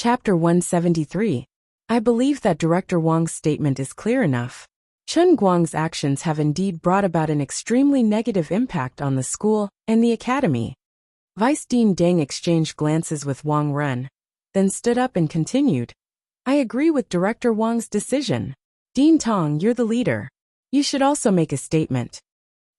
Chapter 173. I believe that Director Wang's statement is clear enough. Chen Guang's actions have indeed brought about an extremely negative impact on the school and the academy. Vice Dean Deng exchanged glances with Wang Ren, then stood up and continued. I agree with Director Wang's decision. Dean Tong, you're the leader. You should also make a statement.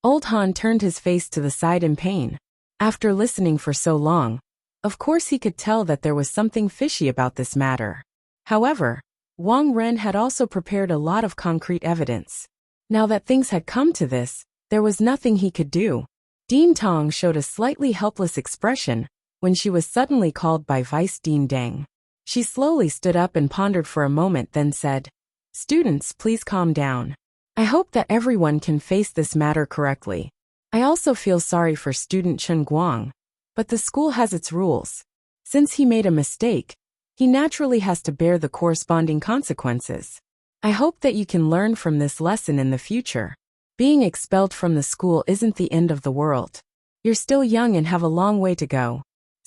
Old Han turned his face to the side in pain. After listening for so long, of course he could tell that there was something fishy about this matter. However, Wang Ren had also prepared a lot of concrete evidence. Now that things had come to this, there was nothing he could do. Dean Tong showed a slightly helpless expression when she was suddenly called by Vice Dean Deng. She slowly stood up and pondered for a moment, then said, Students, please calm down. I hope that everyone can face this matter correctly. I also feel sorry for student Chen Guang, but the school has its rules. Since he made a mistake, he naturally has to bear the corresponding consequences. I hope that you can learn from this lesson in the future. Being expelled from the school isn't the end of the world. You're still young and have a long way to go.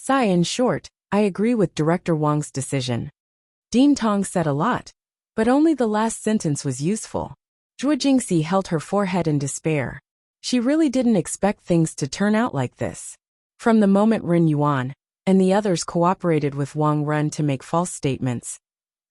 In short, I agree with Director Wang's decision. Dean Tong said a lot, but only the last sentence was useful. Zhuo Jingxi held her forehead in despair. She really didn't expect things to turn out like this. From the moment Ren Yuan and the others cooperated with Wang Ren to make false statements,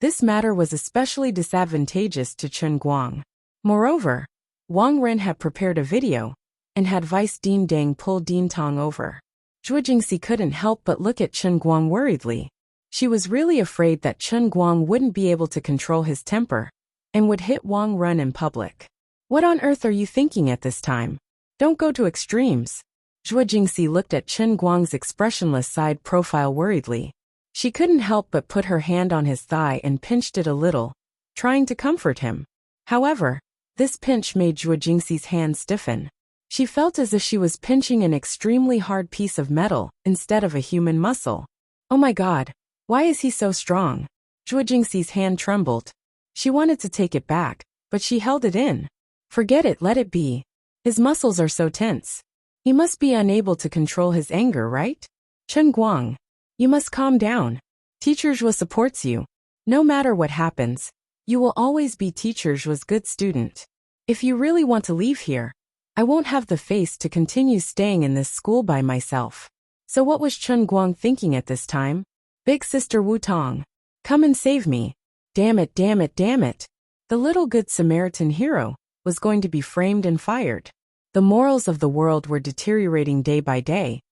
this matter was especially disadvantageous to Chen Guang. Moreover, Wang Ren had prepared a video and had Vice Dean Deng pull Dean Tong over. Zhuo Jingxi couldn't help but look at Chen Guang worriedly. She was really afraid that Chen Guang wouldn't be able to control his temper and would hit Wang Ren in public. What on earth are you thinking at this time? Don't go to extremes. Zhuo Jingxi looked at Chen Guang's expressionless side profile worriedly. She couldn't help but put her hand on his thigh and pinched it a little, trying to comfort him. However, this pinch made Zhuo Jingxi's hand stiffen. She felt as if she was pinching an extremely hard piece of metal instead of a human muscle. Oh my God, why is he so strong? Zhuo Jingxi's hand trembled. She wanted to take it back, but she held it in. Forget it, let it be. His muscles are so tense. He must be unable to control his anger, right? Chen Guang, you must calm down. Teacher Zhuo supports you. No matter what happens, you will always be Teacher Zhuo's good student. If you really want to leave here, I won't have the face to continue staying in this school by myself. So what was Chen Guang thinking at this time? Big sister Wu Tong, come and save me. Damn it, damn it, damn it. The little good Samaritan hero was going to be framed and fired. The morals of the world were deteriorating day by day,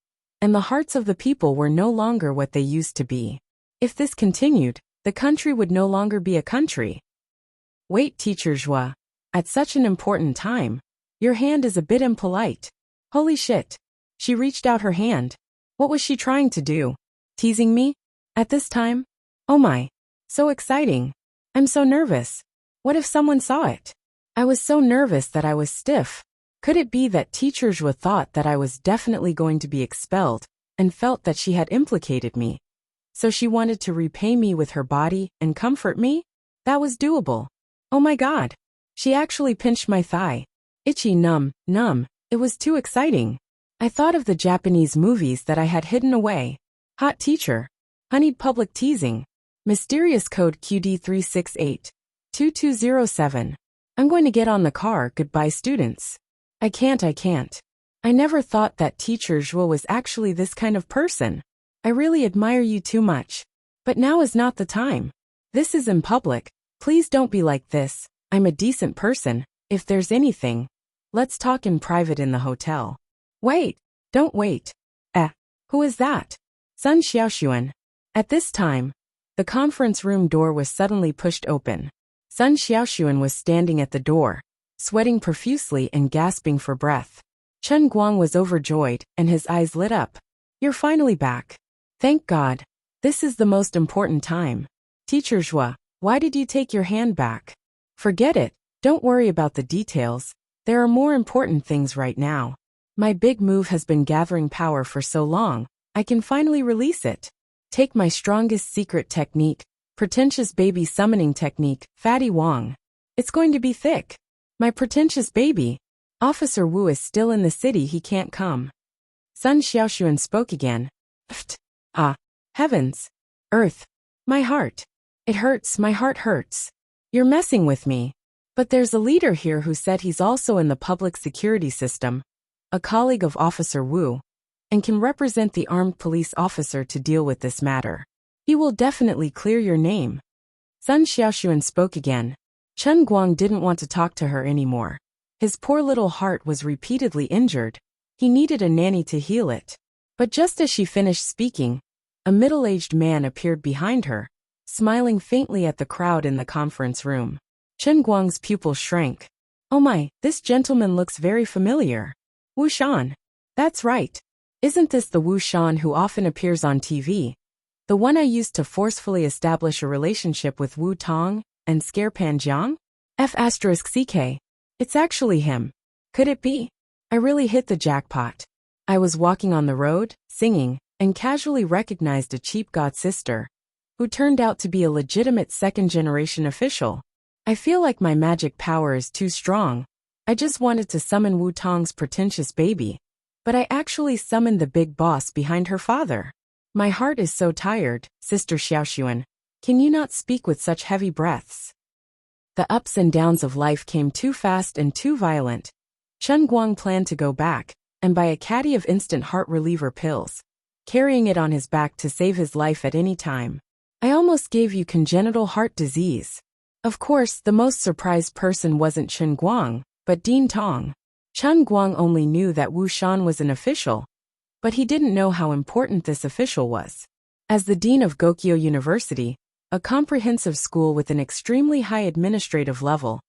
and the hearts of the people were no longer what they used to be. If this continued, the country would no longer be a country. Wait, Teacher Zhuo. At such an important time, your hand is a bit impolite. Holy shit. She reached out her hand. What was she trying to do? Teasing me? At this time? Oh my. So exciting. I'm so nervous. What if someone saw it? I was so nervous that I was stiff. Could it be that Teacher Zhuo thought that I was definitely going to be expelled and felt that she had implicated me? So she wanted to repay me with her body and comfort me? That was doable. Oh my God. She actually pinched my thigh. Itchy, numb. It was too exciting. I thought of the Japanese movies that I had hidden away. Hot teacher. Honeyed public teasing. Mysterious code QD368-2207. I'm going to get on the car, goodbye students. I can't. I never thought that Teacher Zhuo was actually this kind of person. I really admire you too much. But now is not the time. This is in public. Please don't be like this. I'm a decent person. If there's anything, let's talk in private in the hotel. Wait. Don't wait. Who is that? Sun Xiaoxuan. At this time, the conference room door was suddenly pushed open. Sun Xiaoxuan was standing at the door, sweating profusely and gasping for breath. Chen Guang was overjoyed, and his eyes lit up. You're finally back. Thank God. This is the most important time. Teacher Zhuo, why did you take your hand back? Forget it. Don't worry about the details. There are more important things right now. My big move has been gathering power for so long, I can finally release it. Take my strongest secret technique, pretentious baby summoning technique, Fatty Wang. It's going to be thick. My pretentious baby. Officer Wu is still in the city, he can't come. Sun Xiaoxuan spoke again. Heavens. Earth. My heart. It hurts, my heart hurts. You're messing with me. But there's a leader here who said he's also in the public security system, a colleague of Officer Wu, and can represent the armed police officer to deal with this matter. He will definitely clear your name. Sun Xiaoxuan spoke again. Chen Guang didn't want to talk to her anymore. His poor little heart was repeatedly injured. He needed a nanny to heal it. But just as she finished speaking, a middle-aged man appeared behind her, smiling faintly at the crowd in the conference room. Chen Guang's pupil shrank. Oh my, this gentleman looks very familiar. Wu Shan. That's right. Isn't this the Wu Shan who often appears on TV? The one I used to forcefully establish a relationship with Wu Tong and scare Pan Jiang? F***CK. It's actually him. Could it be? I really hit the jackpot. I was walking on the road, singing, and casually recognized a cheap god sister, who turned out to be a legitimate second-generation official. I feel like my magic power is too strong. I just wanted to summon Wu Tong's pretentious baby, but I actually summoned the big boss behind her father. My heart is so tired, Sister Xiaoxuan. Can you not speak with such heavy breaths? The ups and downs of life came too fast and too violent. Chen Guang planned to go back and buy a caddy of instant heart reliever pills, carrying it on his back to save his life at any time. I almost gave you congenital heart disease. Of course, the most surprised person wasn't Chen Guang, but Dean Tong. Chen Guang only knew that Wu Shan was an official, but he didn't know how important this official was. As the dean of Gokyo University, a comprehensive school with an extremely high administrative level,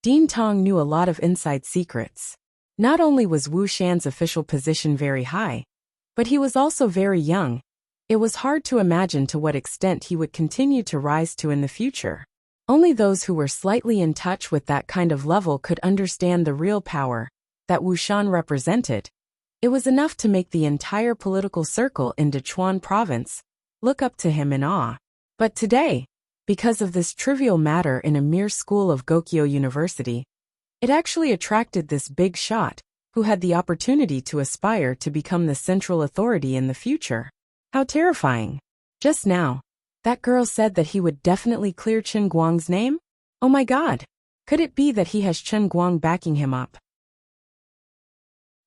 Dean Tong knew a lot of inside secrets. Not only was Wu Shan's official position very high, but he was also very young. It was hard to imagine to what extent he would continue to rise to in the future. Only those who were slightly in touch with that kind of level could understand the real power that Wu Shan represented. It was enough to make the entire political circle in Dechuan province look up to him in awe. But today, because of this trivial matter in a mere school of Gokyo University, it actually attracted this big shot who had the opportunity to aspire to become the central authority in the future. How terrifying. Just now, that girl said that he would definitely clear Chen Guang's name? Oh my god. Could it be that he has Chen Guang backing him up?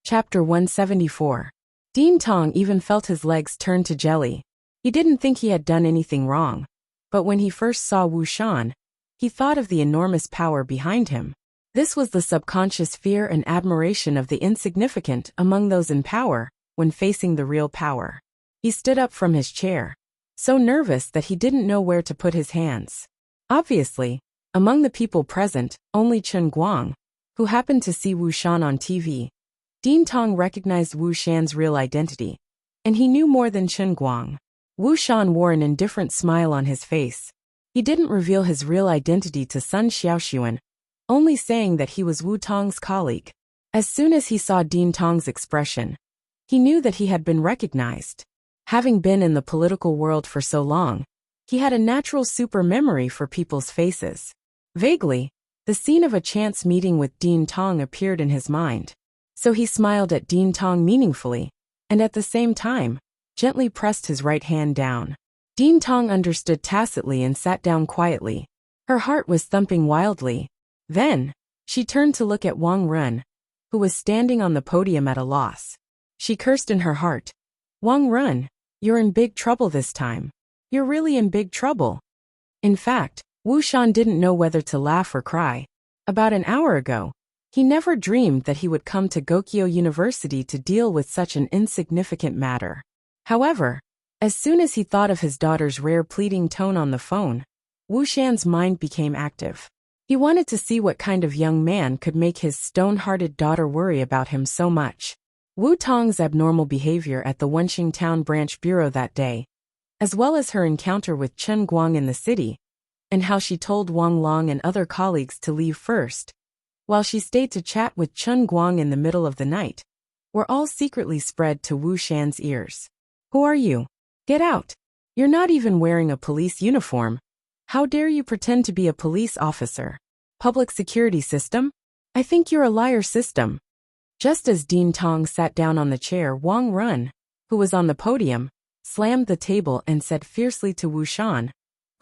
Chapter 174. Dean Tong even felt his legs turn to jelly. He didn't think he had done anything wrong, but when he first saw Wu Shan, he thought of the enormous power behind him. This was the subconscious fear and admiration of the insignificant among those in power when facing the real power. He stood up from his chair, so nervous that he didn't know where to put his hands. Obviously, among the people present, only Chen Guang, who happened to see Wu Shan on TV. Dean Tong recognized Wu Shan's real identity, and he knew more than Chen Guang. Wu Shan wore an indifferent smile on his face. He didn't reveal his real identity to Sun Xiaoxuan, only saying that he was Wu Tong's colleague. As soon as he saw Dean Tong's expression, he knew that he had been recognized. Having been in the political world for so long, he had a natural super memory for people's faces. Vaguely, the scene of a chance meeting with Dean Tong appeared in his mind. So he smiled at Dean Tong meaningfully, and at the same time, gently pressed his right hand down. Dean Tong understood tacitly and sat down quietly. Her heart was thumping wildly. Then, she turned to look at Wang Run, who was standing on the podium at a loss. She cursed in her heart. Wang Run, you're in big trouble this time. You're really in big trouble. In fact, Wu Shan didn't know whether to laugh or cry. About an hour ago, he never dreamed that he would come to Gokyo University to deal with such an insignificant matter. However, as soon as he thought of his daughter's rare pleading tone on the phone, Wu Shan's mind became active. He wanted to see what kind of young man could make his stone-hearted daughter worry about him so much. Wu Tong's abnormal behavior at the Wenxing Town Branch Bureau that day, as well as her encounter with Chen Guang in the city, and how she told Wang Long and other colleagues to leave first, while she stayed to chat with Chen Guang in the middle of the night, were all secretly spread to Wu Shan's ears. Who are you? Get out. You're not even wearing a police uniform. How dare you pretend to be a police officer? Public security system? I think you're a liar system. Just as Dean Tong sat down on the chair, Wang Run, who was on the podium, slammed the table and said fiercely to Wu Shan,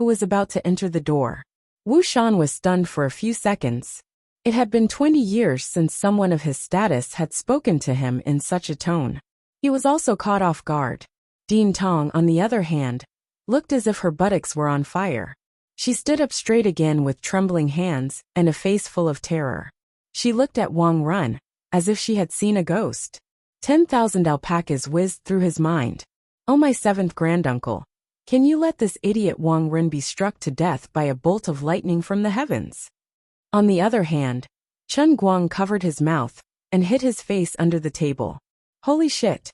who was about to enter the door. Wu Shan was stunned for a few seconds. It had been 20 years since someone of his status had spoken to him in such a tone. He was also caught off guard. Dean Tong, on the other hand, looked as if her buttocks were on fire. She stood up straight again with trembling hands and a face full of terror. She looked at Wang Run, as if she had seen a ghost. 10,000 alpacas whizzed through his mind. Oh, my seventh granduncle, can you let this idiot Wang Run be struck to death by a bolt of lightning from the heavens? On the other hand, Chen Guang covered his mouth and hid his face under the table. Holy shit.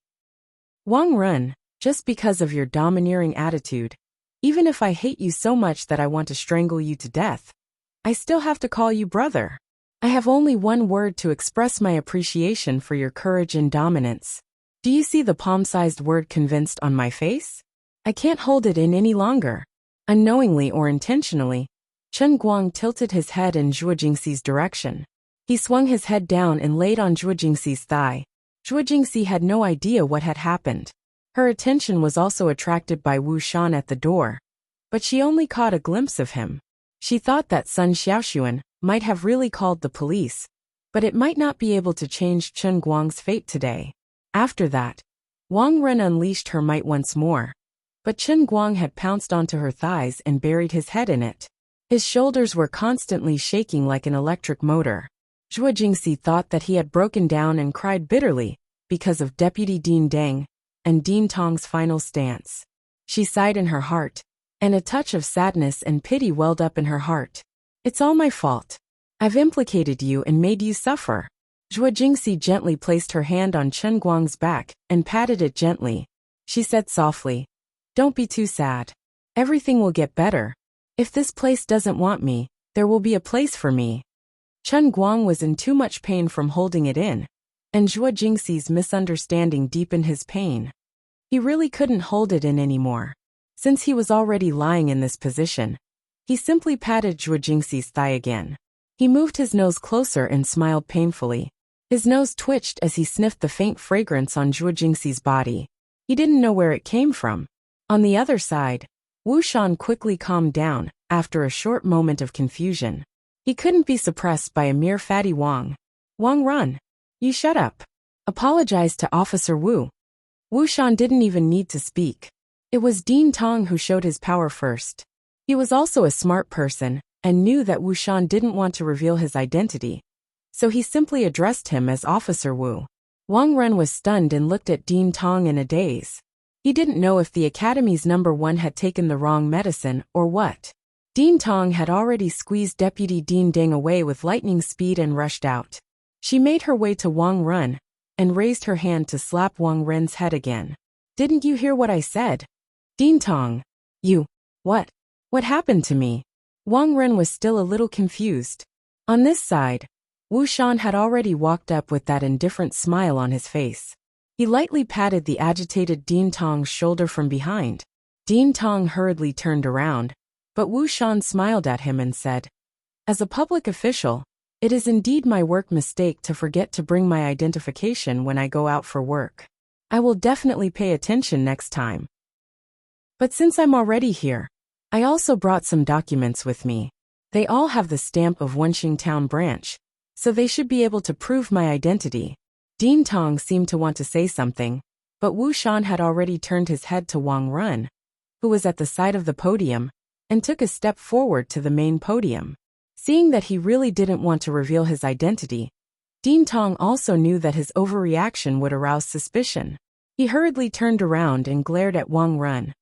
Wang Run, just because of your domineering attitude, even if I hate you so much that I want to strangle you to death, I still have to call you brother. I have only one word to express my appreciation for your courage and dominance. Do you see the palm-sized word convinced on my face? I can't hold it in any longer. Unknowingly or intentionally, Chen Guang tilted his head in Zhuo Jingxi's direction. He swung his head down and laid on Zhuo Jingxi's thigh. Zhuo Jingxi had no idea what had happened. Her attention was also attracted by Wu Shan at the door, but she only caught a glimpse of him. She thought that Sun Xiaoxuan might have really called the police, but it might not be able to change Chen Guang's fate today. After that, Wang Ren unleashed her might once more, but Chen Guang had pounced onto her thighs and buried his head in it. His shoulders were constantly shaking like an electric motor. Zhuo Jingxi thought that he had broken down and cried bitterly because of Deputy Dean Deng and Dean Tong's final stance. She sighed in her heart, and a touch of sadness and pity welled up in her heart. It's all my fault. I've implicated you and made you suffer. Zhuo Jingxi gently placed her hand on Chen Guang's back and patted it gently. She said softly, "Don't be too sad. Everything will get better. If this place doesn't want me, there will be a place for me." Chen Guang was in too much pain from holding it in, and Zhuo Jingxi's misunderstanding deepened his pain. He really couldn't hold it in anymore. Since he was already lying in this position, he simply patted Zhuo Jingxi's thigh again. He moved his nose closer and smiled painfully. His nose twitched as he sniffed the faint fragrance on Zhuo Jingxi's body. He didn't know where it came from. On the other side, Wu Shan quickly calmed down after a short moment of confusion. He couldn't be suppressed by a mere fatty Wang. Wang Run, you shut up. Apologize to Officer Wu. Wu Shan didn't even need to speak. It was Dean Tong who showed his power first. He was also a smart person and knew that Wu Shan didn't want to reveal his identity, so he simply addressed him as Officer Wu. Wang Run was stunned and looked at Dean Tong in a daze. He didn't know if the Academy's #1 had taken the wrong medicine or what. Dean Tong had already squeezed Deputy Dean Deng away with lightning speed and rushed out. She made her way to Wang Run and raised her hand to slap Wang Ren's head again. Didn't you hear what I said? Dean Tong, what? What happened to me? Wang Ren was still a little confused. On this side, Wu Shan had already walked up with that indifferent smile on his face. He lightly patted the agitated Dean Tong's shoulder from behind. Dean Tong hurriedly turned around, but Wu Shan smiled at him and said, "As a public official, it is indeed my work mistake to forget to bring my identification when I go out for work. I will definitely pay attention next time. But since I'm already here, I also brought some documents with me. They all have the stamp of Wenxing Town branch, so they should be able to prove my identity." Dean Tong seemed to want to say something, but Wu Shan had already turned his head to Wang Run, who was at the side of the podium, and took a step forward to the main podium. Seeing that he really didn't want to reveal his identity, Dean Tong also knew that his overreaction would arouse suspicion. He hurriedly turned around and glared at Wang Run.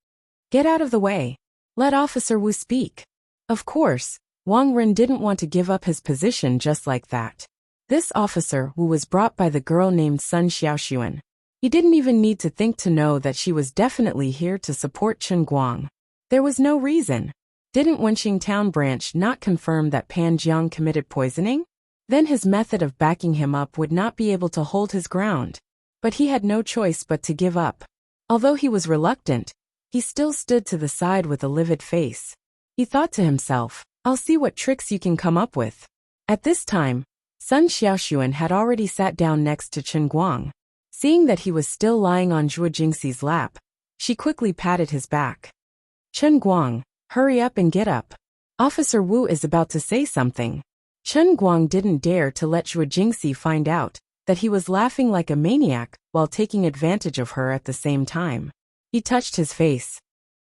"Get out of the way. Let Officer Wu speak." Of course, Wang Run didn't want to give up his position just like that. This Officer Wu was brought by the girl named Sun Xiaoxuan. He didn't even need to think to know that she was definitely here to support Chen Guang. There was no reason. Didn't Wenxing Town branch not confirm that Pan Jiang committed poisoning? Then his method of backing him up would not be able to hold his ground. But he had no choice but to give up. Although he was reluctant, he still stood to the side with a livid face. He thought to himself, "I'll see what tricks you can come up with." At this time, Sun Xiaoxuan had already sat down next to Chen Guang. Seeing that he was still lying on Zhuo Jingxi's lap, she quickly patted his back. Chen Guang, Hurry up and get up. Officer Wu is about to say something. Chen Guang didn't dare to let Zhuo Jingxi find out that he was laughing like a maniac while taking advantage of her at the same time. He touched his face.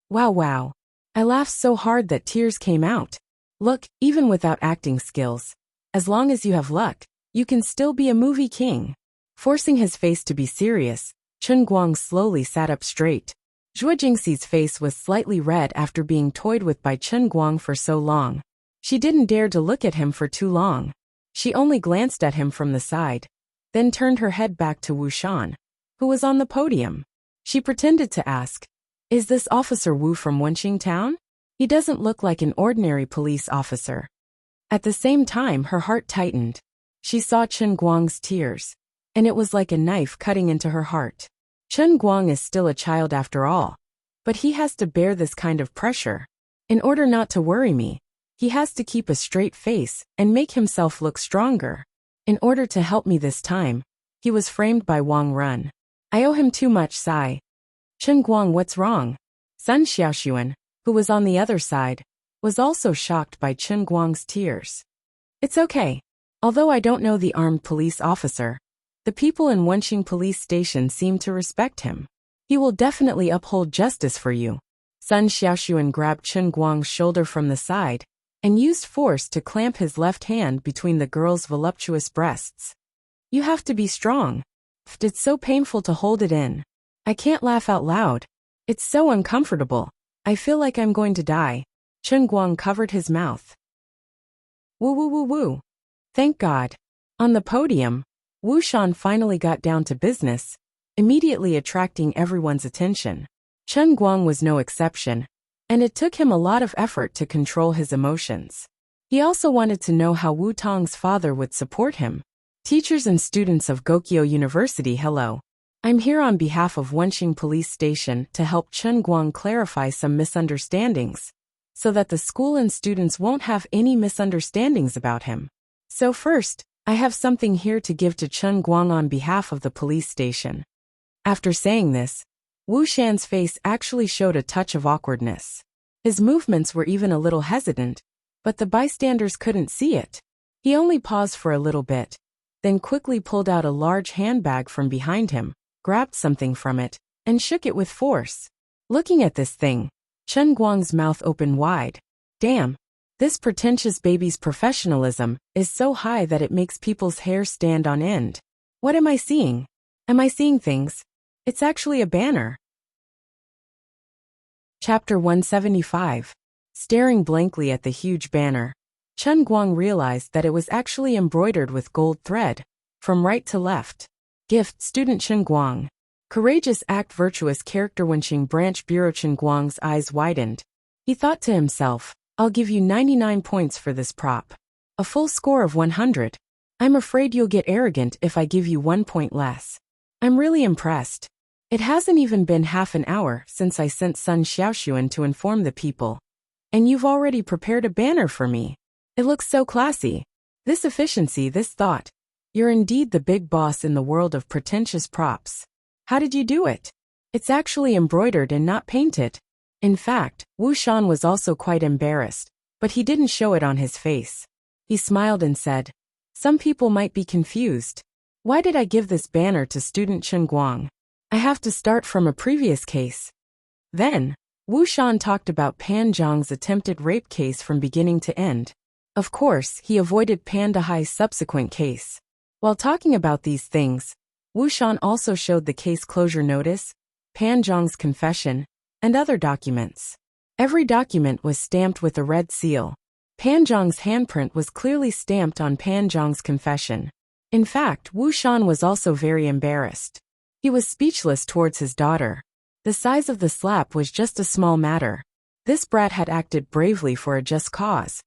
Wow. I laughed so hard that tears came out. Look, even without acting skills, as long as you have luck, you can still be a movie king. Forcing his face to be serious, Chen Guang slowly sat up straight. Zhuo Jingxi's face was slightly red after being toyed with by Chen Guang for so long. She didn't dare to look at him for too long. She only glanced at him from the side, then turned her head back to Wu Shan, who was on the podium. She pretended to ask, "Is this Officer Wu from Wenqing Town? He doesn't look like an ordinary police officer." At the same time, her heart tightened. She saw Chen Guang's tears, and it was like a knife cutting into her heart. Chen Guang is still a child after all, but he has to bear this kind of pressure. In order not to worry me, he has to keep a straight face and make himself look stronger. In order to help me this time, he was framed by Wang Run. I owe him too much, sigh. Chen Guang, what's wrong? Sun Xiaoxuan, who was on the other side, was also shocked by Chen Guang's tears. It's okay. Although I don't know the armed police officer, the people in Wenqing police station seem to respect him. He will definitely uphold justice for you. Sun Xiaoxuan grabbed Chen Guang's shoulder from the side and used force to clamp his left hand between the girl's voluptuous breasts. You have to be strong. It's so painful to hold it in. I can't laugh out loud. It's so uncomfortable. I feel like I'm going to die. Chen Guang covered his mouth. Woo. Thank God. On the podium, Wu Shan finally got down to business, immediately attracting everyone's attention. Chen Guang was no exception, and it took him a lot of effort to control his emotions. He also wanted to know how Wu Tong's father would support him. Teachers and students of Gokyo University, hello. I'm here on behalf of Wenqing Police Station to help Chen Guang clarify some misunderstandings, so that the school and students won't have any misunderstandings about him. So first, I have something here to give to Chen Guang on behalf of the police station. After saying this, Wu Shan's face actually showed a touch of awkwardness. His movements were even a little hesitant, but the bystanders couldn't see it. He only paused for a little bit, then quickly pulled out a large handbag from behind him, grabbed something from it, and shook it with force. Looking at this thing, Chen Guang's mouth opened wide. Damn, this pretentious baby's professionalism is so high that it makes people's hair stand on end. What am I seeing? Am I seeing things? It's actually a banner. Chapter 175. Staring blankly at the huge banner, Chen Guang realized that it was actually embroidered with gold thread, from right to left. Gift, Student Chen Guang. Courageous act, virtuous character. Wenqing Branch Bureau. Chen Guang's eyes widened. He thought to himself, I'll give you 99 points for this prop. A full score of 100. I'm afraid you'll get arrogant if I give you 1 point less. I'm really impressed. It hasn't even been half an hour since I sent Sun Xiaoxuan to inform the people, and you've already prepared a banner for me. It looks so classy. This efficiency, this thought. You're indeed the big boss in the world of pretentious props. How did you do it? It's actually embroidered and not painted. In fact, Wu Shan was also quite embarrassed, but he didn't show it on his face. He smiled and said, some people might be confused. Why did I give this banner to student Chen Guang? I have to start from a previous case. Then, Wu Shan talked about Pan Zhang's attempted rape case from beginning to end. Of course, he avoided Pan Dahai's subsequent case. While talking about these things, Wu Shan also showed the case closure notice, Pan Zhang's confession, and other documents. Every document was stamped with a red seal. Pan Zhang's handprint was clearly stamped on Pan Zhang's confession. In fact, Wu Shan was also very embarrassed. He was speechless towards his daughter. The size of the slap was just a small matter. This brat had acted bravely for a just cause.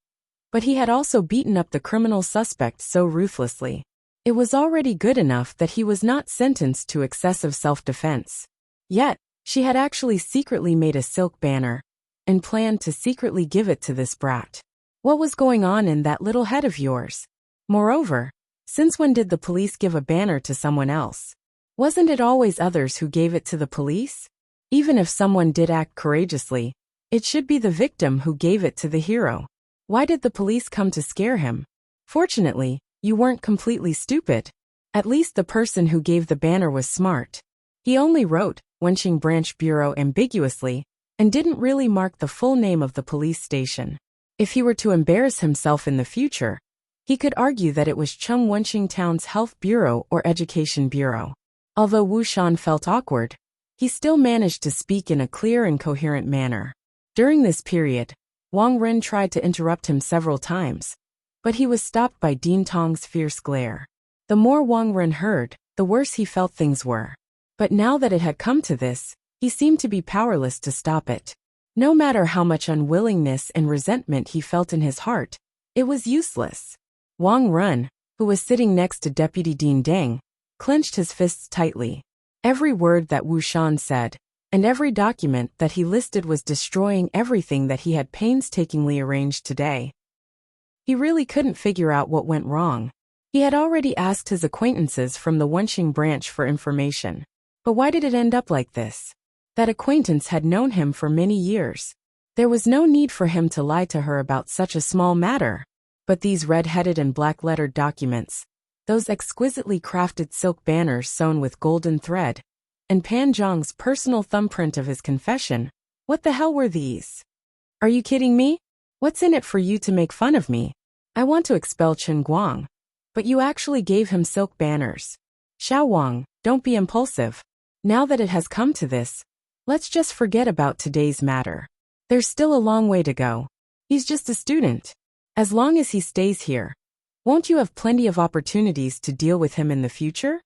But he had also beaten up the criminal suspect so ruthlessly. It was already good enough that he was not sentenced to excessive self-defense. Yet, she had actually secretly made a silk banner, and planned to secretly give it to this brat. What was going on in that little head of yours? Moreover, since when did the police give a banner to someone else? Wasn't it always others who gave it to the police? Even if someone did act courageously, It should be the victim who gave it to the hero. Why did the police come to scare him? Fortunately, you weren't completely stupid. At least the person who gave the banner was smart. He only wrote, Wenqing Branch Bureau ambiguously, and didn't really mark the full name of the police station. If he were to embarrass himself in the future, he could argue that it was Chung Wenqing Town's Health Bureau or Education Bureau. Although Wu Shan felt awkward, he still managed to speak in a clear and coherent manner. During this period, Wang Ren tried to interrupt him several times, but he was stopped by Dean Tong's fierce glare. The more Wang Ren heard, the worse he felt things were. But now that it had come to this, he seemed to be powerless to stop it. No matter how much unwillingness and resentment he felt in his heart, it was useless. Wang Ren, who was sitting next to Deputy Dean Deng, clenched his fists tightly. Every word that Wu Shan said, and every document that he listed was destroying everything that he had painstakingly arranged today. He really couldn't figure out what went wrong. He had already asked his acquaintances from the Wenqing branch for information. But why did it end up like this? That acquaintance had known him for many years. There was no need for him to lie to her about such a small matter. But these red-headed and black-lettered documents, those exquisitely crafted silk banners sewn with golden thread, and Pan Zhang's personal thumbprint of his confession, what the hell were these? Are you kidding me? What's in it for you to make fun of me? I want to expel Chen Guang. But you actually gave him silk banners. Xiao Wang, don't be impulsive. Now that it has come to this, let's just forget about today's matter. There's still a long way to go. He's just a student. As long as he stays here, won't you have plenty of opportunities to deal with him in the future?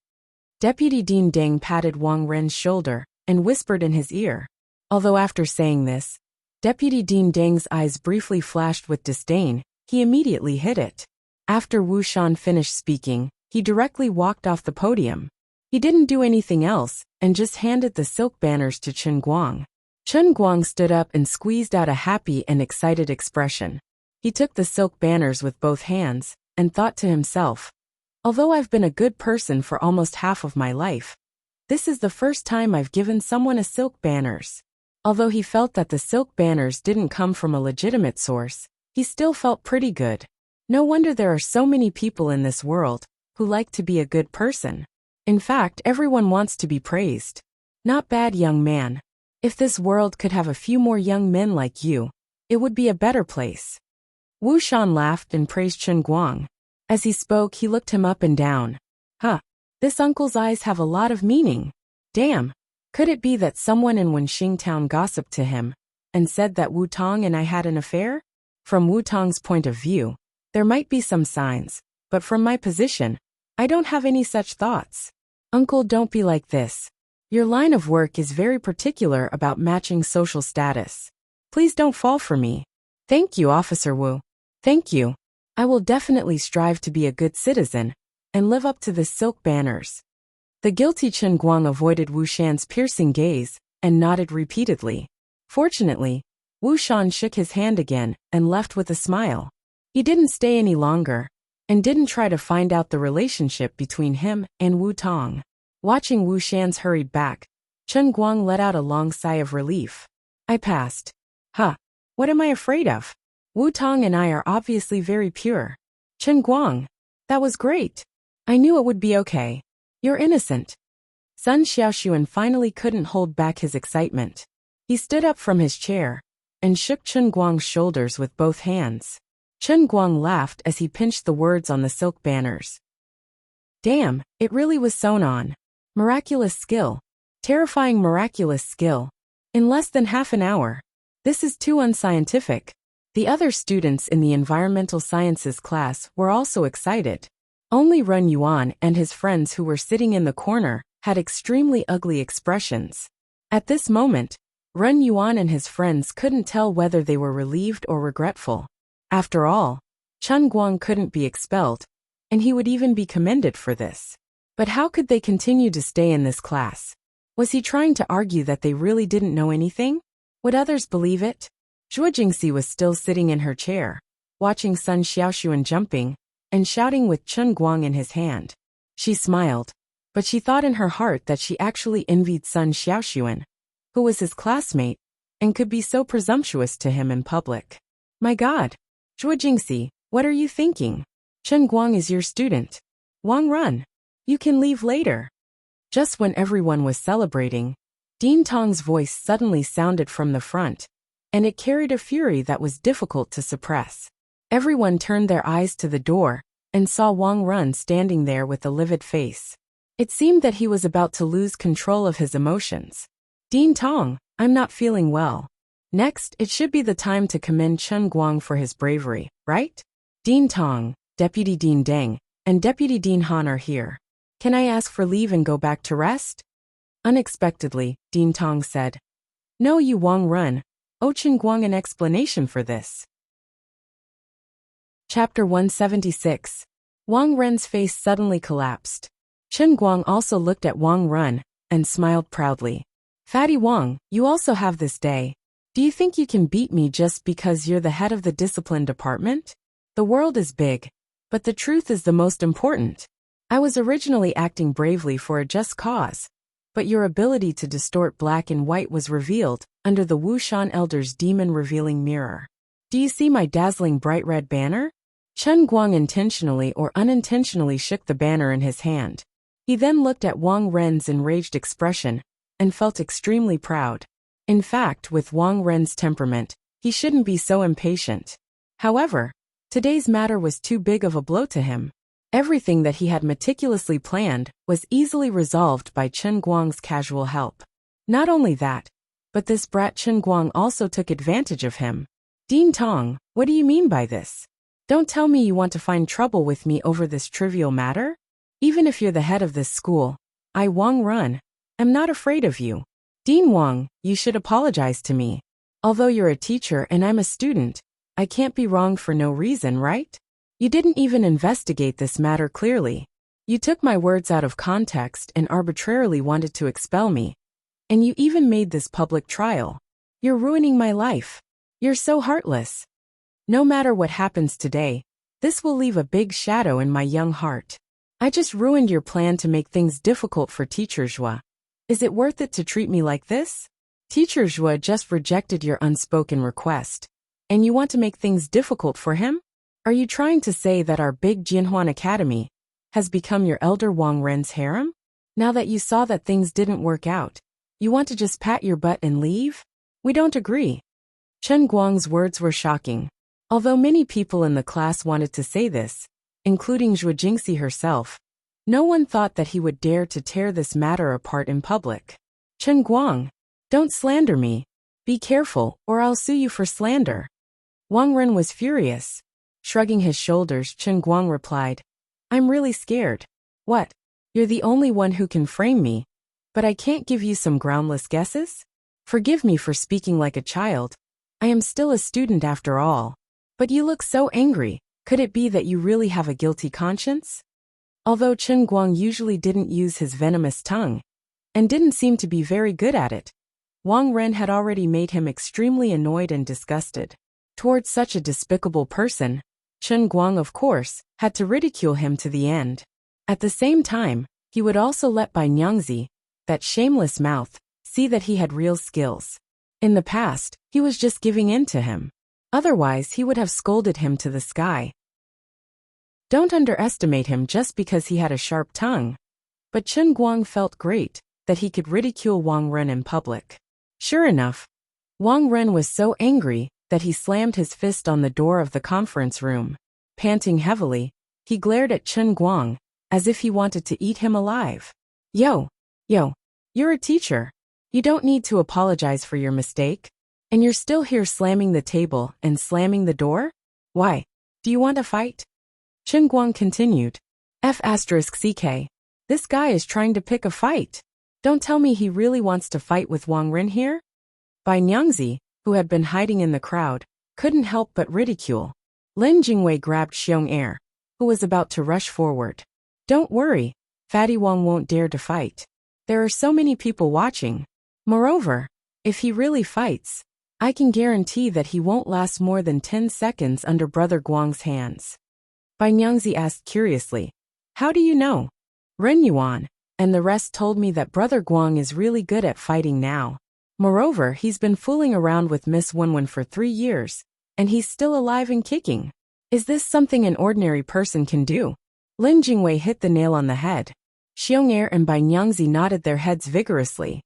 Deputy Dean Deng patted Wang Ren's shoulder and whispered in his ear. Although after saying this, Deputy Dean Deng's eyes briefly flashed with disdain, he immediately hid it. After Wu Shan finished speaking, he directly walked off the podium. He didn't do anything else, and just handed the silk banners to Chen Guang. Chen Guang stood up and squeezed out a happy and excited expression. He took the silk banners with both hands, and thought to himself, although I've been a good person for almost half of my life, this is the first time I've given someone a silk banners. Although he felt that the silk banners didn't come from a legitimate source, he still felt pretty good. No wonder there are so many people in this world who like to be a good person. In fact, everyone wants to be praised. Not bad, young man. If this world could have a few more young men like you, it would be a better place. Wu Shan laughed and praised Chen Guang. As he spoke, he looked him up and down. This uncle's eyes have a lot of meaning. Damn. Could it be that someone in Wenqing Town gossiped to him and said that Wu Tong and I had an affair? From Wu Tong's point of view, there might be some signs, but from my position, I don't have any such thoughts. Uncle, don't be like this. Your line of work is very particular about matching social status. Please don't fall for me. Thank you, Officer Wu. Thank you. I will definitely strive to be a good citizen and live up to the silk banners. The guilty Chen Guang avoided Wu Shan's piercing gaze and nodded repeatedly. Fortunately, Wu Shan shook his hand again and left with a smile. He didn't stay any longer and didn't try to find out the relationship between him and Wu Tong. Watching Wu Shan's hurried back, Chen Guang let out a long sigh of relief. I passed. What am I afraid of? Wu Tong and I are obviously very pure. Chen Guang, that was great. I knew it would be okay. You're innocent. Sun Xiaoxuan finally couldn't hold back his excitement. He stood up from his chair and shook Chen Guang's shoulders with both hands. Chen Guang laughed as he pinched the words on the silk banners. Damn, it really was sewn on. Miraculous skill. Terrifying miraculous skill. In less than half an hour. This is too unscientific. The other students in the environmental sciences class were also excited. Only Ren Yuan and his friends who were sitting in the corner had extremely ugly expressions. At this moment, Ren Yuan and his friends couldn't tell whether they were relieved or regretful. After all, Chen Guang couldn't be expelled, and he would even be commended for this. But how could they continue to stay in this class? Was he trying to argue that they really didn't know anything? Would others believe it? Zhuo Jingxi was still sitting in her chair, watching Sun Xiaoxuan jumping and shouting with Chen Guang in his hand. She smiled, but she thought in her heart that she actually envied Sun Xiaoxuan, who was his classmate, and could be so presumptuous to him in public. My God! Zhuo Jingxi, what are you thinking? Chen Guang is your student. Wang Run. You can leave later. Just when everyone was celebrating, Dean Tong's voice suddenly sounded from the front, and it carried a fury that was difficult to suppress. Everyone turned their eyes to the door and saw Wang Run standing there with a livid face. It seemed that he was about to lose control of his emotions. Dean Tong, I'm not feeling well. Next, it should be the time to commend Chen Guang for his bravery, right? Dean Tong, Deputy Dean Deng, and Deputy Dean Han are here. Can I ask for leave and go back to rest? Unexpectedly, Dean Tong said. No, you Wang Run. Owe Chen Guang an explanation for this. Chapter 176. Wang Ren's face suddenly collapsed. Chen Guang also looked at Wang Run and smiled proudly. Fatty Wang, you also have this day. Do you think you can beat me just because you're the head of the discipline department? The world is big, but the truth is the most important. I was originally acting bravely for a just cause, but your ability to distort black and white was revealed under the Wushan Elder's demon-revealing mirror. Do you see my dazzling bright red banner? Chen Guang intentionally or unintentionally shook the banner in his hand. He then looked at Wang Ren's enraged expression and felt extremely proud. In fact, with Wang Ren's temperament, he shouldn't be so impatient. However, today's matter was too big of a blow to him. Everything that he had meticulously planned was easily resolved by Chen Guang's casual help. Not only that, but this brat Chen Guang also took advantage of him. Dean Tong, what do you mean by this? Don't tell me you want to find trouble with me over this trivial matter? Even if you're the head of this school, I, Wang Run, am not afraid of you. Dean Wang, you should apologize to me. Although you're a teacher and I'm a student, I can't be wrong for no reason, right? You didn't even investigate this matter clearly. You took my words out of context and arbitrarily wanted to expel me. And you even made this public trial. You're ruining my life. You're so heartless. No matter what happens today, this will leave a big shadow in my young heart. I just ruined your plan to make things difficult for Teacher Zhuo. Is it worth it to treat me like this? Teacher Zhuo just rejected your unspoken request, and you want to make things difficult for him? Are you trying to say that our big Jianhuan Academy has become your elder Wang Ren's harem? Now that you saw that things didn't work out, you want to just pat your butt and leave? We don't agree. Chen Guang's words were shocking. Although many people in the class wanted to say this, including Zhuo Jingxi herself, no one thought that he would dare to tear this matter apart in public. Chen Guang, don't slander me. Be careful, or I'll sue you for slander. Wang Ren was furious. Shrugging his shoulders, Chen Guang replied, I'm really scared. What? You're the only one who can frame me, but I can't give you some groundless guesses? Forgive me for speaking like a child. I am still a student after all. But you look so angry. Could it be that you really have a guilty conscience? Although Chen Guang usually didn't use his venomous tongue, and didn't seem to be very good at it, Wang Ren had already made him extremely annoyed and disgusted. Towards such a despicable person, Chen Guang, of course, had to ridicule him to the end. At the same time, he would also let Bai Nyangzi, that shameless mouth, see that he had real skills. In the past, he was just giving in to him. Otherwise, he would have scolded him to the sky. Don't underestimate him just because he had a sharp tongue. But Chen Guang felt great that he could ridicule Wang Ren in public. Sure enough, Wang Ren was so angry that he slammed his fist on the door of the conference room. Panting heavily, he glared at Chen Guang, as if he wanted to eat him alive. Yo, you're a teacher. You don't need to apologize for your mistake. And you're still here slamming the table and slamming the door? Why? Do you want to fight? Chen Guang continued. F***CK. This guy is trying to pick a fight. Don't tell me he really wants to fight with Wang Ren here? Bai Nyangzi, who had been hiding in the crowd, couldn't help but ridicule. Lin Jingwei grabbed Xiong Er, who was about to rush forward. Don't worry, Fatty Wang won't dare to fight. There are so many people watching. Moreover, if he really fights, I can guarantee that he won't last more than 10 seconds under Brother Guang's hands. Bai Nyangzi asked curiously, how do you know? Ren Yuan and the rest told me that Brother Guang is really good at fighting now. Moreover, he's been fooling around with Miss Wenwen for 3 years, and he's still alive and kicking. Is this something an ordinary person can do? Lin Jingwei hit the nail on the head. Xiong'er and Bai Nyangzi nodded their heads vigorously.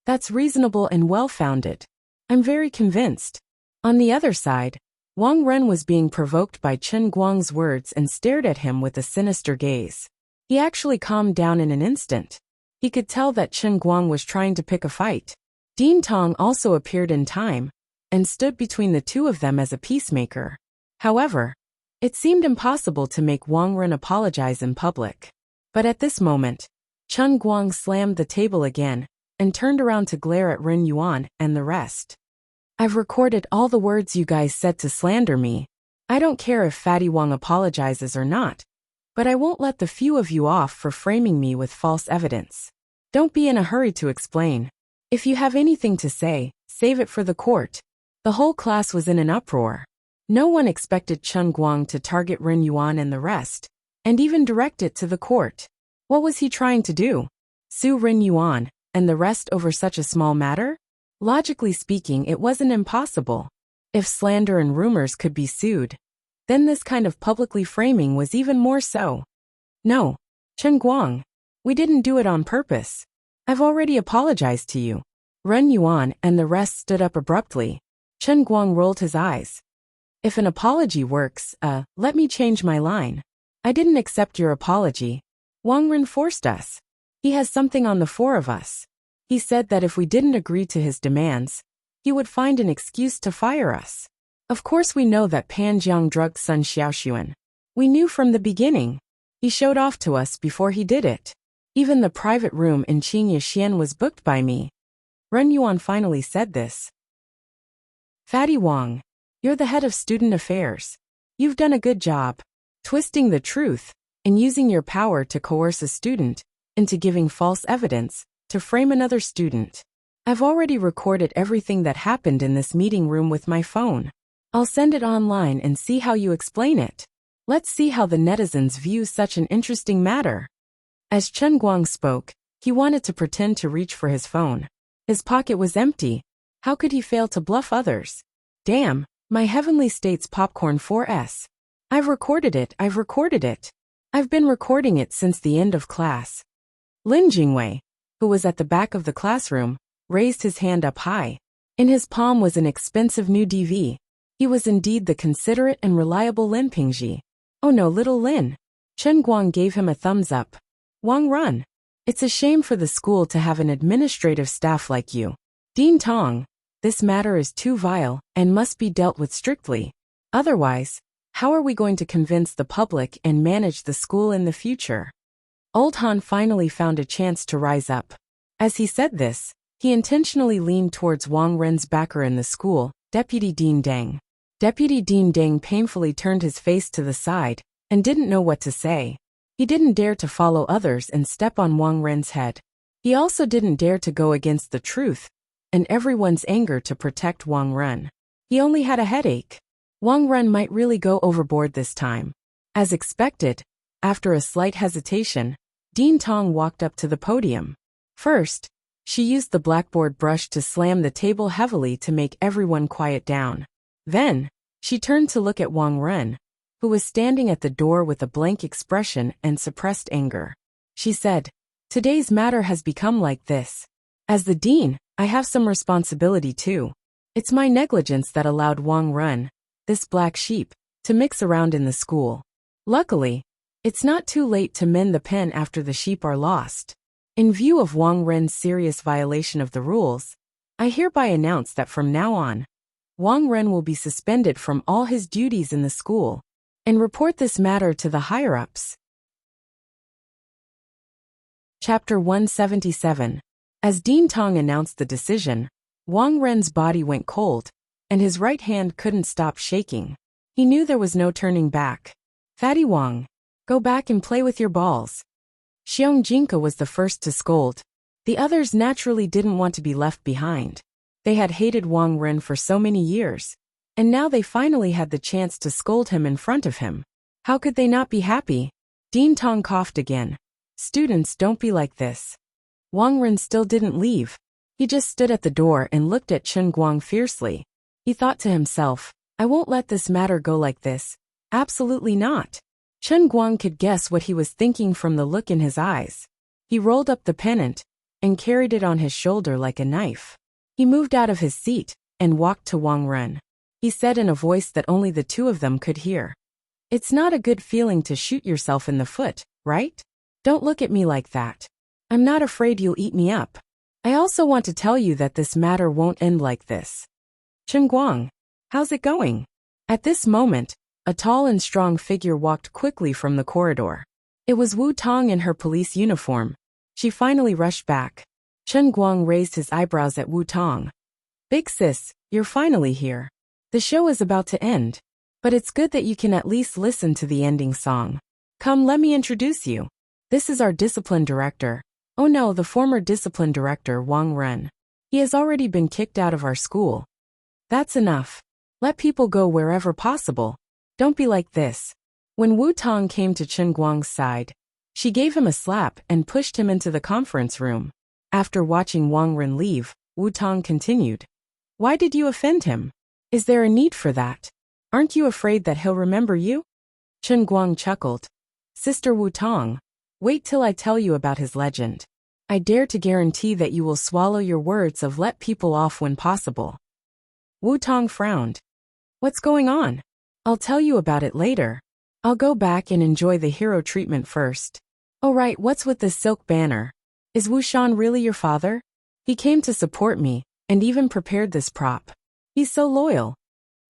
That's reasonable and well-founded. I'm very convinced. On the other side, Wang Ren was being provoked by Chen Guang's words and stared at him with a sinister gaze. He actually calmed down in an instant. He could tell that Chen Guang was trying to pick a fight. Dean Tong also appeared in time and stood between the two of them as a peacemaker. However, it seemed impossible to make Wang Ren apologize in public. But at this moment, Chen Guang slammed the table again and turned around to glare at Ren Yuan and the rest. I've recorded all the words you guys said to slander me. I don't care if Fatty Wang apologizes or not, but I won't let the few of you off for framing me with false evidence. Don't be in a hurry to explain. If you have anything to say, save it for the court. The whole class was in an uproar. No one expected Chen Guang to target Ren Yuan and the rest, and even direct it to the court. What was he trying to do? Sue Ren Yuan and the rest over such a small matter? Logically speaking, it wasn't impossible. If slander and rumors could be sued, then this kind of publicly framing was even more so. No, Chen Guang, we didn't do it on purpose. I've already apologized to you. Ren Yuan and the rest stood up abruptly. Chen Guang rolled his eyes. If an apology works, let me change my line. I didn't accept your apology. Wang Ren forced us. He has something on the 4 of us. He said that if we didn't agree to his demands, he would find an excuse to fire us. Of course we know that Pan Jiang drugged Sun Xiaoxuan. We knew from the beginning. He showed off to us before he did it. Even the private room in Qing Yixian was booked by me. Ren Yuan finally said this. Fatty Wang, you're the head of student affairs. You've done a good job, twisting the truth and using your power to coerce a student into giving false evidence to frame another student. I've already recorded everything that happened in this meeting room with my phone. I'll send it online and see how you explain it. Let's see how the netizens view such an interesting matter. As Chen Guang spoke, he wanted to pretend to reach for his phone. His pocket was empty. How could he fail to bluff others? Damn, my Heavenly States Popcorn 4S. I've recorded it. I've been recording it since the end of class. Lin Jingwei, who was at the back of the classroom, raised his hand up high. In his palm was an expensive new DV. He was indeed the considerate and reliable Lin Pingji. Oh no, little Lin. Chen Guang gave him a thumbs up. Wang Run. It's a shame for the school to have an administrative staff like you. Dean Tong, this matter is too vile and must be dealt with strictly. Otherwise, how are we going to convince the public and manage the school in the future? Old Han finally found a chance to rise up. As he said this, he intentionally leaned towards Wang Ren's backer in the school, Deputy Dean Deng. Deputy Dean Deng painfully turned his face to the side and didn't know what to say. He didn't dare to follow others and step on Wang Ren's head. He also didn't dare to go against the truth and everyone's anger to protect Wang Ren. He only had a headache. Wang Ren might really go overboard this time. As expected, after a slight hesitation, Dean Tong walked up to the podium. First, she used the blackboard brush to slam the table heavily to make everyone quiet down. Then, she turned to look at Wang Ren, who was standing at the door with a blank expression and suppressed anger. She said, "Today's matter has become like this. As the dean, I have some responsibility too. It's my negligence that allowed Wang Ren, this black sheep, to mix around in the school. Luckily, it's not too late to mend the pen after the sheep are lost. In view of Wang Ren's serious violation of the rules, I hereby announce that from now on, Wang Ren will be suspended from all his duties in the school and report this matter to the higher-ups." Chapter 177. As Dean Tong announced the decision, Wang Ren's body went cold, and his right hand couldn't stop shaking. He knew there was no turning back. "Fatty Wang, go back and play with your balls." Xiong Jinka was the first to scold. The others naturally didn't want to be left behind. They had hated Wang Ren for so many years, and now they finally had the chance to scold him in front of him. How could they not be happy? Dean Tong coughed again. "Students, don't be like this." Wang Ren still didn't leave. He just stood at the door and looked at Chen Guang fiercely. He thought to himself, I won't let this matter go like this. Absolutely not. Chen Guang could guess what he was thinking from the look in his eyes. He rolled up the pennant and carried it on his shoulder like a knife. He moved out of his seat and walked to Wang Ren. He said in a voice that only the two of them could hear. It's not a good feeling to shoot yourself in the foot, right? Don't look at me like that. I'm not afraid you'll eat me up. I also want to tell you that this matter won't end like this. Chen Guang, how's it going? At this moment, a tall and strong figure walked quickly from the corridor. It was Wu Tong in her police uniform. She finally rushed back. Chen Guang raised his eyebrows at Wu Tong. Big sis, you're finally here. The show is about to end, but it's good that you can at least listen to the ending song. Come, let me introduce you. This is our discipline director. Oh no, the former discipline director, Wang Ren. He has already been kicked out of our school. That's enough. Let people go wherever possible. Don't be like this. When Wu Tong came to Chen Guang's side, she gave him a slap and pushed him into the conference room. After watching Wang Ren leave, Wu Tong continued. Why did you offend him? Is there a need for that? Aren't you afraid that he'll remember you? Chen Guang chuckled. Sister Wu Tong, wait till I tell you about his legend. I dare to guarantee that you will swallow your words of let people off when possible. Wu Tong frowned. What's going on? I'll tell you about it later. I'll go back and enjoy the hero treatment first. Oh right, what's with this silk banner? Is Wu Shan really your father? He came to support me, and even prepared this prop. He's so loyal.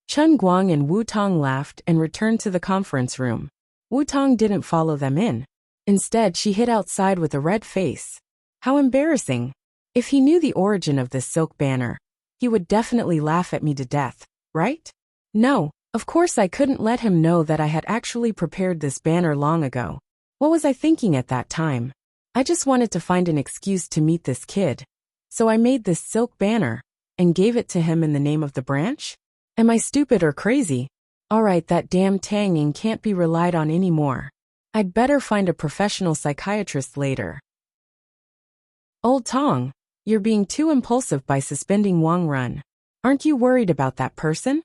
Chen Guang and Wu Tong laughed and returned to the conference room. Wu Tong didn't follow them in. Instead, she hid outside with a red face. How embarrassing. If he knew the origin of this silk banner, he would definitely laugh at me to death, right? No, of course I couldn't let him know that I had actually prepared this banner long ago. What was I thinking at that time? I just wanted to find an excuse to meet this kid. So I made this silk banner and gave it to him in the name of the branch? Am I stupid or crazy? Alright, that damn Tanging can't be relied on anymore. I'd better find a professional psychiatrist later. Old Tong, you're being too impulsive by suspending Wang Ren. Aren't you worried about that person?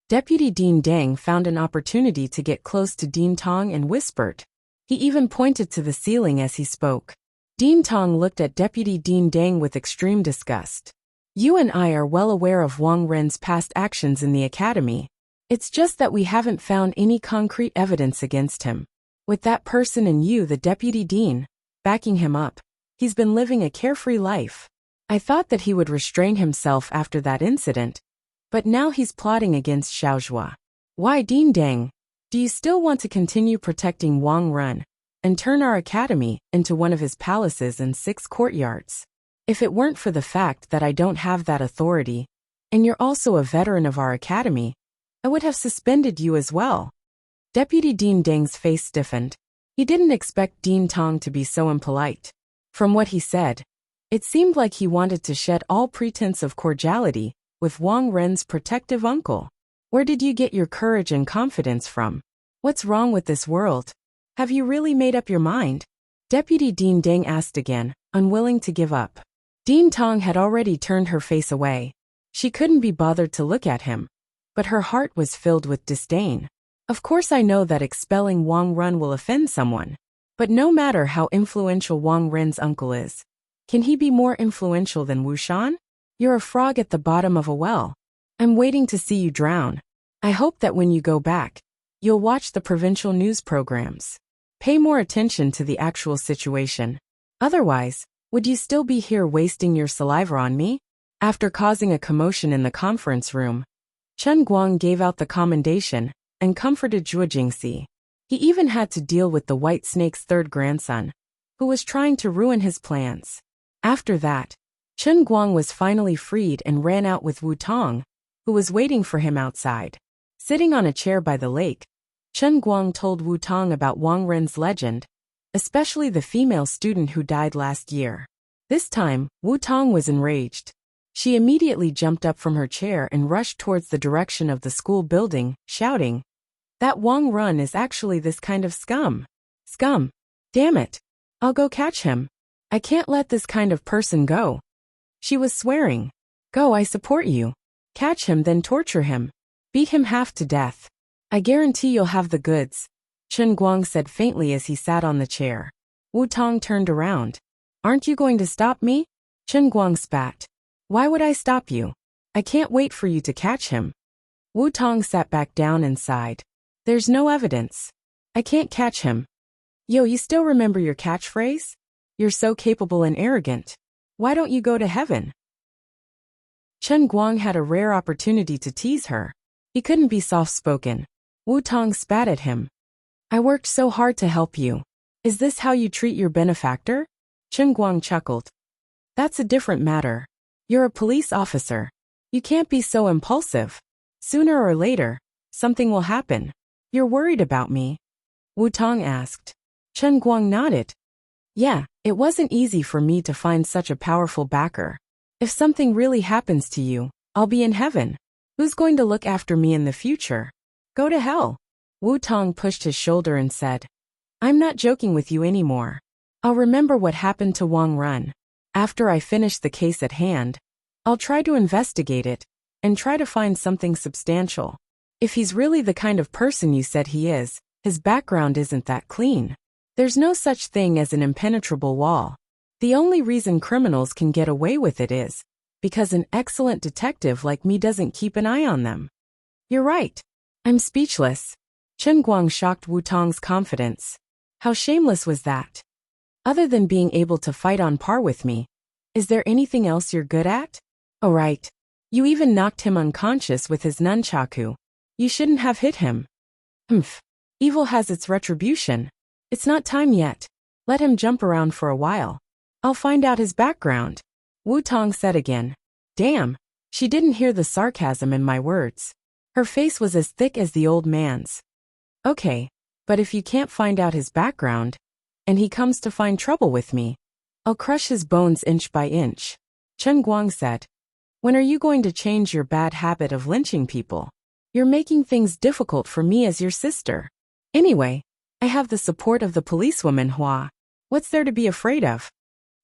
Deputy Dean Deng found an opportunity to get close to Dean Tong and whispered. He even pointed to the ceiling as he spoke. Dean Tong looked at Deputy Dean Deng with extreme disgust. You and I are well aware of Wang Ren's past actions in the academy. It's just that we haven't found any concrete evidence against him. With that person and you, the deputy dean, backing him up, he's been living a carefree life. I thought that he would restrain himself after that incident, but now he's plotting against Xiaozhua. Why, Dean Deng? Do you still want to continue protecting Wang Ren and turn our academy into one of his palaces and 6 courtyards? If it weren't for the fact that I don't have that authority, and you're also a veteran of our academy, I would have suspended you as well. Deputy Dean Deng's face stiffened. He didn't expect Dean Tong to be so impolite. From what he said, it seemed like he wanted to shed all pretense of cordiality with Wang Ren's protective uncle. Where did you get your courage and confidence from? What's wrong with this world? Have you really made up your mind? Deputy Dean Deng asked again, unwilling to give up. Dean Tong had already turned her face away. She couldn't be bothered to look at him, but her heart was filled with disdain. Of course I know that expelling Wang Ren will offend someone, but no matter how influential Wang Ren's uncle is, can he be more influential than Wu Shan? You're a frog at the bottom of a well. I'm waiting to see you drown. I hope that when you go back, you'll watch the provincial news programs. Pay more attention to the actual situation. Otherwise, would you still be here wasting your saliva on me? After causing a commotion in the conference room, Chen Guang gave out the commendation and comforted Zhuo Jingxi. He even had to deal with the White Snake's third grandson, who was trying to ruin his plans. After that, Chen Guang was finally freed and ran out with Wu Tong, who was waiting for him outside. Sitting on a chair by the lake, Chen Guang told Wu Tong about Wang Ren's legend, especially the female student who died last year. This time, Wu Tong was enraged. She immediately jumped up from her chair and rushed towards the direction of the school building, shouting, "That Wang Ren is actually this kind of scum. Scum. Damn it. I'll go catch him. I can't let this kind of person go." She was swearing. Go, I support you. Catch him, then torture him. Beat him half to death. I guarantee you'll have the goods, Chen Guang said faintly as he sat on the chair. Wu Tong turned around. Aren't you going to stop me? Chen Guang spat. Why would I stop you? I can't wait for you to catch him. Wu Tong sat back down and sighed. There's no evidence. I can't catch him. Yo, you still remember your catchphrase? You're so capable and arrogant. Why don't you go to heaven? Chen Guang had a rare opportunity to tease her. He couldn't be soft-spoken. Wu Tong spat at him. I worked so hard to help you. Is this how you treat your benefactor? Chen Guang chuckled. That's a different matter. You're a police officer. You can't be so impulsive. Sooner or later, something will happen. You're worried about me? Wu Tong asked. Chen Guang nodded. Yeah, it wasn't easy for me to find such a powerful backer. If something really happens to you, I'll be in heaven. Who's going to look after me in the future? Go to hell. Wu Tong pushed his shoulder and said, I'm not joking with you anymore. I'll remember what happened to Wang Run. After I finish the case at hand, I'll try to investigate it and try to find something substantial. If he's really the kind of person you said he is, his background isn't that clean. There's no such thing as an impenetrable wall. The only reason criminals can get away with it is because an excellent detective like me doesn't keep an eye on them. You're right. I'm speechless. Chen Guang shocked Wu Tong's confidence. How shameless was that? Other than being able to fight on par with me, is there anything else you're good at? Oh right. You even knocked him unconscious with his nunchaku. You shouldn't have hit him. Humph. Evil has its retribution. It's not time yet. Let him jump around for a while. I'll find out his background. Wu Tong said again. Damn. She didn't hear the sarcasm in my words. Her face was as thick as the old man's. Okay, but if you can't find out his background, and he comes to find trouble with me, I'll crush his bones inch by inch. Chen Guang said. When are you going to change your bad habit of lynching people? You're making things difficult for me as your sister. Anyway, I have the support of the policewoman Hua. What's there to be afraid of?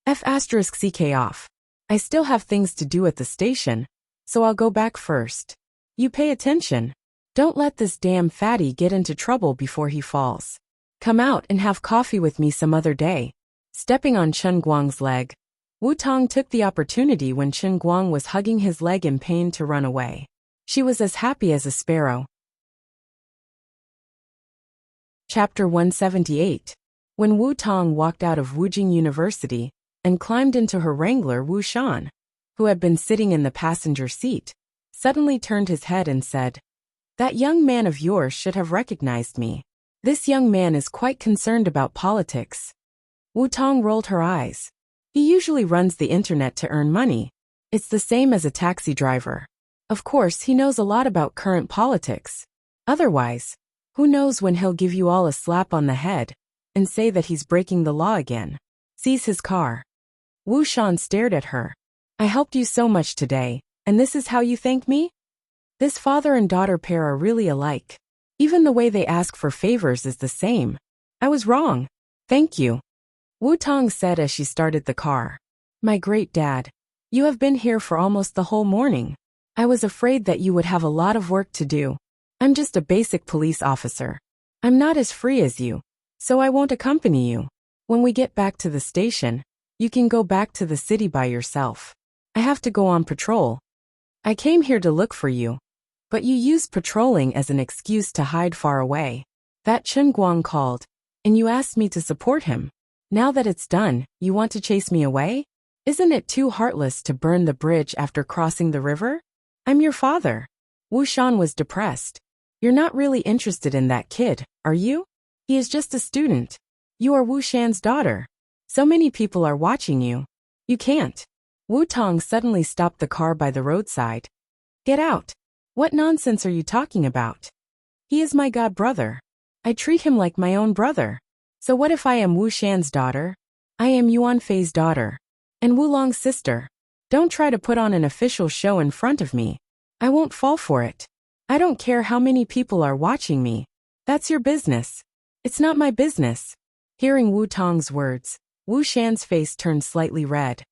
F***ck off. I still have things to do at the station, so I'll go back first. You pay attention. Don't let this damn fatty get into trouble before he falls. Come out and have coffee with me some other day. Stepping on Chen Guang's leg, Wu Tong took the opportunity when Chen Guang was hugging his leg in pain to run away. She was as happy as a sparrow. Chapter 178. When Wu Tong walked out of Wujing University and climbed into her wrangler, Wu Shan, who had been sitting in the passenger seat, suddenly turned his head and said, That young man of yours should have recognized me. This young man is quite concerned about politics. Wu Tong rolled her eyes. He usually runs the internet to earn money. It's the same as a taxi driver. Of course, he knows a lot about current politics. Otherwise, who knows when he'll give you all a slap on the head and say that he's breaking the law again. Seize his car. Wu Shan stared at her. I helped you so much today, and this is how you thank me? This father and daughter pair are really alike. Even the way they ask for favors is the same. I was wrong. Thank you. Wu Tong said as she started the car. My great dad, you have been here for almost the whole morning. I was afraid that you would have a lot of work to do. I'm just a basic police officer. I'm not as free as you, so I won't accompany you. When we get back to the station, you can go back to the city by yourself. I have to go on patrol. I came here to look for you, but you used patrolling as an excuse to hide far away. That Chen Guang called, and you asked me to support him. Now that it's done, you want to chase me away? Isn't it too heartless to burn the bridge after crossing the river? I'm your father. Wu Shan was depressed. You're not really interested in that kid, are you? He is just a student. You are Wu Shan's daughter. So many people are watching you. You can't. Wu Tong suddenly stopped the car by the roadside. Get out. What nonsense are you talking about? He is my god brother. I treat him like my own brother. So what if I am Wu Shan's daughter? I am Yuan Fei's daughter. And Wu Long's sister. Don't try to put on an official show in front of me. I won't fall for it. I don't care how many people are watching me. That's your business. It's not my business. Hearing Wu Tong's words, Wu Shan's face turned slightly red.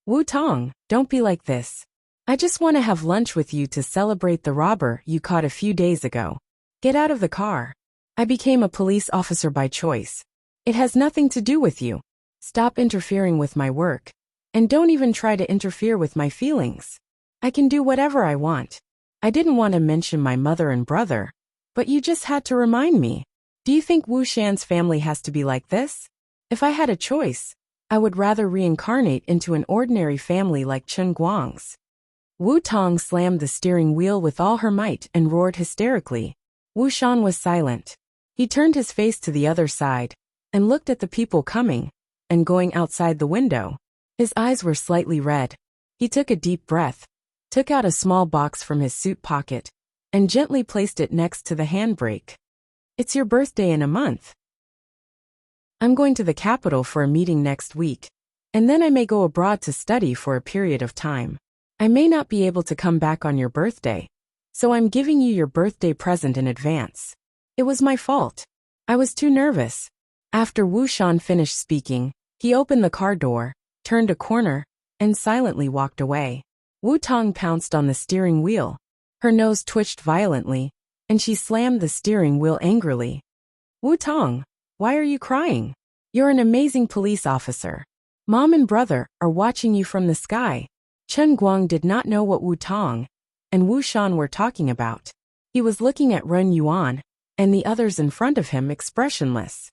Wu Tong, don't be like this. I just want to have lunch with you to celebrate the robber you caught a few days ago. Get out of the car. I became a police officer by choice. It has nothing to do with you. Stop interfering with my work. And don't even try to interfere with my feelings. I can do whatever I want. I didn't want to mention my mother and brother, but you just had to remind me. Do you think Wu Shan's family has to be like this? If I had a choice, I would rather reincarnate into an ordinary family like Chen Guang's. Wu Tong slammed the steering wheel with all her might and roared hysterically. Wu Shan was silent. He turned his face to the other side and looked at the people coming and going outside the window. His eyes were slightly red. He took a deep breath, took out a small box from his suit pocket, and gently placed it next to the handbrake. It's your birthday in a month. I'm going to the capital for a meeting next week, and then I may go abroad to study for a period of time. I may not be able to come back on your birthday, so I'm giving you your birthday present in advance. It was my fault. I was too nervous. After Wu Shan finished speaking, he opened the car door, turned a corner, and silently walked away. Wu Tong pounced on the steering wheel. Her nose twitched violently, and she slammed the steering wheel angrily. Wu Tong, why are you crying? You're an amazing police officer. Mom and brother are watching you from the sky. Chen Guang did not know what Wu Tong and Wu Shan were talking about. He was looking at Ren Yuan and the others in front of him expressionless.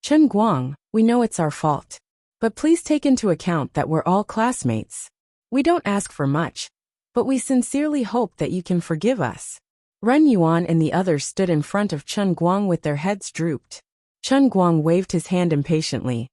Chen Guang, we know it's our fault. But please take into account that we're all classmates. We don't ask for much, but we sincerely hope that you can forgive us. Ren Yuan and the others stood in front of Chen Guang with their heads drooped. Chen Guang waved his hand impatiently.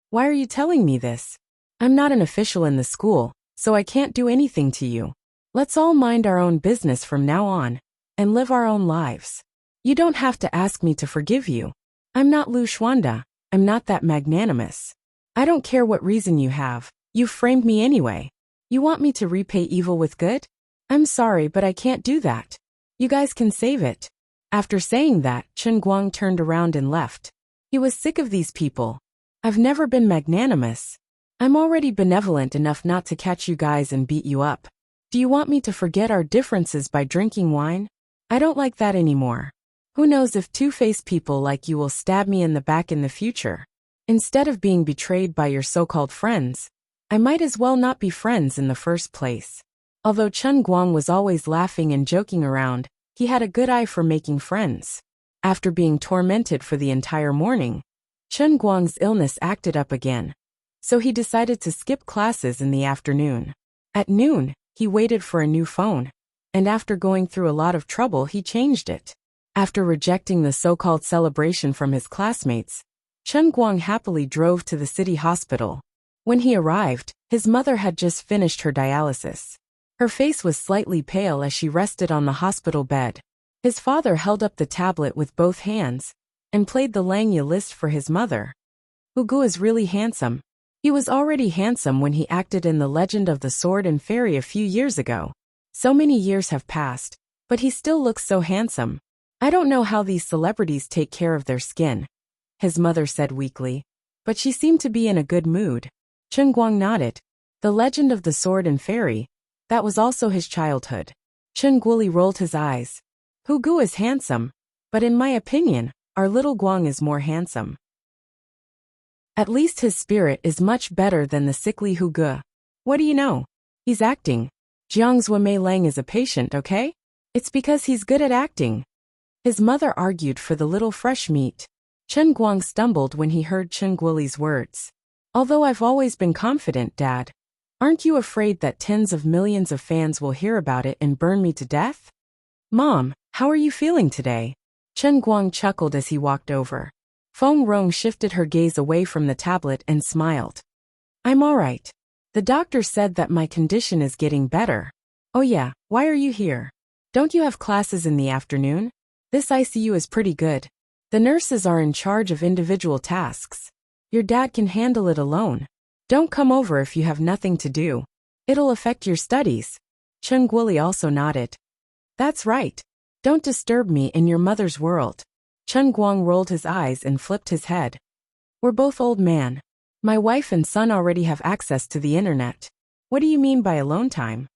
Why are you telling me this? I'm not an official in the school, so I can't do anything to you. Let's all mind our own business from now on, and live our own lives. You don't have to ask me to forgive you. I'm not Lu Xuanda, I'm not that magnanimous. I don't care what reason you have, you framed me anyway. You want me to repay evil with good? I'm sorry, but I can't do that. You guys can save it. After saying that, Chen Guang turned around and left. He was sick of these people. I've never been magnanimous. I'm already benevolent enough not to catch you guys and beat you up. Do you want me to forget our differences by drinking wine? I don't like that anymore. Who knows if two-faced people like you will stab me in the back in the future. Instead of being betrayed by your so-called friends, I might as well not be friends in the first place. Although Chen Guang was always laughing and joking around, he had a good eye for making friends. After being tormented for the entire morning, Chen Guang's illness acted up again, so he decided to skip classes in the afternoon. At noon, he waited for a new phone, and after going through a lot of trouble he changed it. After rejecting the so-called celebration from his classmates, Chen Guang happily drove to the city hospital. When he arrived, his mother had just finished her dialysis. Her face was slightly pale as she rested on the hospital bed. His father held up the tablet with both hands and played the Langya list for his mother. Hugu is really handsome. He was already handsome when he acted in The Legend of the Sword and Fairy a few years ago. So many years have passed, but he still looks so handsome. I don't know how these celebrities take care of their skin, his mother said weakly, but she seemed to be in a good mood. Chen Guang nodded. The Legend of the Sword and Fairy, that was also his childhood. Chen Guoli rolled his eyes. Hugu is handsome, but in my opinion, our little Guang is more handsome. At least his spirit is much better than the sickly Hugu. What do you know? He's acting. Jiangzhua Mei Lang is a patient, okay? It's because he's good at acting. His mother argued for the little fresh meat. Chen Guang stumbled when he heard Chen Guoli's words. Although I've always been confident, Dad. Aren't you afraid that tens of millions of fans will hear about it and burn me to death? Mom, how are you feeling today? Chen Guang chuckled as he walked over. Feng Rong shifted her gaze away from the tablet and smiled. I'm all right. The doctor said that my condition is getting better. Oh yeah, why are you here? Don't you have classes in the afternoon? This ICU is pretty good. The nurses are in charge of individual tasks. Your dad can handle it alone. Don't come over if you have nothing to do. It'll affect your studies. Chen Guoli also nodded. That's right. Don't disturb me in your mother's world. Chen Guang rolled his eyes and flipped his head. We're both old man. My wife and son already have access to the internet. What do you mean by alone time?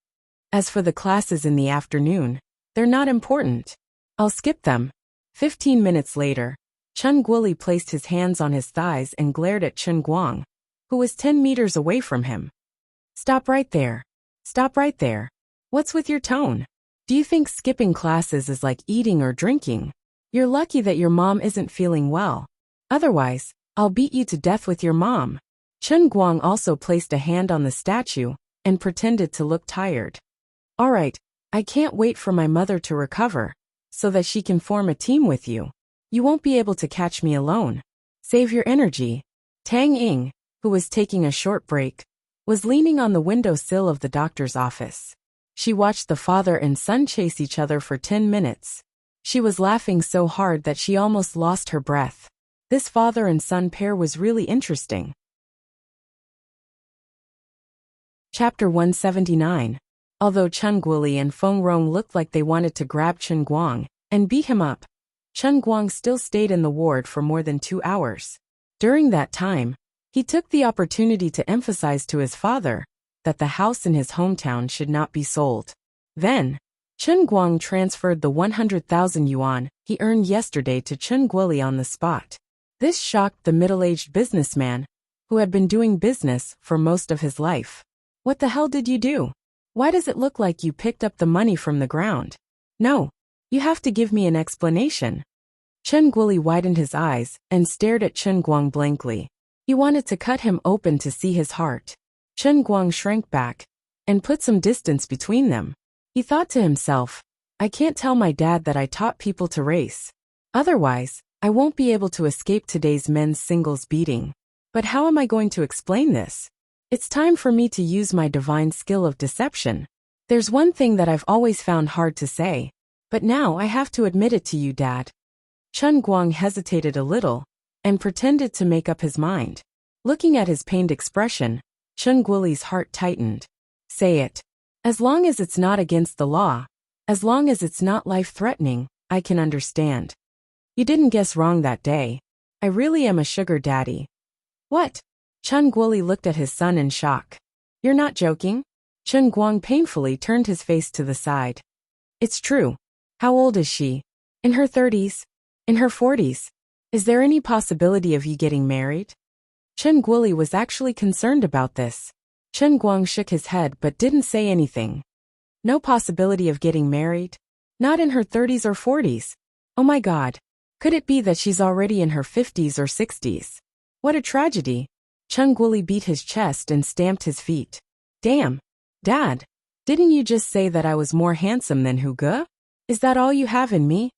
As for the classes in the afternoon, they're not important. I'll skip them. 15 minutes later, Chen Guoli placed his hands on his thighs and glared at Chen Guang, who was 10 meters away from him. Stop right there. Stop right there. What's with your tone? Do you think skipping classes is like eating or drinking? You're lucky that your mom isn't feeling well. Otherwise, I'll beat you to death with your mom. Chen Guang also placed a hand on the statue and pretended to look tired. All right, I can't wait for my mother to recover, so that she can form a team with you. You won't be able to catch me alone. Save your energy. Tang Ying, who was taking a short break, was leaning on the windowsill of the doctor's office. She watched the father and son chase each other for 10 minutes. She was laughing so hard that she almost lost her breath. This father and son pair was really interesting. Chapter 179. Although Chen Guoli and Feng Rong looked like they wanted to grab Chen Guang and beat him up, Chen Guang still stayed in the ward for more than 2 hours. During that time, he took the opportunity to emphasize to his father that the house in his hometown should not be sold. Then, Chen Guang transferred the 100,000 yuan he earned yesterday to Chen Guoli on the spot. This shocked the middle-aged businessman, who had been doing business for most of his life. What the hell did you do? Why does it look like you picked up the money from the ground? No, you have to give me an explanation. Chen Guoli widened his eyes and stared at Chen Guang blankly. He wanted to cut him open to see his heart. Chen Guang shrank back and put some distance between them. He thought to himself, I can't tell my dad that I taught people to race. Otherwise, I won't be able to escape today's men's singles beating. But how am I going to explain this? It's time for me to use my divine skill of deception. There's one thing that I've always found hard to say, but now I have to admit it to you, Dad. Chen Guang hesitated a little and pretended to make up his mind. Looking at his pained expression, Chen Guoli's heart tightened. Say it. As long as it's not against the law, as long as it's not life-threatening, I can understand. You didn't guess wrong that day. I really am a sugar daddy. What? Chen Guoli looked at his son in shock. You're not joking? Chen Guang painfully turned his face to the side. It's true. How old is she? In her 30s? In her 40s? Is there any possibility of you getting married? Chen Guoli was actually concerned about this. Chen Guang shook his head but didn't say anything. No possibility of getting married? Not in her 30s or 40s. Oh my God. Could it be that she's already in her 50s or 60s? What a tragedy. Chen Guoli beat his chest and stamped his feet. Damn. Dad, didn't you just say that I was more handsome than Hu Ge? Is that all you have in me?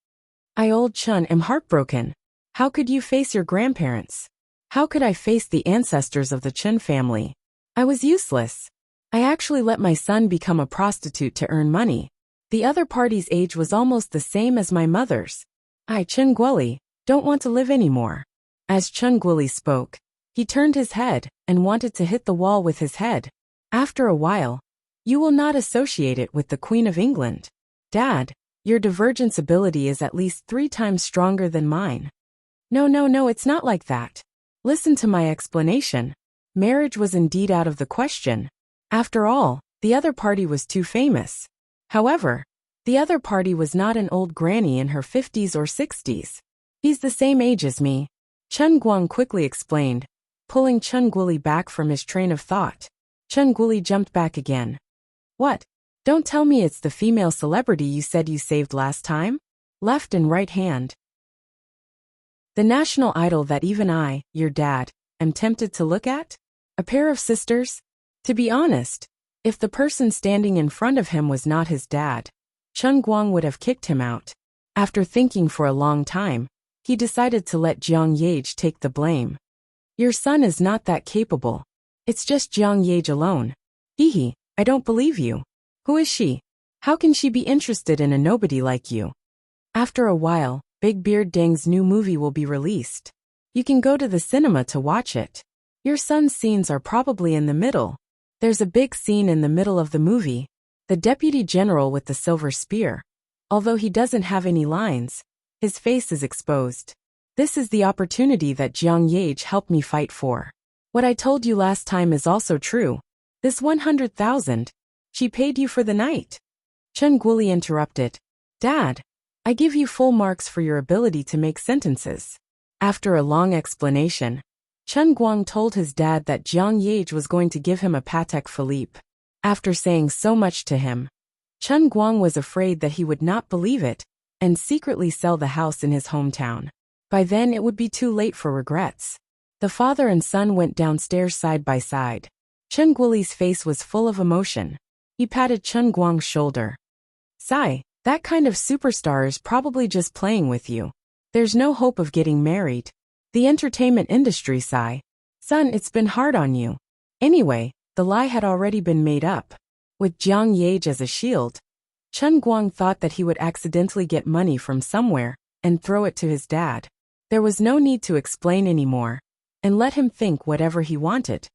I, old Chen, am heartbroken. How could you face your grandparents? How could I face the ancestors of the Chen family? I was useless. I actually let my son become a prostitute to earn money. The other party's age was almost the same as my mother's. I, Chen Guoli, don't want to live anymore. As Chen Guoli spoke, he turned his head and wanted to hit the wall with his head. After a while, you will not associate it with the Queen of England. Dad, your divergence ability is at least 3 times stronger than mine. No, it's not like that. Listen to my explanation. Marriage was indeed out of the question. After all, the other party was too famous. However, the other party was not an old granny in her 50s or 60s. He's the same age as me. Chen Guang quickly explained, pulling Chen Guoli back from his train of thought. Chen Guoli jumped back again. What? Don't tell me it's the female celebrity you said you saved last time? Left and right hand. The national idol that even I, your dad, am tempted to look at? A pair of sisters? To be honest, if the person standing in front of him was not his dad, Chen Guang would have kicked him out. After thinking for a long time, he decided to let Jiang Yage take the blame. Your son is not that capable. It's just Jiang Yage alone. Hee, I don't believe you. Who is she? How can she be interested in a nobody like you? After a while, Big Beard Deng's new movie will be released. You can go to the cinema to watch it. Your son's scenes are probably in the middle. There's a big scene in the middle of the movie. The deputy general with the silver spear. Although he doesn't have any lines, his face is exposed. This is the opportunity that Jiang Yage helped me fight for. What I told you last time is also true. This 100,000. She paid you for the night. Chen Guoli interrupted. Dad, I give you full marks for your ability to make sentences. After a long explanation, Chen Guang told his dad that Jiang Yage was going to give him a Patek Philippe. After saying so much to him, Chen Guang was afraid that he would not believe it and secretly sell the house in his hometown. By then it would be too late for regrets. The father and son went downstairs side by side. Chen Guoli's face was full of emotion. He patted Chen Guang's shoulder. Sai, that kind of superstar is probably just playing with you. There's no hope of getting married. The entertainment industry, Sai. Son, it's been hard on you. Anyway, the lie had already been made up. With Jiang Yage as a shield, Chen Guang thought that he would accidentally get money from somewhere and throw it to his dad. There was no need to explain anymore, and let him think whatever he wanted.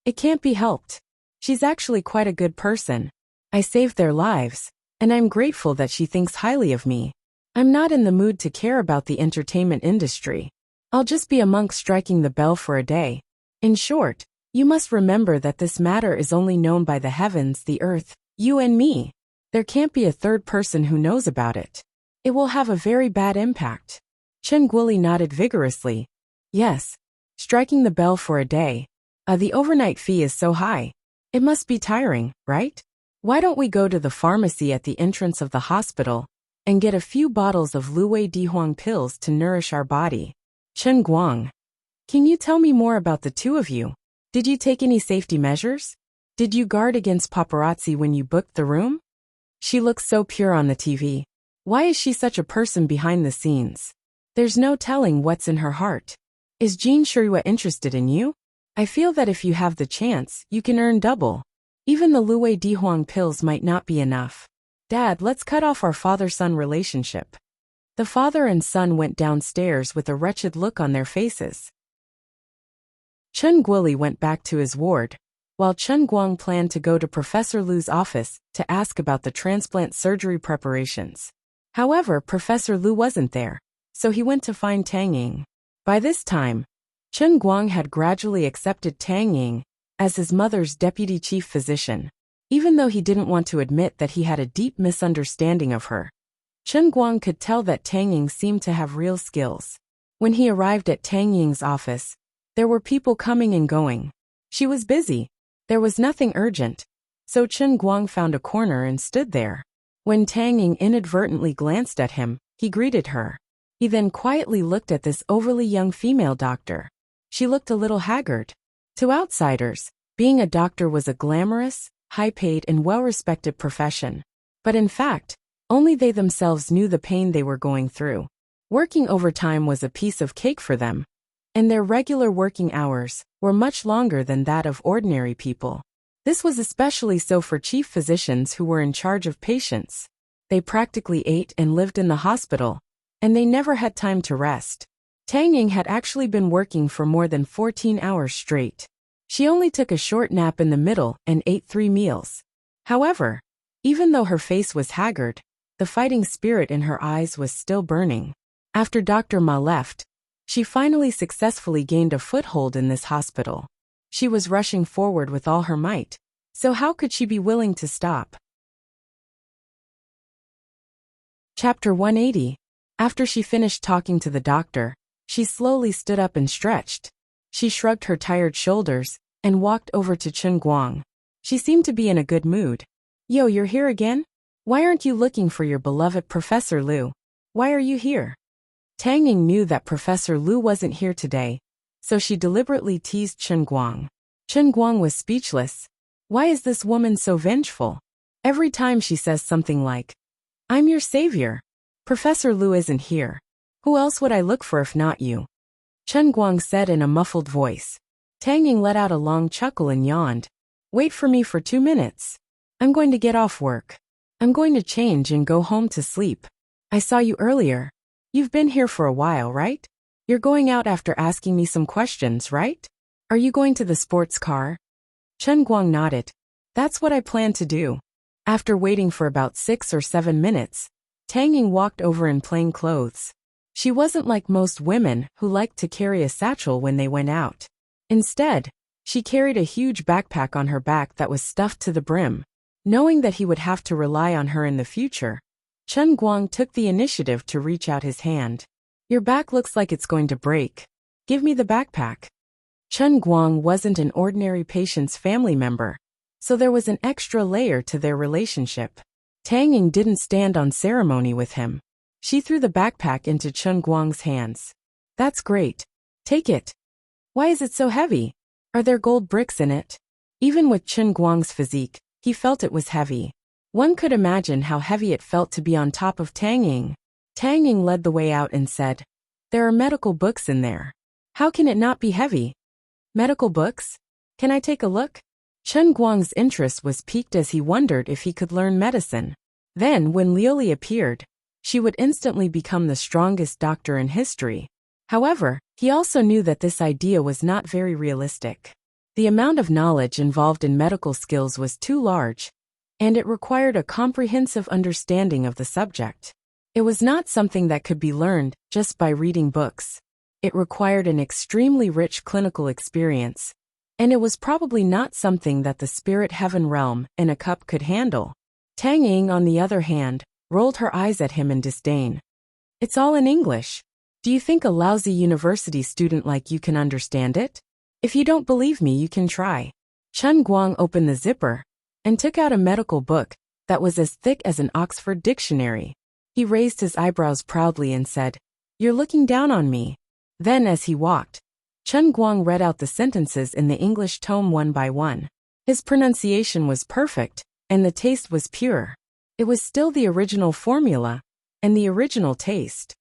It can't be helped. She's actually quite a good person. I saved their lives, and I'm grateful that she thinks highly of me. I'm not in the mood to care about the entertainment industry. I'll just be a monk striking the bell for a day. In short, you must remember that this matter is only known by the heavens, the earth, you and me. There can't be a third person who knows about it. It will have a very bad impact. Chen Guoli nodded vigorously. Yes, striking the bell for a day. The overnight fee is so high. It must be tiring, right? Why don't we go to the pharmacy at the entrance of the hospital and get a few bottles of Luwei Dihuang pills to nourish our body? Chen Guang, can you tell me more about the two of you? Did you take any safety measures? Did you guard against paparazzi when you booked the room? She looks so pure on the TV. Why is she such a person behind the scenes? There's no telling what's in her heart. Is Jean Shirua interested in you? I feel that if you have the chance, you can earn double. Even the Luwei Dihuang pills might not be enough. Dad, let's cut off our father-son relationship. The father and son went downstairs with a wretched look on their faces. Chen Guoli went back to his ward, while Chen Guang planned to go to Professor Lu's office to ask about the transplant surgery preparations. However, Professor Lu wasn't there, so he went to find Tang Ying. By this time, Chen Guang had gradually accepted Tang Ying as his mother's deputy chief physician, even though he didn't want to admit that he had a deep misunderstanding of her. Chen Guang could tell that Tang Ying seemed to have real skills. When he arrived at Tang Ying's office, there were people coming and going. She was busy. There was nothing urgent, so Chen Guang found a corner and stood there. When Tang Ying inadvertently glanced at him, he greeted her. He then quietly looked at this overly young female doctor. She looked a little haggard. To outsiders, being a doctor was a glamorous, high-paid and well-respected profession. But in fact, only they themselves knew the pain they were going through. Working overtime was a piece of cake for them, and their regular working hours were much longer than that of ordinary people. This was especially so for chief physicians who were in charge of patients. They practically ate and lived in the hospital, and they never had time to rest. Tang Ying had actually been working for more than 14 hours straight. She only took a short nap in the middle and ate 3 meals. However, even though her face was haggard, the fighting spirit in her eyes was still burning. After Dr. Ma left, she finally successfully gained a foothold in this hospital. She was rushing forward with all her might, so how could she be willing to stop? Chapter 180. After she finished talking to the doctor, she slowly stood up and stretched. She shrugged her tired shoulders and walked over to Chen Guang. She seemed to be in a good mood. Yo, you're here again? Why aren't you looking for your beloved Professor Lu? Why are you here? Tang Ying knew that Professor Lu wasn't here today, so she deliberately teased Chen Guang. Chen Guang was speechless. Why is this woman so vengeful? Every time she says something like, I'm your savior. Professor Lu isn't here. Who else would I look for if not you? Chen Guang said in a muffled voice. Tang Ying let out a long chuckle and yawned. Wait for me for 2 minutes. I'm going to get off work. I'm going to change and go home to sleep. I saw you earlier. You've been here for a while, right? You're going out after asking me some questions, right? Are you going to the sports car? Chen Guang nodded. That's what I plan to do. After waiting for about 6 or 7 minutes, Tang Ying walked over in plain clothes. She wasn't like most women who liked to carry a satchel when they went out. Instead, She carried a huge backpack on her back that was stuffed to the brim. Knowing that he would have to rely on her in the future, Chen Guang took the initiative to reach out his hand. Your back looks like it's going to break. Give me the backpack. Chen Guang wasn't an ordinary patient's family member, so there was an extra layer to their relationship. Tang Ying didn't stand on ceremony with him. She threw the backpack into Chen Guang's hands. That's great. Take it. Why is it so heavy? Are there gold bricks in it? Even with Chen Guang's physique, he felt it was heavy. One could imagine how heavy it felt to be on top of Tang Ying. Tang Ying led the way out and said, "There are medical books in there. How can it not be heavy?" Medical books? Can I take a look? Chen Guang's interest was piqued as he wondered if he could learn medicine. Then, when Liuli appeared, she would instantly become the strongest doctor in history. However, he also knew that this idea was not very realistic. The amount of knowledge involved in medical skills was too large, and it required a comprehensive understanding of the subject. It was not something that could be learned just by reading books. It required an extremely rich clinical experience, and it was probably not something that the spirit heaven realm in a cup could handle. Tang Ying, on the other hand, rolled her eyes at him in disdain. It's all in English. Do you think a lousy university student like you can understand it? If you don't believe me, you can try. Chen Guang opened the zipper and took out a medical book that was as thick as an Oxford dictionary. He raised his eyebrows proudly and said, "You're looking down on me." Then as he walked, Chen Guang read out the sentences in the English tome one by one. His pronunciation was perfect, and the taste was pure. It was still the original formula, and the original taste.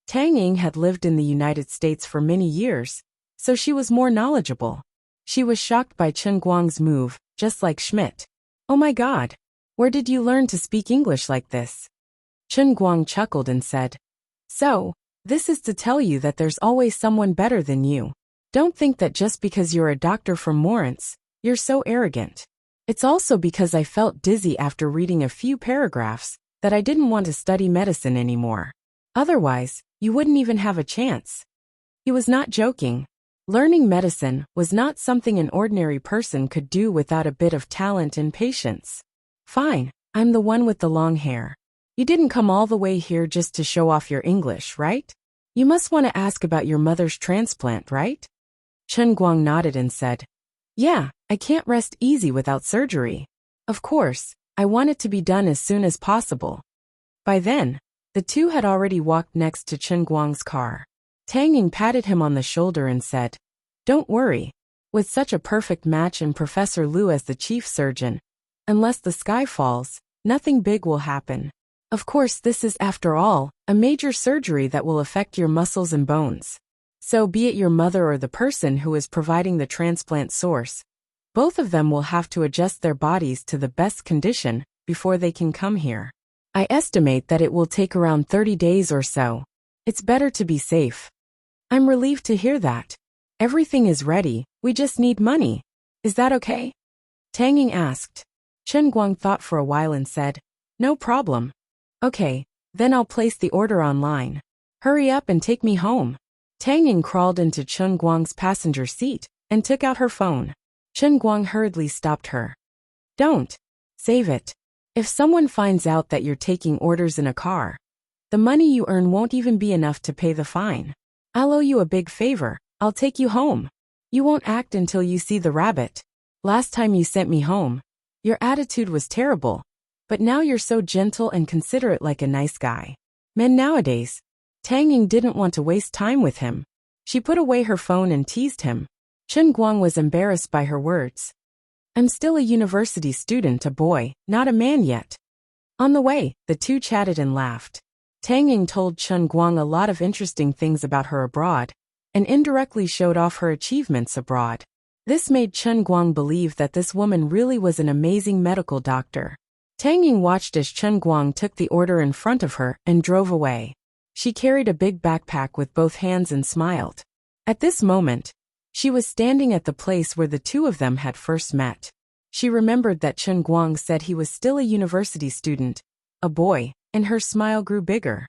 Tang Ying had lived in the United States for many years, so she was more knowledgeable. She was shocked by Chen Guang's move, just like Schmidt. "Oh my God! Where did you learn to speak English like this?" Chen Guang chuckled and said, "So, this is to tell you that there's always someone better than you. Don't think that just because you're a doctor from Morance, you're so arrogant. It's also because I felt dizzy after reading a few paragraphs that I didn't want to study medicine anymore. Otherwise, you wouldn't even have a chance." He was not joking. Learning medicine was not something an ordinary person could do without a bit of talent and patience. "Fine, I'm the one with the long hair. You didn't come all the way here just to show off your English, right? You must want to ask about your mother's transplant, right?" Chen Guang nodded and said, "Yeah, I can't rest easy without surgery. Of course, I want it to be done as soon as possible." By then, the two had already walked next to Chen Guang's car. Tang Ying patted him on the shoulder and said, "Don't worry. With such a perfect match and Professor Liu as the chief surgeon, unless the sky falls, nothing big will happen. Of course, this is, after all, a major surgery that will affect your muscles and bones. So be it your mother or the person who is providing the transplant source, both of them will have to adjust their bodies to the best condition before they can come here. I estimate that it will take around 30 days or so. It's better to be safe." "I'm relieved to hear that. Everything is ready, we just need money. Is that okay?" Tang Ying asked. Chen Guang thought for a while and said, "No problem. Okay, then I'll place the order online. Hurry up and take me home." Tang Ying crawled into Chen Guang's passenger seat and took out her phone. Chen Guang hurriedly stopped her. "Don't. Save it. If someone finds out that you're taking orders in a car, the money you earn won't even be enough to pay the fine. I'll owe you a big favor. I'll take you home. You won't act until you see the rabbit. Last time you sent me home, your attitude was terrible, but now you're so gentle and considerate like a nice guy. Men nowadays." Tang Ying didn't want to waste time with him. She put away her phone and teased him. Chen Guang was embarrassed by her words. "I'm still a university student, a boy, not a man yet." On the way, the two chatted and laughed. Tang Ying told Chen Guang a lot of interesting things about her abroad, and indirectly showed off her achievements abroad. This made Chen Guang believe that this woman really was an amazing medical doctor. Tang Ying watched as Chen Guang took the order in front of her and drove away. She carried a big backpack with both hands and smiled. At this moment, she was standing at the place where the two of them had first met. She remembered that Chen Guang said he was still a university student, a boy, and her smile grew bigger.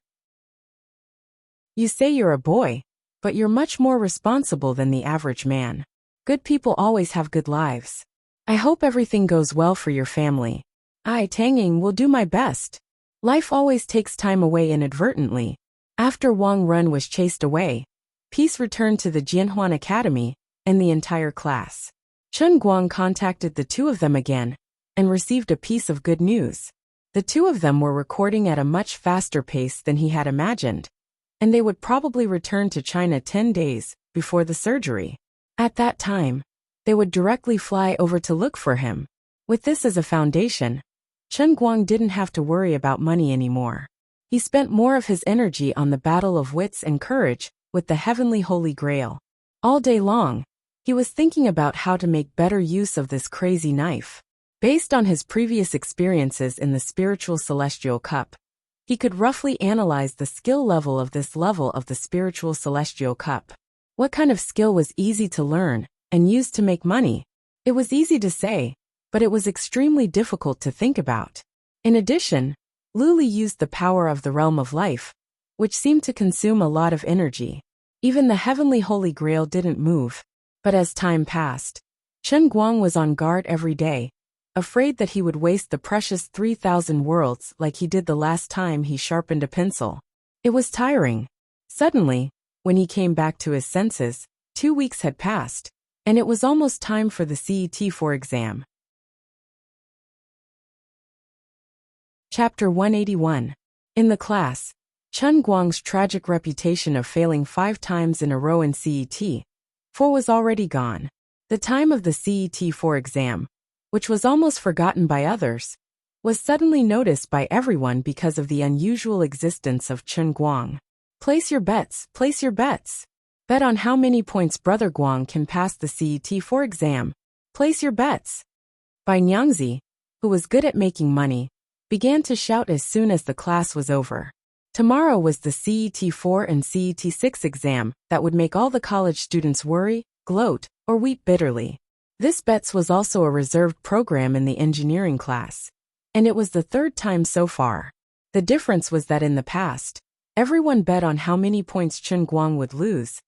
"You say you're a boy, but you're much more responsible than the average man. Good people always have good lives. I hope everything goes well for your family. I, Tanging, will do my best. Life always takes time away inadvertently. After Wang Run was chased away, peace returned to the Jianhuan Academy and the entire class. Chen Guang contacted the two of them again and received a piece of good news. The two of them were recording at a much faster pace than he had imagined, and they would probably return to China 10 days before the surgery. At that time, they would directly fly over to look for him. With this as a foundation, Chen Guang didn't have to worry about money anymore. He spent more of his energy on the battle of wits and courage with the heavenly Holy Grail. All day long, he was thinking about how to make better use of this crazy knife. Based on his previous experiences in the spiritual celestial cup, he could roughly analyze the skill level of this level of the spiritual celestial cup. What kind of skill was easy to learn and use to make money? It was easy to say, but it was extremely difficult to think about. In addition, Luli used the power of the realm of life, which seemed to consume a lot of energy. Even the heavenly Holy Grail didn't move. But as time passed, Chen Guang was on guard every day, afraid that he would waste the precious 3,000 worlds like he did the last time he sharpened a pencil. It was tiring. Suddenly, when he came back to his senses, 2 weeks had passed, and it was almost time for the CET4 exam. Chapter 181. In the class, Chen Guang's tragic reputation of failing 5 times in a row in CET4 was already gone. The time of the CET4 exam, which was almost forgotten by others, was suddenly noticed by everyone because of the unusual existence of Chen Guang. Place your bets, place your bets. Bet on how many points Brother Guang can pass the CET4 exam. Place your bets. Bai Nyangzi, who was good at making money, began to shout as soon as the class was over. Tomorrow was the CET4 and CET6 exam that would make all the college students worry, gloat, or weep bitterly. This bets was also a reserved program in the engineering class, and it was the 3rd time so far. The difference was that in the past, everyone bet on how many points Chen Guang would lose,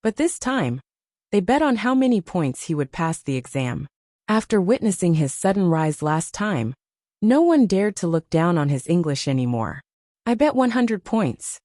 but this time, they bet on how many points he would pass the exam. After witnessing his sudden rise last time, no one dared to look down on his English anymore. I bet 100 points.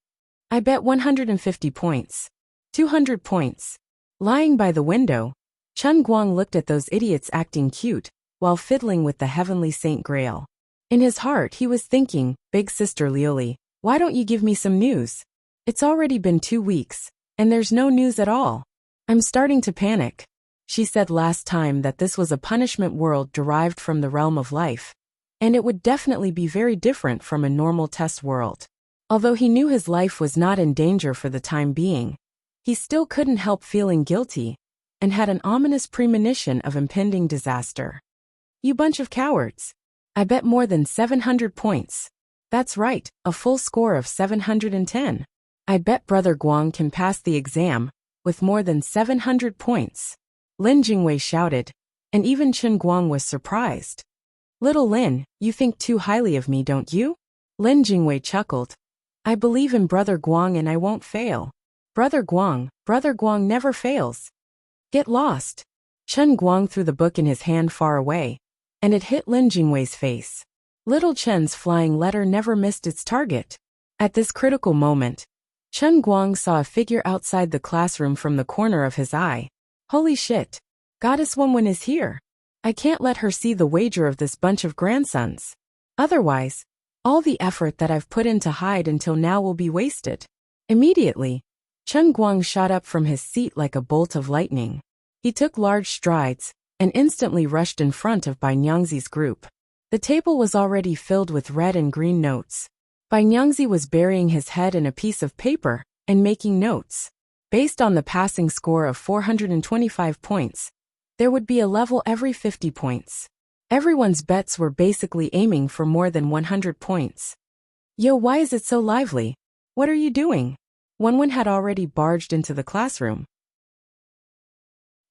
I bet 150 points. 200 points. Lying by the window, Chen Guang looked at those idiots acting cute while fiddling with the heavenly Saint Grail. In his heart he was thinking, Big Sister Liuli, why don't you give me some news? It's already been 2 weeks, and there's no news at all. I'm starting to panic. She said last time that this was a punishment world derived from the realm of life, and it would definitely be very different from a normal test world. Although he knew his life was not in danger for the time being, he still couldn't help feeling guilty, and had an ominous premonition of impending disaster. You bunch of cowards. I bet more than 700 points. That's right, a full score of 710. I bet Brother Guang can pass the exam with more than 700 points. Lin Jingwei shouted, and even Chen Guang was surprised. Little Lin, you think too highly of me, don't you? Lin Jingwei chuckled. I believe in Brother Guang and I won't fail. Brother Guang never fails. Get lost. Chen Guang threw the book in his hand far away, and it hit Lin Jingwei's face. Little Chen's flying letter never missed its target. At this critical moment, Chen Guang saw a figure outside the classroom from the corner of his eye. Holy shit! Goddess Wenwen is here. I can't let her see the wager of this bunch of grandsons. Otherwise, all the effort that I've put in to hide until now will be wasted. Immediately, Chen Guang shot up from his seat like a bolt of lightning. He took large strides and instantly rushed in front of Bai Nyangzi's group. The table was already filled with red and green notes. Bai Nyangzi was burying his head in a piece of paper and making notes. Based on the passing score of 425 points, there would be a level every 50 points. Everyone's bets were basically aiming for more than 100 points. Yo, why is it so lively? What are you doing? Wenwen had already barged into the classroom.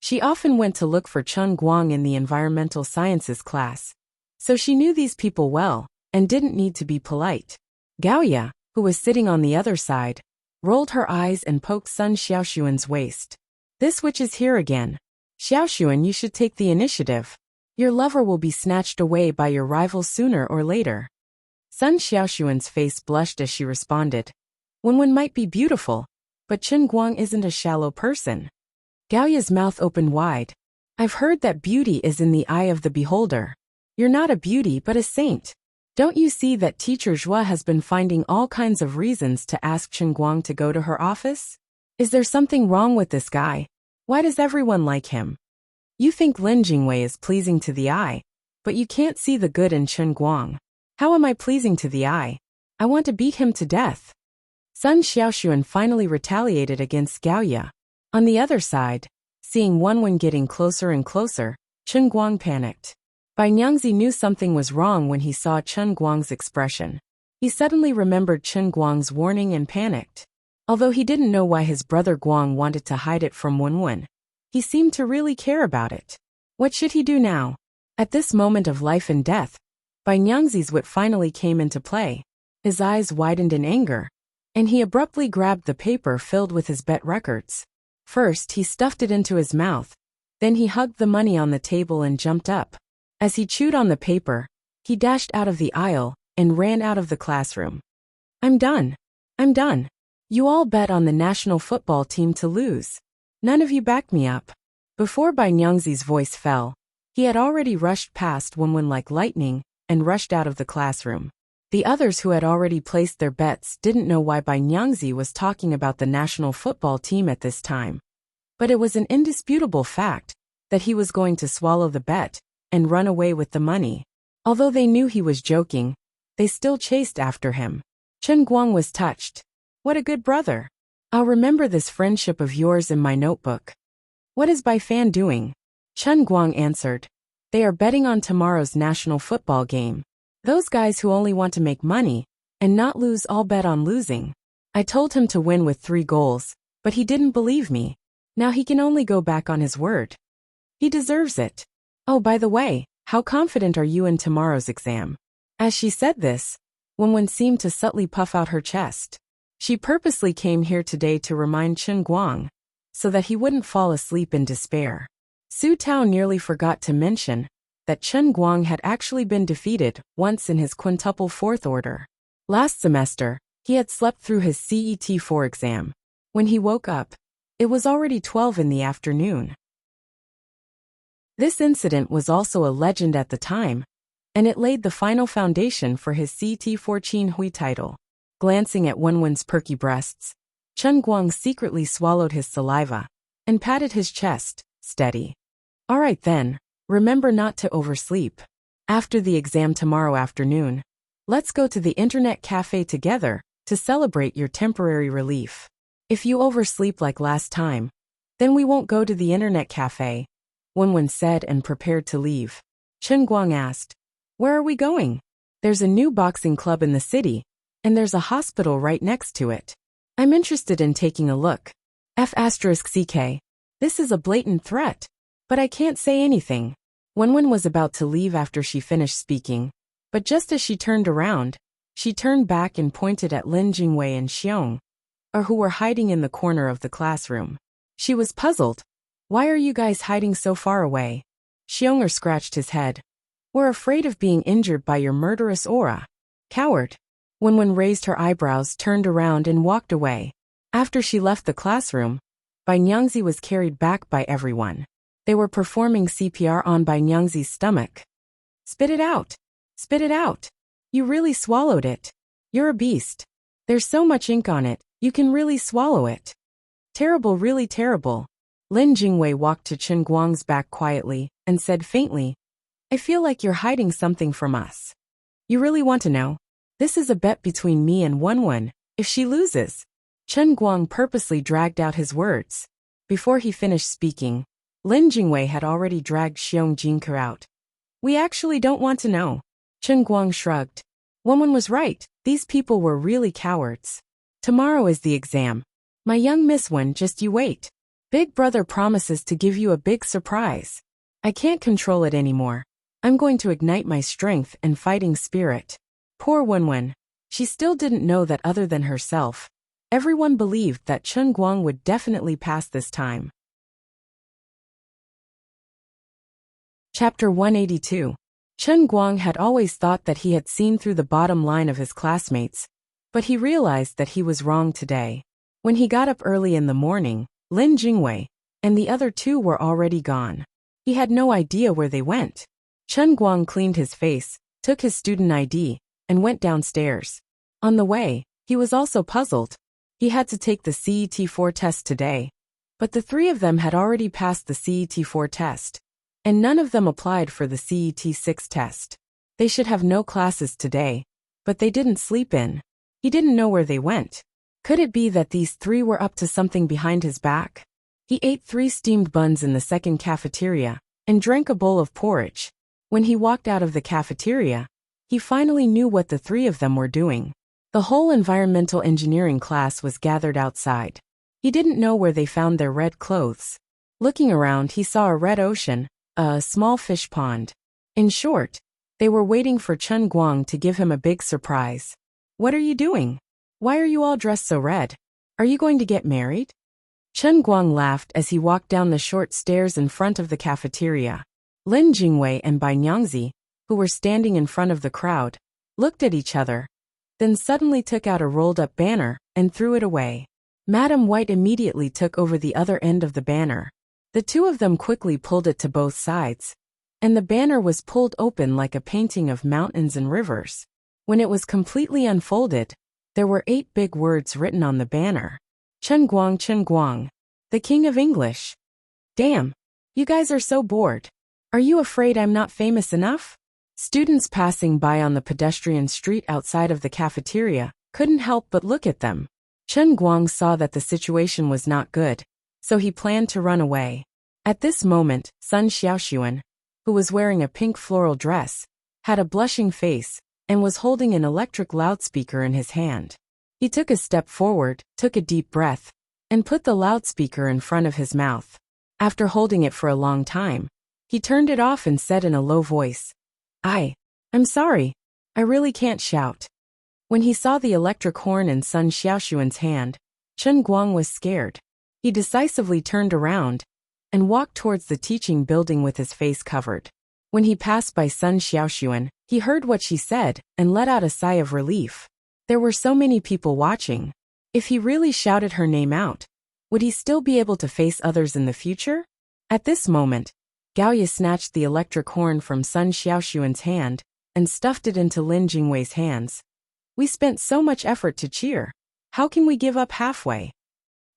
She often went to look for Chen Guang in the environmental sciences class, so she knew these people well and didn't need to be polite. Gaoya, who was sitting on the other side, rolled her eyes and poked Sun Xiaoxuan's waist. This witch is here again. Xiaoxuan, you should take the initiative. Your lover will be snatched away by your rival sooner or later. Sun Xiaoxuan's face blushed as she responded. Wenwen might be beautiful, but Chen Guang isn't a shallow person. Gaoya's mouth opened wide. I've heard that beauty is in the eye of the beholder. You're not a beauty but a saint. Don't you see that teacher Zhua has been finding all kinds of reasons to ask Chen Guang to go to her office? Is there something wrong with this guy? Why does everyone like him? You think Lin Jingwei is pleasing to the eye, but you can't see the good in Chen Guang. How am I pleasing to the eye? I want to beat him to death. Sun Xiaoxuan finally retaliated against Gaoya. On the other side, seeing Wenwen getting closer and closer, Chen Guang panicked. Bai Nyangzi knew something was wrong when he saw Chen Guang's expression. He suddenly remembered Chen Guang's warning and panicked. Although he didn't know why his brother Guang wanted to hide it from Wenwen, he seemed to really care about it. What should he do now? At this moment of life and death, Bai Nyangzi's wit finally came into play. His eyes widened in anger, and he abruptly grabbed the paper filled with his bet records. First, he stuffed it into his mouth. Then he hugged the money on the table and jumped up. As he chewed on the paper, he dashed out of the aisle and ran out of the classroom. I'm done. I'm done. You all bet on the national football team to lose. None of you backed me up. Before Bai Nyangzi's voice fell, he had already rushed past Wenwen like lightning and rushed out of the classroom. The others who had already placed their bets didn't know why Bai Nyangzi was talking about the national football team at this time. But it was an indisputable fact that he was going to swallow the bet and run away with the money. Although they knew he was joking, they still chased after him. Chen Guang was touched. What a good brother. I'll remember this friendship of yours in my notebook. What is Bai Fan doing? Chen Guang answered. They are betting on tomorrow's national football game. Those guys who only want to make money and not lose all bet on losing. I told him to win with 3 goals, but he didn't believe me. Now he can only go back on his word. He deserves it. Oh, by the way, how confident are you in tomorrow's exam? As she said this, Wenwen seemed to subtly puff out her chest. She purposely came here today to remind Chen Guang, so that he wouldn't fall asleep in despair. Su Tao nearly forgot to mention that Chen Guang had actually been defeated once in his quintuple 4th order. Last semester, he had slept through his CET4 exam. When he woke up, it was already 12 in the afternoon. This incident was also a legend at the time, and it laid the final foundation for his CET4 Qin Hui title. Glancing at Wenwen's perky breasts, Chen Guang secretly swallowed his saliva and patted his chest, steady. All right then, remember not to oversleep. After the exam tomorrow afternoon, let's go to the internet cafe together to celebrate your temporary relief. If you oversleep like last time, then we won't go to the internet cafe, Wenwen said and prepared to leave. Chen Guang asked, where are we going? There's a new boxing club in the city, and there's a hospital right next to it. I'm interested in taking a look. F*CK. This is a blatant threat. But I can't say anything. Wenwen was about to leave after she finished speaking, but just as she turned around, she turned back and pointed at Lin Jingwei and Xiong, who were hiding in the corner of the classroom. She was puzzled. Why are you guys hiding so far away? Xiong scratched his head. We're afraid of being injured by your murderous aura. Coward. Wenwen raised her eyebrows, turned around and walked away. After she left the classroom, Bai Nyangzi was carried back by everyone. They were performing CPR on Bai Nyangzi's stomach. Spit it out. Spit it out. You really swallowed it. You're a beast. There's so much ink on it, you can really swallow it. Terrible, really terrible. Lin Jingwei walked to Chen Guang's back quietly and said faintly, I feel like you're hiding something from us. You really want to know? This is a bet between me and Wenwen. If she loses. Chen Guang purposely dragged out his words. Before he finished speaking, Lin Jingwei had already dragged Xiong Jinke out. We actually don't want to know. Chen Guang shrugged. Wenwen was right, these people were really cowards. Tomorrow is the exam. My young Miss Wen, just you wait. Big brother promises to give you a big surprise. I can't control it anymore. I'm going to ignite my strength and fighting spirit. Poor Wenwen. She still didn't know that other than herself, everyone believed that Chen Guang would definitely pass this time. Chapter 182. Chen Guang had always thought that he had seen through the bottom line of his classmates, but he realized that he was wrong today. When he got up early in the morning, Lin Jingwei and the other two were already gone. He had no idea where they went. Chen Guang cleaned his face, took his student ID, and went downstairs. On the way, he was also puzzled. He had to take the CET-4 test today, but the three of them had already passed the CET-4 test, and none of them applied for the CET-6 test. They should have no classes today, but they didn't sleep in. He didn't know where they went. Could it be that these three were up to something behind his back? He ate 3 steamed buns in the second cafeteria and drank a bowl of porridge. When he walked out of the cafeteria, he finally knew what the three of them were doing. The whole environmental engineering class was gathered outside. He didn't know where they found their red clothes. Looking around, he saw a red ocean, a small fish pond. In short, they were waiting for Chen Guang to give him a big surprise. What are you doing? Why are you all dressed so red? Are you going to get married? Chen Guang laughed as he walked down the short stairs in front of the cafeteria. Lin Jingwei and Bai Nyangzi, who were standing in front of the crowd, looked at each other, then suddenly took out a rolled-up banner and threw it away. Madam White immediately took over the other end of the banner. The two of them quickly pulled it to both sides, and the banner was pulled open like a painting of mountains and rivers. When it was completely unfolded, there were 8 big words written on the banner. Chen Guang, the King of English. Damn, you guys are so bored. Are you afraid I'm not famous enough? Students passing by on the pedestrian street outside of the cafeteria couldn't help but look at them. Chen Guang saw that the situation was not good, so he planned to run away. At this moment, Sun Xiaoxuan, who was wearing a pink floral dress, had a blushing face, and was holding an electric loudspeaker in his hand. He took a step forward, took a deep breath, and put the loudspeaker in front of his mouth. After holding it for a long time, he turned it off and said in a low voice, I'm sorry. I really can't shout. When he saw the electric horn in Sun Xiaoxuan's hand, Chen Guang was scared. He decisively turned around and walked towards the teaching building with his face covered. When he passed by Sun Xiaoxuan, he heard what she said and let out a sigh of relief. There were so many people watching. If he really shouted her name out, would he still be able to face others in the future? At this moment, Gaoye snatched the electric horn from Sun Xiaoxuan's hand and stuffed it into Lin Jingwei's hands. We spent so much effort to cheer. How can we give up halfway?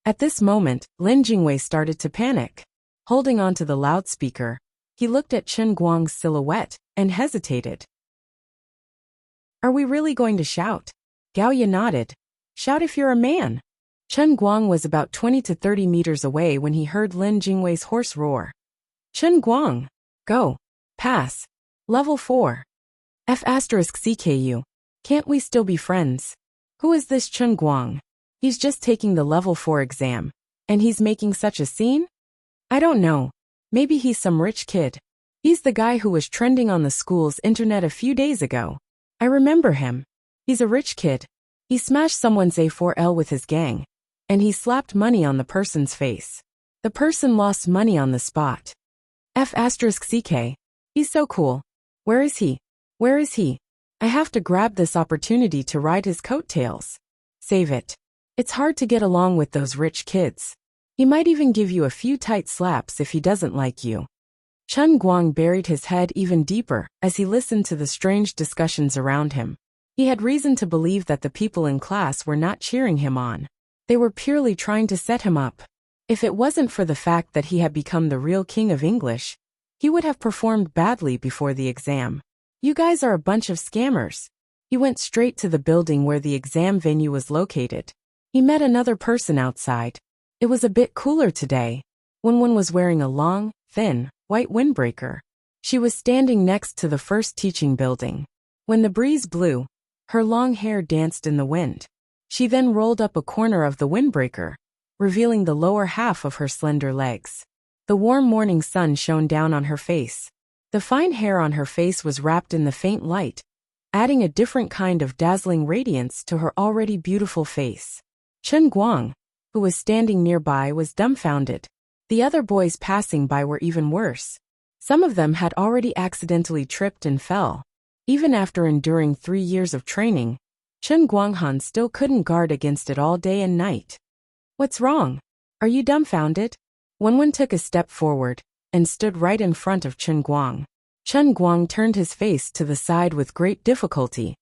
At this moment, Lin Jingwei started to panic. Holding onto the loudspeaker, he looked at Chen Guang's silhouette and hesitated. Are we really going to shout? Gaoye nodded. Shout if you're a man. Chen Guang was about 20 to 30 meters away when he heard Lin Jingwei's hoarse roar. Chen Guang. Go. Pass. Level 4. F*CKU. Can't we still be friends? Who is this Chen Guang? He's just taking the level 4 exam, and he's making such a scene? I don't know. Maybe he's some rich kid. He's the guy who was trending on the school's internet a few days ago. I remember him. He's a rich kid. He smashed someone's A4L with his gang, and he slapped money on the person's face. The person lost money on the spot. F*CK. He's so cool. Where is he? Where is he? I have to grab this opportunity to ride his coattails. Save it. It's hard to get along with those rich kids. He might even give you a few tight slaps if he doesn't like you. Chen Guang buried his head even deeper as he listened to the strange discussions around him. He had reason to believe that the people in class were not cheering him on. They were purely trying to set him up. If it wasn't for the fact that he had become the real king of English, he would have performed badly before the exam. You guys are a bunch of scammers. He went straight to the building where the exam venue was located. He met another person outside. It was a bit cooler today. One was wearing a long, thin, white windbreaker. She was standing next to the first teaching building. When the breeze blew, her long hair danced in the wind. She then rolled up a corner of the windbreaker, revealing the lower half of her slender legs. The warm morning sun shone down on her face. The fine hair on her face was wrapped in the faint light, adding a different kind of dazzling radiance to her already beautiful face. Chen Guang, who was standing nearby, was dumbfounded. The other boys passing by were even worse. Some of them had already accidentally tripped and fell. Even after enduring 3 years of training, Chen Guanghan still couldn't guard against it all day and night. What's wrong? Are you dumbfounded? Wenwen took a step forward and stood right in front of Chen Guang. Chen Guang turned his face to the side with great difficulty.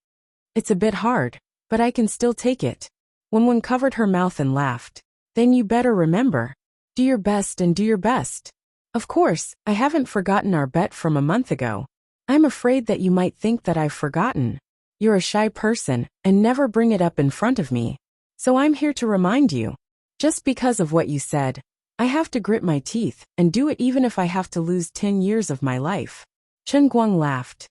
It's a bit hard, but I can still take it. Wenwen covered her mouth and laughed. Then you better remember. Do your best and do your best. Of course, I haven't forgotten our bet from a month ago. I'm afraid that you might think that I've forgotten. You're a shy person and never bring it up in front of me. So I'm here to remind you. Just because of what you said, I have to grit my teeth and do it even if I have to lose 10 years of my life. Chen Guang laughed.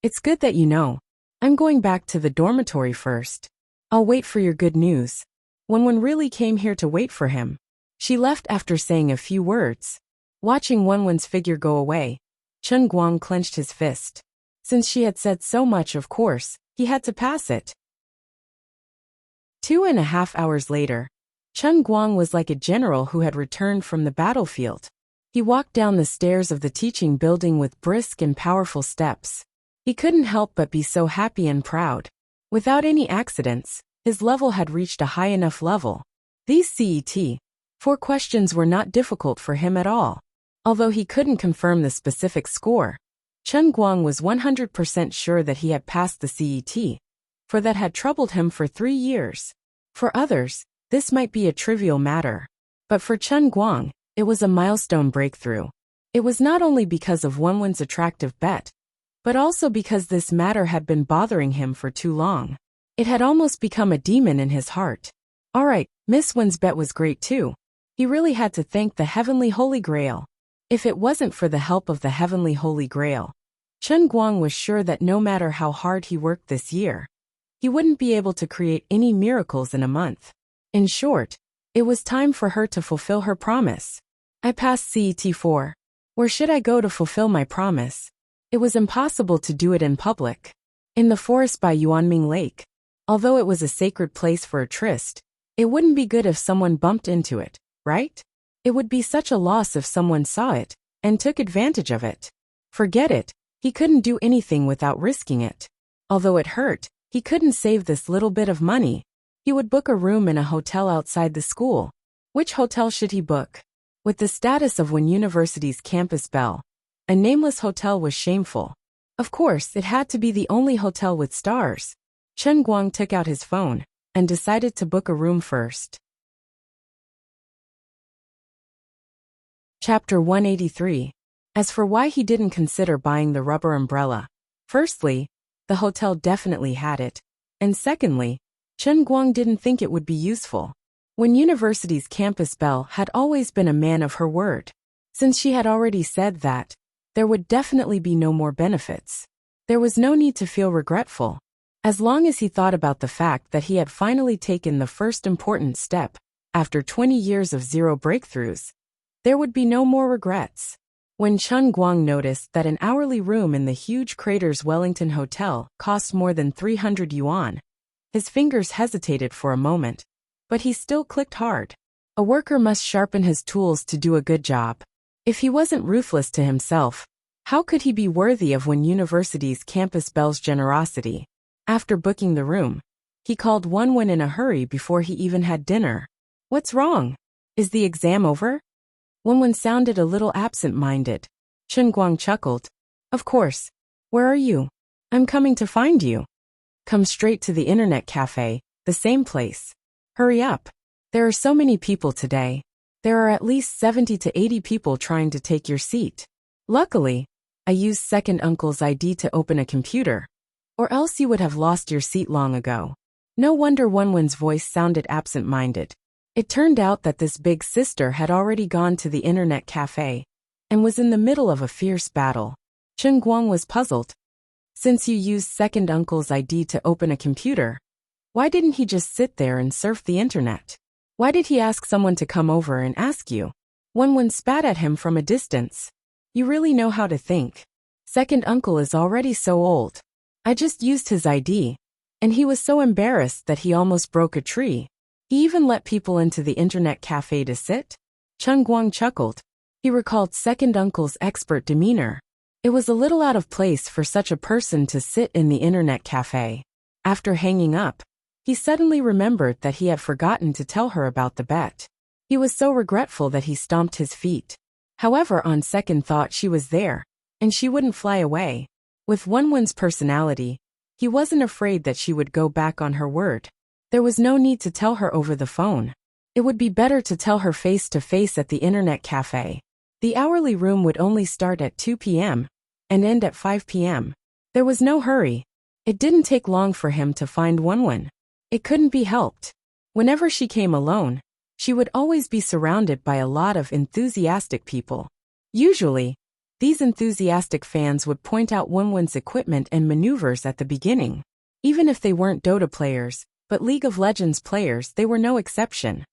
It's good that you know. I'm going back to the dormitory first. I'll wait for your good news. Wenwen really came here to wait for him. She left after saying a few words. Watching Wenwen's figure go away, Chen Guang clenched his fist. Since she had said so much, of course, he had to pass it. 2.5 hours later, Chen Guang was like a general who had returned from the battlefield. He walked down the stairs of the teaching building with brisk and powerful steps. He couldn't help but be so happy and proud. Without any accidents, his level had reached a high enough level. These CET-4 questions were not difficult for him at all. Although he couldn't confirm the specific score, Chen Guang was 100% sure that he had passed the CET, for that had troubled him for 3 years. For others, this might be a trivial matter. But for Chen Guang, it was a milestone breakthrough. It was not only because of Wenwen's attractive bet, but also because this matter had been bothering him for too long. It had almost become a demon in his heart. Alright, Miss Wen's bet was great too. He really had to thank the Heavenly Holy Grail. If it wasn't for the help of the Heavenly Holy Grail, Chen Guang was sure that no matter how hard he worked this year, he wouldn't be able to create any miracles in a month. In short, it was time for her to fulfill her promise. I passed CET-4. Where should I go to fulfill my promise? It was impossible to do it in public. In the forest by Yuanming Lake. Although it was a sacred place for a tryst, it wouldn't be good if someone bumped into it, right? It would be such a loss if someone saw it and took advantage of it. Forget it, he couldn't do anything without risking it. Although it hurt, he couldn't save this little bit of money. He would book a room in a hotel outside the school. Which hotel should he book? With the status of Wen University's campus belle, a nameless hotel was shameful. Of course, it had to be the only hotel with stars. Chen Guang took out his phone and decided to book a room first. Chapter 183. As for why he didn't consider buying the rubber umbrella. Firstly, the hotel definitely had it. And secondly, Chen Guang didn't think it would be useful. Wen University's campus belle had always been a man of her word. Since she had already said that, there would definitely be no more benefits. There was no need to feel regretful. As long as he thought about the fact that he had finally taken the first important step, after 20 years of zero breakthroughs, there would be no more regrets. When Chen Guang noticed that an hourly room in the huge Craters Wellington Hotel cost more than 300 yuan, his fingers hesitated for a moment, but he still clicked hard. A worker must sharpen his tools to do a good job. If he wasn't ruthless to himself, how could he be worthy of Wen University's campus belle's generosity? After booking the room, he called Wenwen in a hurry before he even had dinner. What's wrong? Is the exam over? Wenwen sounded a little absent-minded. Chen Guang chuckled. Of course. Where are you? I'm coming to find you. Come straight to the internet cafe, the same place. Hurry up. There are so many people today. There are at least 70 to 80 people trying to take your seat. Luckily, I used second uncle's ID to open a computer. Or else you would have lost your seat long ago. No wonder Wenwen's voice sounded absent-minded. It turned out that this big sister had already gone to the internet cafe and was in the middle of a fierce battle. Chen Guang was puzzled. Since you used second uncle's ID to open a computer, why didn't he just sit there and surf the internet? Why did he ask someone to come over and ask you? Wenwen spat at him from a distance. You really know how to think. Second uncle is already so old. I just used his ID, and he was so embarrassed that he almost broke a tree. He even let people into the internet cafe to sit. Chen Guang chuckled. He recalled second uncle's expert demeanor. It was a little out of place for such a person to sit in the internet cafe. After hanging up, he suddenly remembered that he had forgotten to tell her about the bet. He was so regretful that he stomped his feet. However, on second thought, she was there, and she wouldn't fly away. With Wonwon's personality, he wasn't afraid that she would go back on her word. There was no need to tell her over the phone. It would be better to tell her face to face at the internet cafe. The hourly room would only start at 2 p.m. and end at 5 p.m. There was no hurry. It didn't take long for him to find Wonwon. It couldn't be helped. Whenever she came alone, she would always be surrounded by a lot of enthusiastic people. Usually, these enthusiastic fans would point out Wonwon's equipment and maneuvers at the beginning. Even if they weren't Dota players, but League of Legends players, they were no exception.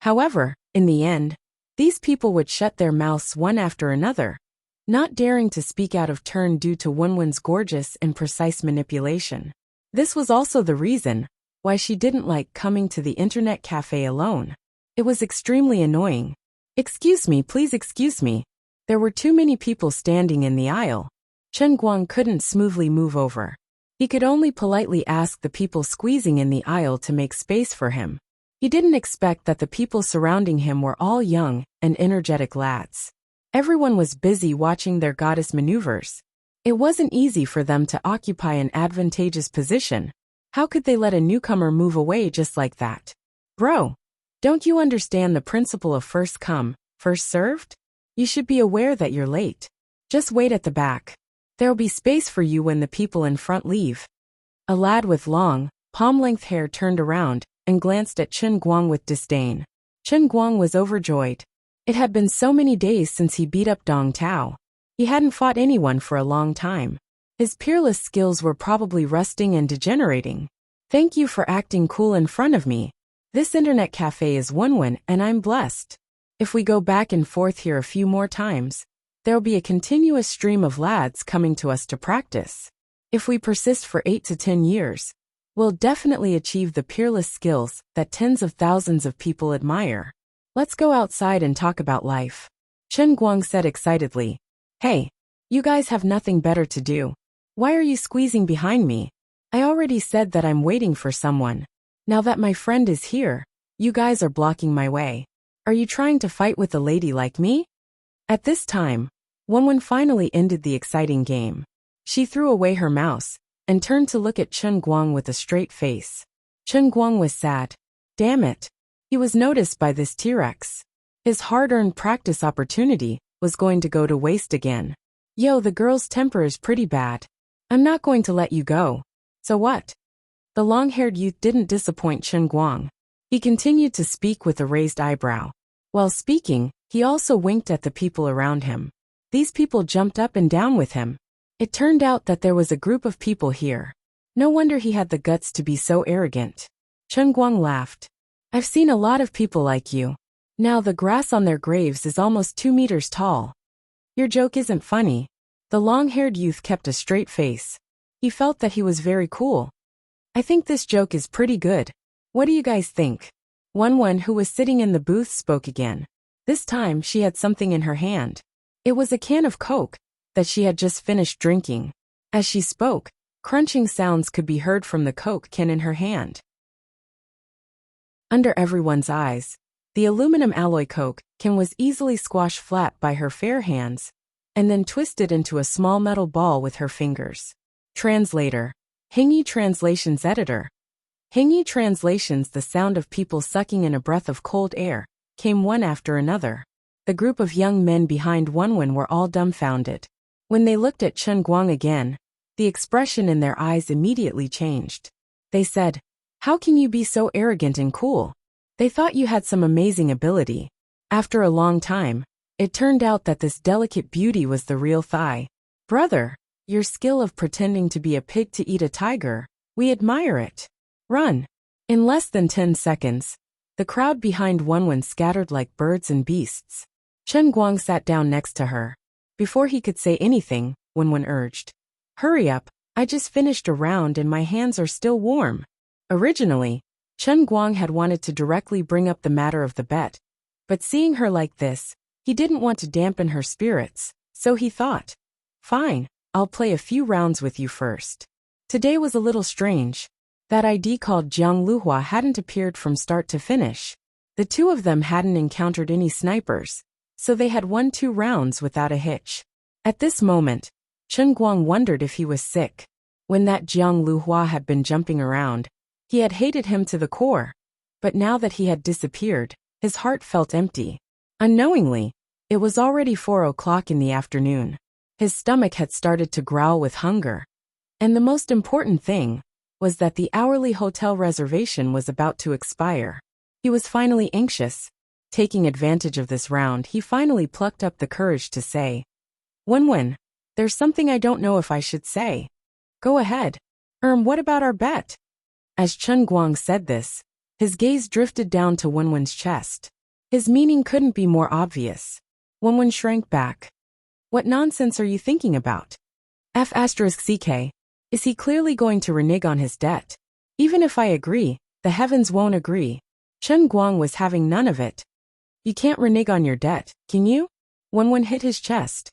However, in the end, these people would shut their mouths one after another, not daring to speak out of turn due to Wonwon's gorgeous and precise manipulation. This was also the reason why she didn't like coming to the internet cafe alone. It was extremely annoying. "Excuse me, please excuse me." There were too many people standing in the aisle. Chen Guang couldn't smoothly move over. He could only politely ask the people squeezing in the aisle to make space for him. He didn't expect that the people surrounding him were all young and energetic lads. Everyone was busy watching their goddess maneuvers. It wasn't easy for them to occupy an advantageous position. How could they let a newcomer move away just like that? "Bro, don't you understand the principle of first come, first served? You should be aware that you're late. Just wait at the back. There'll be space for you when the people in front leave." A lad with long, palm-length hair turned around and glanced at Chen Guang with disdain. Chen Guang was overjoyed. It had been so many days since he beat up Dong Tao. He hadn't fought anyone for a long time. His peerless skills were probably rusting and degenerating. "Thank you for acting cool in front of me. This internet cafe is Wonwon and I'm blessed. If we go back and forth here a few more times, there'll be a continuous stream of lads coming to us to practice. If we persist for 8 to 10 years, we'll definitely achieve the peerless skills that tens of thousands of people admire. Let's go outside and talk about life," Chen Guang said excitedly. "Hey, you guys have nothing better to do. Why are you squeezing behind me? I already said that I'm waiting for someone. Now that my friend is here, you guys are blocking my way. Are you trying to fight with a lady like me?" At this time, Wonwon finally ended the exciting game. She threw away her mouse and turned to look at Chen Guang with a straight face. Chen Guang was sad. Damn it. He was noticed by this T-Rex. His hard-earned practice opportunity was going to go to waste again. "Yo, the girl's temper is pretty bad. I'm not going to let you go. So what?" The long-haired youth didn't disappoint Chen Guang. He continued to speak with a raised eyebrow. While speaking, he also winked at the people around him. These people jumped up and down with him. It turned out that there was a group of people here. No wonder he had the guts to be so arrogant. Chen Guang laughed. "I've seen a lot of people like you. Now the grass on their graves is almost 2 meters tall. Your joke isn't funny." The long-haired youth kept a straight face. He felt that he was very cool. "I think this joke is pretty good. What do you guys think?" Wonwon, who was sitting in the booth, spoke again. This time she had something in her hand. It was a can of Coke that she had just finished drinking. As she spoke, crunching sounds could be heard from the Coke can in her hand. Under everyone's eyes, the aluminum alloy Coke can was easily squashed flat by her fair hands, and then twisted into a small metal ball with her fingers. Translator. Hingy Translations Editor. Hingy Translations. The sound of people sucking in a breath of cold air came one after another. The group of young men behind Wonwon were all dumbfounded. When they looked at Chen Guang again, the expression in their eyes immediately changed. They said, "How can you be so arrogant and cool? They thought you had some amazing ability." After a long time, it turned out that this delicate beauty was the real Thai. "Brother, your skill of pretending to be a pig to eat a tiger, we admire it. Run." In less than 10 seconds, the crowd behind Wonwon scattered like birds and beasts. Chen Guang sat down next to her. Before he could say anything, Wonwon urged, "Hurry up, I just finished a round and my hands are still warm." Originally, Chen Guang had wanted to directly bring up the matter of the bet, But seeing her like this, he didn't want to dampen her spirits, so he thought, fine, I'll play a few rounds with you first. Today was a little strange. That ID called Jiang Luhua hadn't appeared from start to finish. The two of them hadn't encountered any snipers, so they had won 2 rounds without a hitch. At this moment, Chen Guang wondered if he was sick. When that Jiang Luhua had been jumping around, he had hated him to the core. But now that he had disappeared, his heart felt empty. Unknowingly, it was already 4 o'clock in the afternoon. His stomach had started to growl with hunger. And the most important thing was that the hourly hotel reservation was about to expire. He was finally anxious. Taking advantage of this round, he finally plucked up the courage to say, Wenwen, there's something I don't know if I should say. Go ahead. What about our bet? As Chen Guang said this, his gaze drifted down to Wenwen's chest. His meaning couldn't be more obvious. Wenwen shrank back. What nonsense are you thinking about? F***ck. Is he clearly going to renege on his debt? Even if I agree, the heavens won't agree. Chen Guang was having none of it. You can't renege on your debt, can you? Wenwen hit his chest.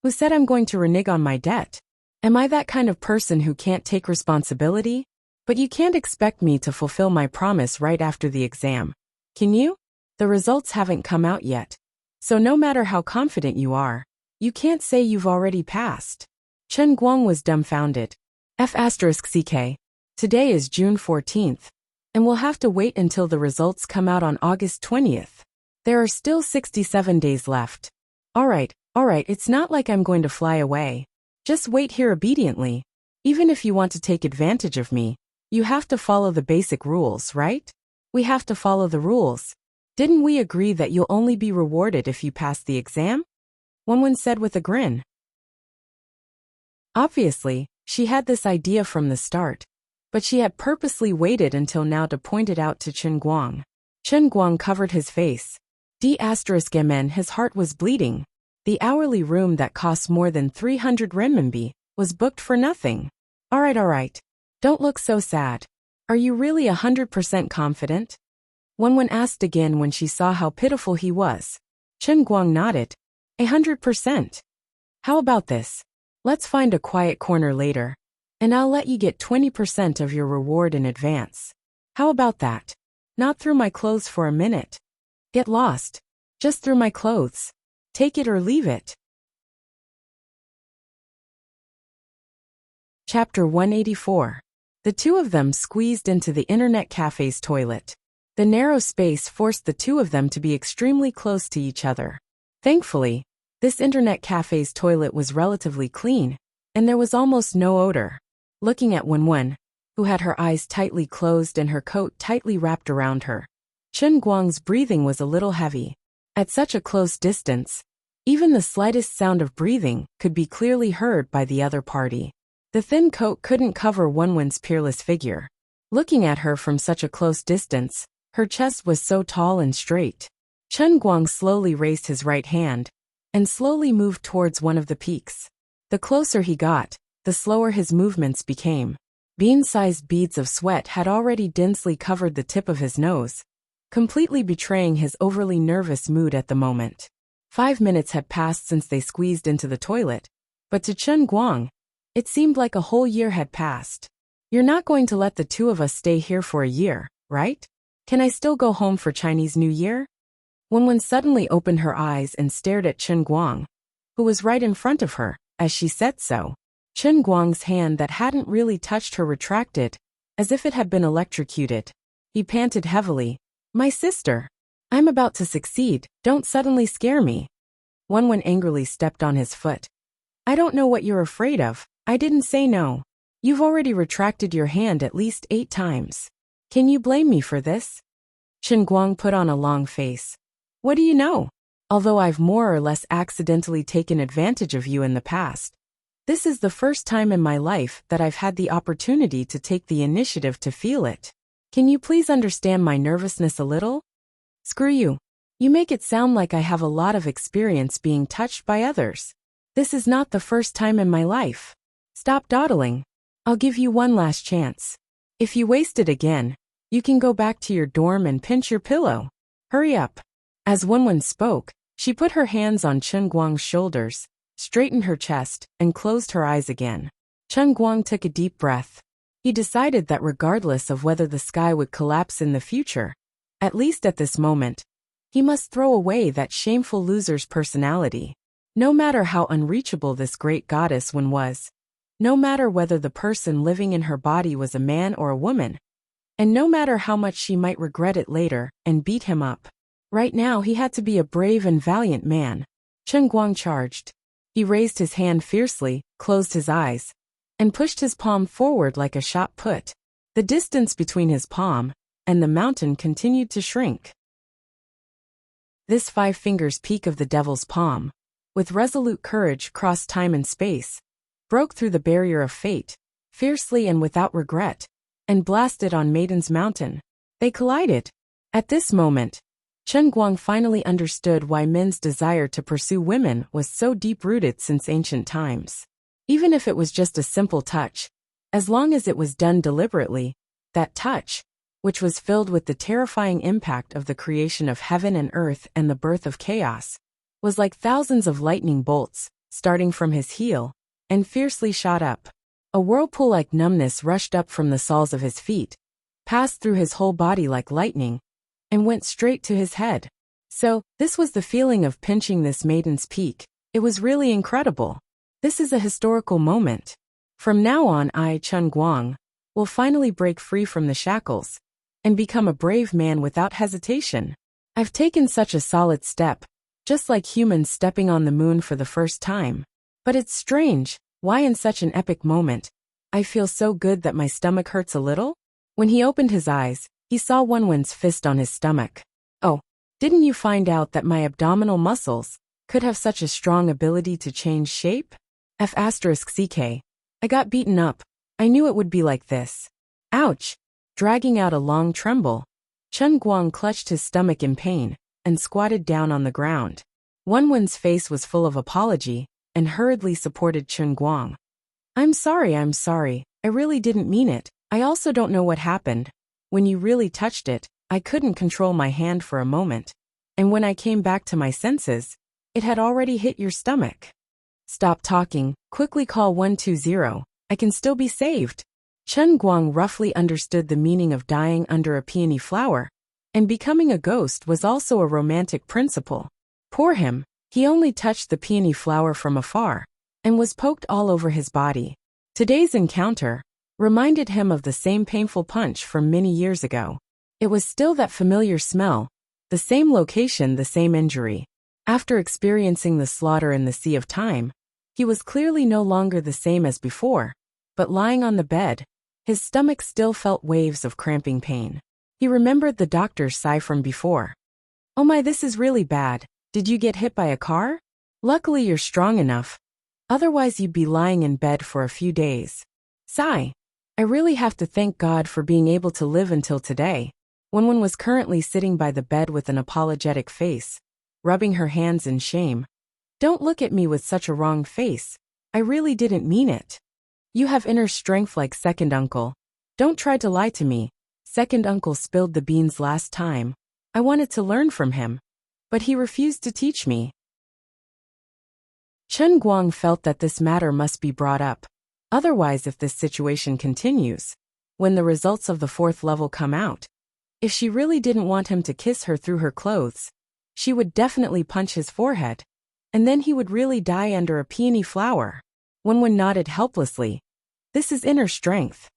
Who said I'm going to renege on my debt? Am I that kind of person who can't take responsibility? But you can't expect me to fulfill my promise right after the exam. Can you? The results haven't come out yet. So no matter how confident you are, you can't say you've already passed. Chen Guang was dumbfounded. F***ck. Today is June 14th, and we'll have to wait until the results come out on August 20th. There are still 67 days left. Alright, it's not like I'm going to fly away. Just wait here obediently. Even if you want to take advantage of me, you have to follow the basic rules, right? We have to follow the rules. Didn't we agree that you'll only be rewarded if you pass the exam? Wenwen said with a grin. Obviously, she had this idea from the start, but she had purposely waited until now to point it out to Chen Guang. Chen Guang covered his face. D***mn, his heart was bleeding. The hourly room that cost more than 300 renminbi was booked for nothing. Alright. Don't look so sad. Are you really 100% confident? Wenwen asked again when she saw how pitiful he was. Chen Guang nodded. 100%. How about this? Let's find a quiet corner later, and I'll let you get 20% of your reward in advance. How about that? Not through my clothes for a minute. Get lost. Just through my clothes. Take it or leave it. Chapter 184. The two of them squeezed into the internet cafe's toilet. The narrow space forced the two of them to be extremely close to each other. Thankfully, this internet cafe's toilet was relatively clean, and there was almost no odor. Looking at Wenwen, who had her eyes tightly closed and her coat tightly wrapped around her, Chen Guang's breathing was a little heavy. At such a close distance, even the slightest sound of breathing could be clearly heard by the other party. The thin coat couldn't cover Wenwen's peerless figure. Looking at her from such a close distance, her chest was so tall and straight. Chen Guang slowly raised his right hand and slowly moved towards one of the peaks. The closer he got, the slower his movements became. Bean-sized beads of sweat had already densely covered the tip of his nose, completely betraying his overly nervous mood at the moment. 5 minutes had passed since they squeezed into the toilet, but to Chen Guang, it seemed like a whole year had passed. You're not going to let the two of us stay here for a year, right? Can I still go home for Chinese New Year? Wenwen suddenly opened her eyes and stared at Chen Guang, who was right in front of her, as she said so. Chen Guang's hand that hadn't really touched her retracted, as if it had been electrocuted. He panted heavily. My sister. I'm about to succeed, don't suddenly scare me. Wenwen angrily stepped on his foot. I don't know what you're afraid of, I didn't say no. You've already retracted your hand at least 8 times. Can you blame me for this? Chen Guang put on a long face. What do you know? Although I've more or less accidentally taken advantage of you in the past, this is the first time in my life that I've had the opportunity to take the initiative to feel it. Can you please understand my nervousness a little? Screw you. You make it sound like I have a lot of experience being touched by others. This is not the first time in my life. Stop dawdling. I'll give you one last chance. If you waste it again, you can go back to your dorm and pinch your pillow. Hurry up. As Wenwen spoke, she put her hands on Chen Guang's shoulders, straightened her chest, and closed her eyes again. Chen Guang took a deep breath. He decided that regardless of whether the sky would collapse in the future, at least at this moment, he must throw away that shameful loser's personality. No matter how unreachable this great goddess Wen was, no matter whether the person living in her body was a man or a woman, and no matter how much she might regret it later and beat him up, right now he had to be a brave and valiant man. Chen Guang charged. He raised his hand fiercely, closed his eyes, and pushed his palm forward like a shot put. The distance between his palm and the mountain continued to shrink. This 5 fingers peak of the devil's palm, with resolute courage crossed time and space, broke through the barrier of fate, fiercely and without regret, and blasted on Maiden's Mountain. They collided. At this moment, Chen Guang finally understood why men's desire to pursue women was so deep-rooted since ancient times. Even if it was just a simple touch, as long as it was done deliberately, that touch, which was filled with the terrifying impact of the creation of heaven and earth and the birth of chaos, was like thousands of lightning bolts, starting from his heel, and fiercely shot up. A whirlpool-like numbness rushed up from the soles of his feet, passed through his whole body like lightning, and went straight to his head. So, this was the feeling of pinching this maiden's peak. It was really incredible. This is a historical moment. From now on I, Chen Guang, will finally break free from the shackles and become a brave man without hesitation. I've taken such a solid step, just like humans stepping on the moon for the first time. But it's strange, why in such an epic moment, I feel so good that my stomach hurts a little? When he opened his eyes, he saw Wenwen's fist on his stomach. Oh, didn't you find out that my abdominal muscles could have such a strong ability to change shape? F***ck. I got beaten up. I knew it would be like this. Ouch! Dragging out a long tremble, Chen Guang clutched his stomach in pain and squatted down on the ground. Wenwen's face was full of apology and hurriedly supported Chen Guang. I'm sorry, I really didn't mean it. I also don't know what happened. When you really touched it, I couldn't control my hand for a moment. And when I came back to my senses, it had already hit your stomach. Stop talking, quickly call 120, I can still be saved. Chen Guang roughly understood the meaning of dying under a peony flower, and becoming a ghost was also a romantic principle. Poor him, he only touched the peony flower from afar, and was poked all over his body. Today's encounter reminded him of the same painful punch from many years ago. It was still that familiar smell, the same location, the same injury. After experiencing the slaughter in the sea of time, he was clearly no longer the same as before, but lying on the bed, his stomach still felt waves of cramping pain. He remembered the doctor's sigh from before. Oh my, this is really bad. Did you get hit by a car? Luckily you're strong enough. Otherwise you'd be lying in bed for a few days. Sigh. I really have to thank God for being able to live until today. Wenwen was currently sitting by the bed with an apologetic face, rubbing her hands in shame. Don't look at me with such a wrong face. I really didn't mean it. You have inner strength like second uncle. Don't try to lie to me. Second uncle spilled the beans last time. I wanted to learn from him, but he refused to teach me. Chen Guang felt that this matter must be brought up. Otherwise, if this situation continues, when the results of the 4th level come out, if she really didn't want him to kiss her through her clothes, she would definitely punch his forehead, and then he would really die under a peony flower. Wenwen nodded helplessly. This is inner strength.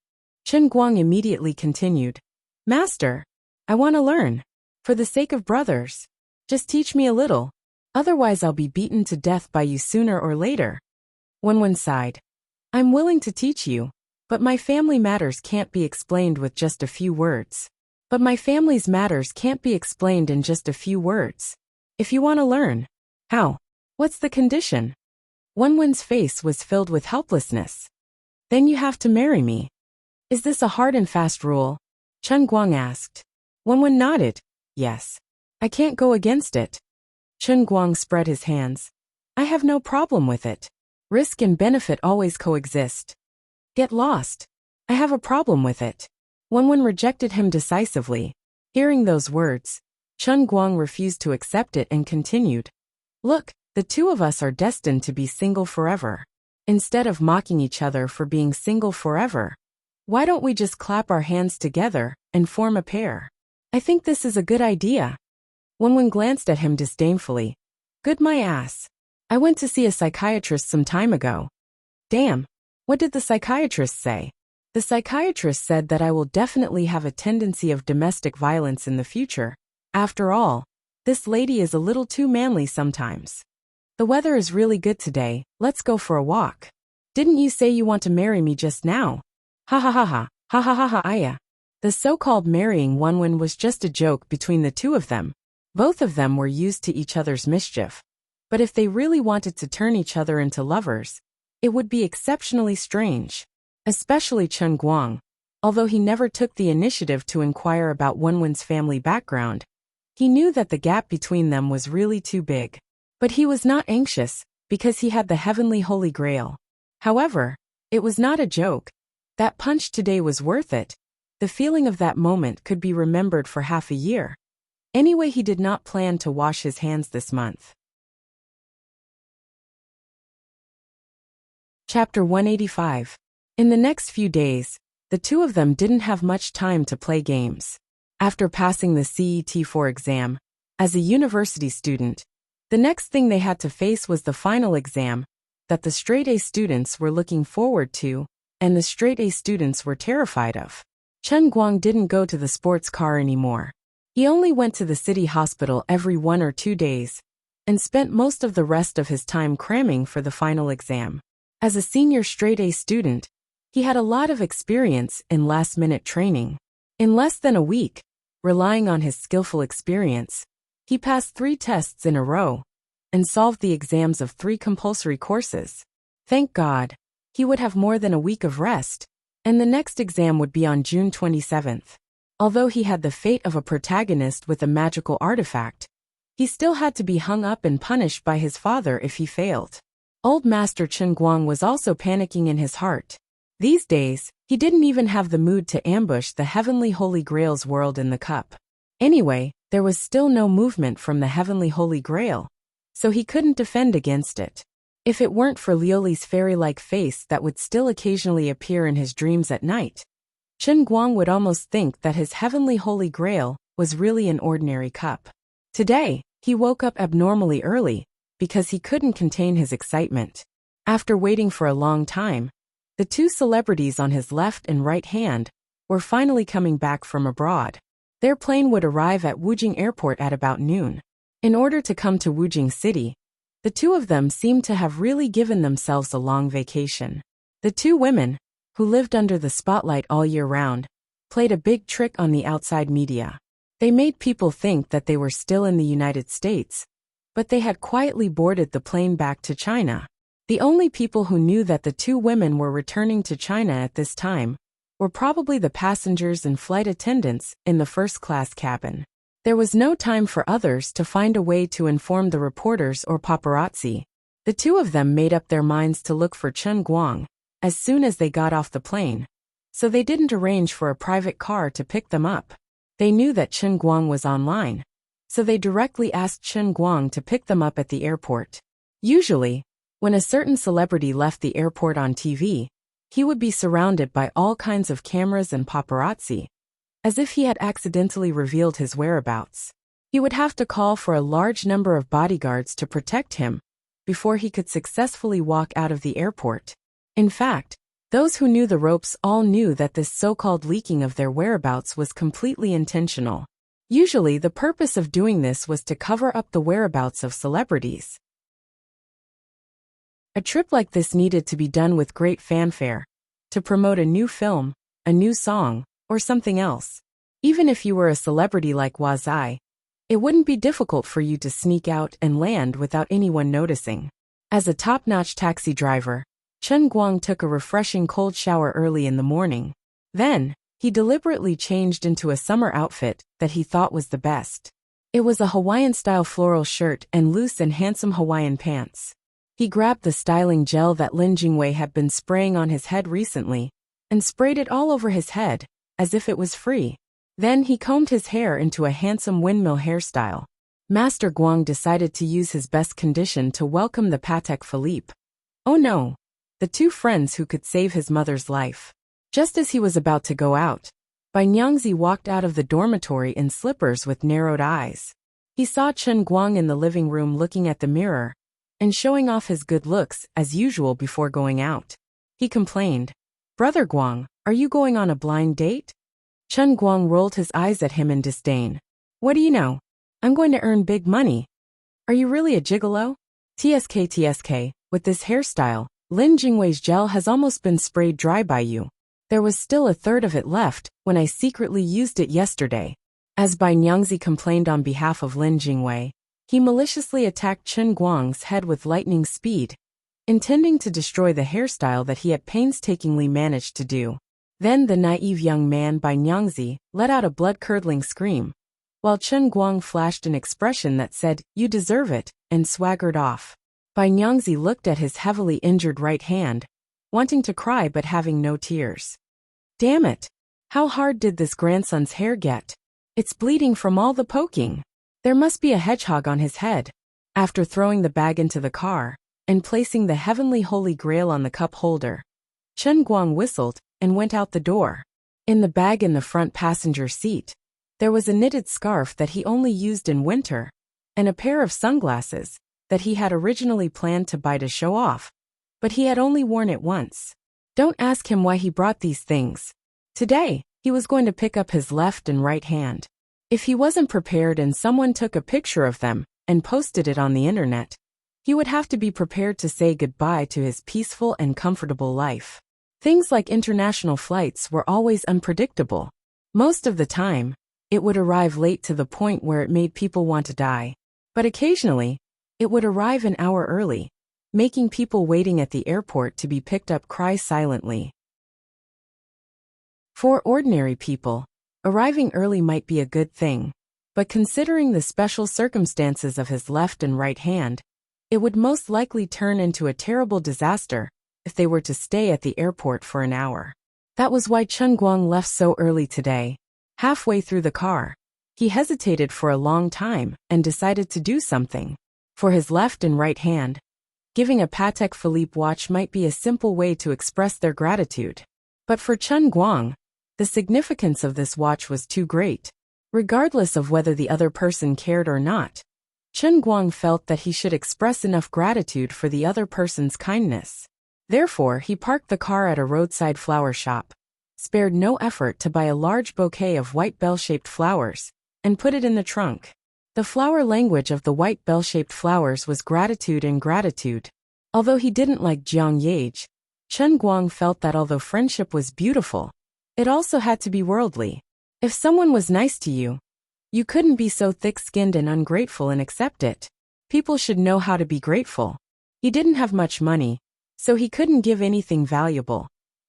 Chen Guang immediately continued. Master, I want to learn. For the sake of brothers, just teach me a little. Otherwise I'll be beaten to death by you sooner or later. Wenwen sighed. I'm willing to teach you, but my family matters can't be explained with just a few words. But my family's matters can't be explained in just a few words. If you want to learn. How? What's the condition? Wenwen's face was filled with helplessness. Then you have to marry me. Is this a hard and fast rule? Chen Guang asked. Wenwen nodded. Yes. I can't go against it. Chen Guang spread his hands. I have no problem with it. Risk and benefit always coexist. Get lost. I have a problem with it. Wenwen rejected him decisively. Hearing those words, Chen Guang refused to accept it and continued. Look, the two of us are destined to be single forever. Instead of mocking each other for being single forever, why don't we just clap our hands together and form a pair? I think this is a good idea. Wenwen glanced at him disdainfully. Good my ass. I went to see a psychiatrist some time ago. Damn. What did the psychiatrist say? The psychiatrist said that I will definitely have a tendency of domestic violence in the future. After all, this lady is a little too manly sometimes. The weather is really good today, let's go for a walk. Didn't you say you want to marry me just now? Ha ha ha ha, ha ha ha ha aya. The so-called marrying Wenwen was just a joke between the two of them. Both of them were used to each other's mischief. But if they really wanted to turn each other into lovers, it would be exceptionally strange. Especially Chen Guang. Although he never took the initiative to inquire about Wenwen's family background, he knew that the gap between them was really too big. But he was not anxious, because he had the heavenly Holy Grail. However, it was not a joke. That punch today was worth it. The feeling of that moment could be remembered for half a year. Anyway, he did not plan to wash his hands this month. Chapter 185. In the next few days, the two of them didn't have much time to play games. After passing the CET4 exam, as a university student, the next thing they had to face was the final exam that the straight-A students were looking forward to, and the straight-A students were terrified of. Chen Guang didn't go to the sports car anymore. He only went to the city hospital every 1 or 2 days, and spent most of the rest of his time cramming for the final exam. As a senior straight-A student, he had a lot of experience in last-minute training. In less than a week, relying on his skillful experience, he passed 3 tests in a row, and solved the exams of 3 compulsory courses. Thank God, he would have more than a week of rest, and the next exam would be on June 27th. Although he had the fate of a protagonist with a magical artifact, he still had to be hung up and punished by his father if he failed. Old Master Chen Guang was also panicking in his heart. These days, he didn't even have the mood to ambush the heavenly Holy Grail's world in the cup. Anyway, there was still no movement from the heavenly Holy Grail, so he couldn't defend against it. If it weren't for Liuli's fairy-like face that would still occasionally appear in his dreams at night, Chen Guang would almost think that his heavenly Holy Grail was really an ordinary cup. Today, he woke up abnormally early, because he couldn't contain his excitement. After waiting for a long time, the 2 celebrities on his left and right hand were finally coming back from abroad. Their plane would arrive at Wujing Airport at about noon. In order to come to Wujing City, the 2 of them seemed to have really given themselves a long vacation. The 2 women, who lived under the spotlight all year round, played a big trick on the outside media. They made people think that they were still in the United States, but they had quietly boarded the plane back to China. The only people who knew that the 2 women were returning to China at this time were probably the passengers and flight attendants in the first-class cabin. There was no time for others to find a way to inform the reporters or paparazzi. The 2 of them made up their minds to look for Chen Guang as soon as they got off the plane, so they didn't arrange for a private car to pick them up. They knew that Chen Guang was online, so they directly asked Chen Guang to pick them up at the airport. Usually, when a certain celebrity left the airport on TV, he would be surrounded by all kinds of cameras and paparazzi, as if he had accidentally revealed his whereabouts. He would have to call for a large number of bodyguards to protect him before he could successfully walk out of the airport. In fact, those who knew the ropes all knew that this so-called leaking of their whereabouts was completely intentional. Usually, the purpose of doing this was to cover up the whereabouts of celebrities. A trip like this needed to be done with great fanfare, to promote a new film, a new song, or something else. Even if you were a celebrity like Wazai, it wouldn't be difficult for you to sneak out and land without anyone noticing. As a top-notch taxi driver, Chen Guang took a refreshing cold shower early in the morning. Then, he deliberately changed into a summer outfit that he thought was the best. It was a Hawaiian-style floral shirt and loose and handsome Hawaiian pants. He grabbed the styling gel that Lin Jingwei had been spraying on his head recently, and sprayed it all over his head, as if it was free. Then he combed his hair into a handsome windmill hairstyle. Master Guang decided to use his best condition to welcome the Patek Philippe. Oh no! The two friends who could save his mother's life. Just as he was about to go out, Bai Nyangzi walked out of the dormitory in slippers with narrowed eyes. He saw Chen Guang in the living room looking at the mirror and showing off his good looks as usual before going out. He complained, "Brother Guang, are you going on a blind date?" Chen Guang rolled his eyes at him in disdain. "What do you know? I'm going to earn big money. Are you really a gigolo?" TSK, with this hairstyle, Lin Jingwei's gel has almost been sprayed dry by you. There was still a third of it left when I secretly used it yesterday. As Bai Nyangzi complained on behalf of Lin Jingwei, he maliciously attacked Chen Guang's head with lightning speed, intending to destroy the hairstyle that he had painstakingly managed to do. Then the naive young man Bai Nyangzi let out a blood-curdling scream, while Chen Guang flashed an expression that said, "You deserve it," and swaggered off. Bai Nyangzi looked at his heavily injured right hand, wanting to cry but having no tears. Damn it! How hard did this grandson's hair get? It's bleeding from all the poking. There must be a hedgehog on his head. After throwing the bag into the car and placing the heavenly holy grail on the cup holder, Chen Guang whistled and went out the door. In the bag in the front passenger seat, there was a knitted scarf that he only used in winter, and a pair of sunglasses that he had originally planned to buy to show off, but he had only worn it once. Don't ask him why he brought these things. Today, he was going to pick up his left and right hand. If he wasn't prepared and someone took a picture of them and posted it on the internet, he would have to be prepared to say goodbye to his peaceful and comfortable life. Things like international flights were always unpredictable. Most of the time, it would arrive late to the point where it made people want to die. But occasionally, it would arrive an hour early, making people waiting at the airport to be picked up cry silently. For ordinary people, arriving early might be a good thing, but considering the special circumstances of his left and right hand, it would most likely turn into a terrible disaster if they were to stay at the airport for an hour. That was why Chen Guang left so early today. Halfway through the car, he hesitated for a long time and decided to do something. For his left and right hand, giving a Patek Philippe watch might be a simple way to express their gratitude. But for Chen Guang, the significance of this watch was too great. Regardless of whether the other person cared or not, Chen Guang felt that he should express enough gratitude for the other person's kindness. Therefore, he parked the car at a roadside flower shop, spared no effort to buy a large bouquet of white bell-shaped flowers, and put it in the trunk. The flower language of the white bell-shaped flowers was gratitude and gratitude. Although he didn't like Jiang Yage, Chen Guang felt that although friendship was beautiful, it also had to be worldly. If someone was nice to you, you couldn't be so thick-skinned and ungrateful and accept it. People should know how to be grateful. He didn't have much money, so he couldn't give anything valuable.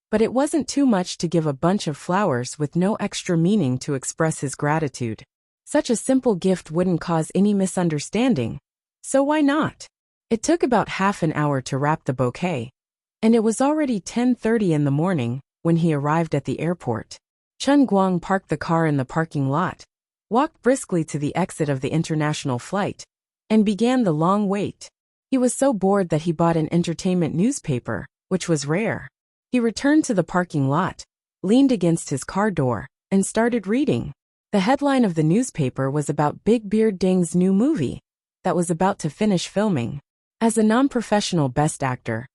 But it wasn't too much to give a bunch of flowers with no extra meaning to express his gratitude. Such a simple gift wouldn't cause any misunderstanding, so why not? It took about half an hour to wrap the bouquet, and it was already 10:30 in the morning when he arrived at the airport. Chen Guang parked the car in the parking lot, walked briskly to the exit of the international flight, and began the long wait. He was so bored that he bought an entertainment newspaper, which was rare. He returned to the parking lot, leaned against his car door, and started reading. The headline of the newspaper was about Big Beard Ding's new movie that was about to finish filming. As a non-professional best actor,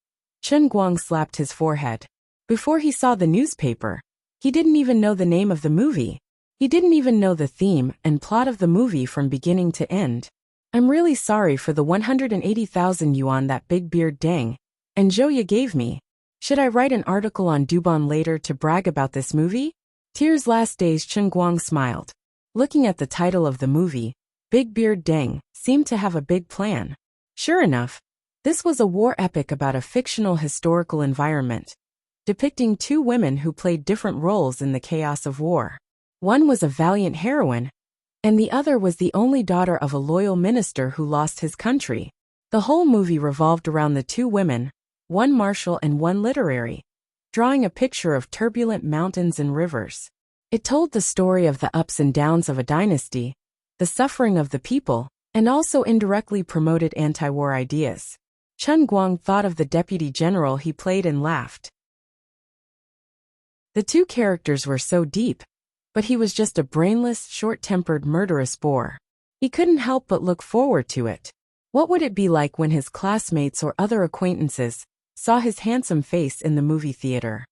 Chen Guang slapped his forehead. Before he saw the newspaper, he didn't even know the name of the movie. He didn't even know the theme and plot of the movie from beginning to end. I'm really sorry for the 180,000 yuan that Big Beard Ding and Zhouya gave me. Should I write an article on Dubon later to brag about this movie? Tears Last Days. Chen Guang smiled. Looking at the title of the movie, Big Beard Ding seemed to have a big plan. Sure enough, this was a war epic about a fictional historical environment, depicting two women who played different roles in the chaos of war. One was a valiant heroine, and the other was the only daughter of a loyal minister who lost his country. The whole movie revolved around the two women, one martial and one literary, drawing a picture of turbulent mountains and rivers. It told the story of the ups and downs of a dynasty, the suffering of the people, and also indirectly promoted anti-war ideas. Chen Guang thought of the deputy general he played and laughed. The two characters were so deep, but he was just a brainless, short-tempered, murderous bore. He couldn't help but look forward to it. What would it be like when his classmates or other acquaintances saw his handsome face in the movie theater?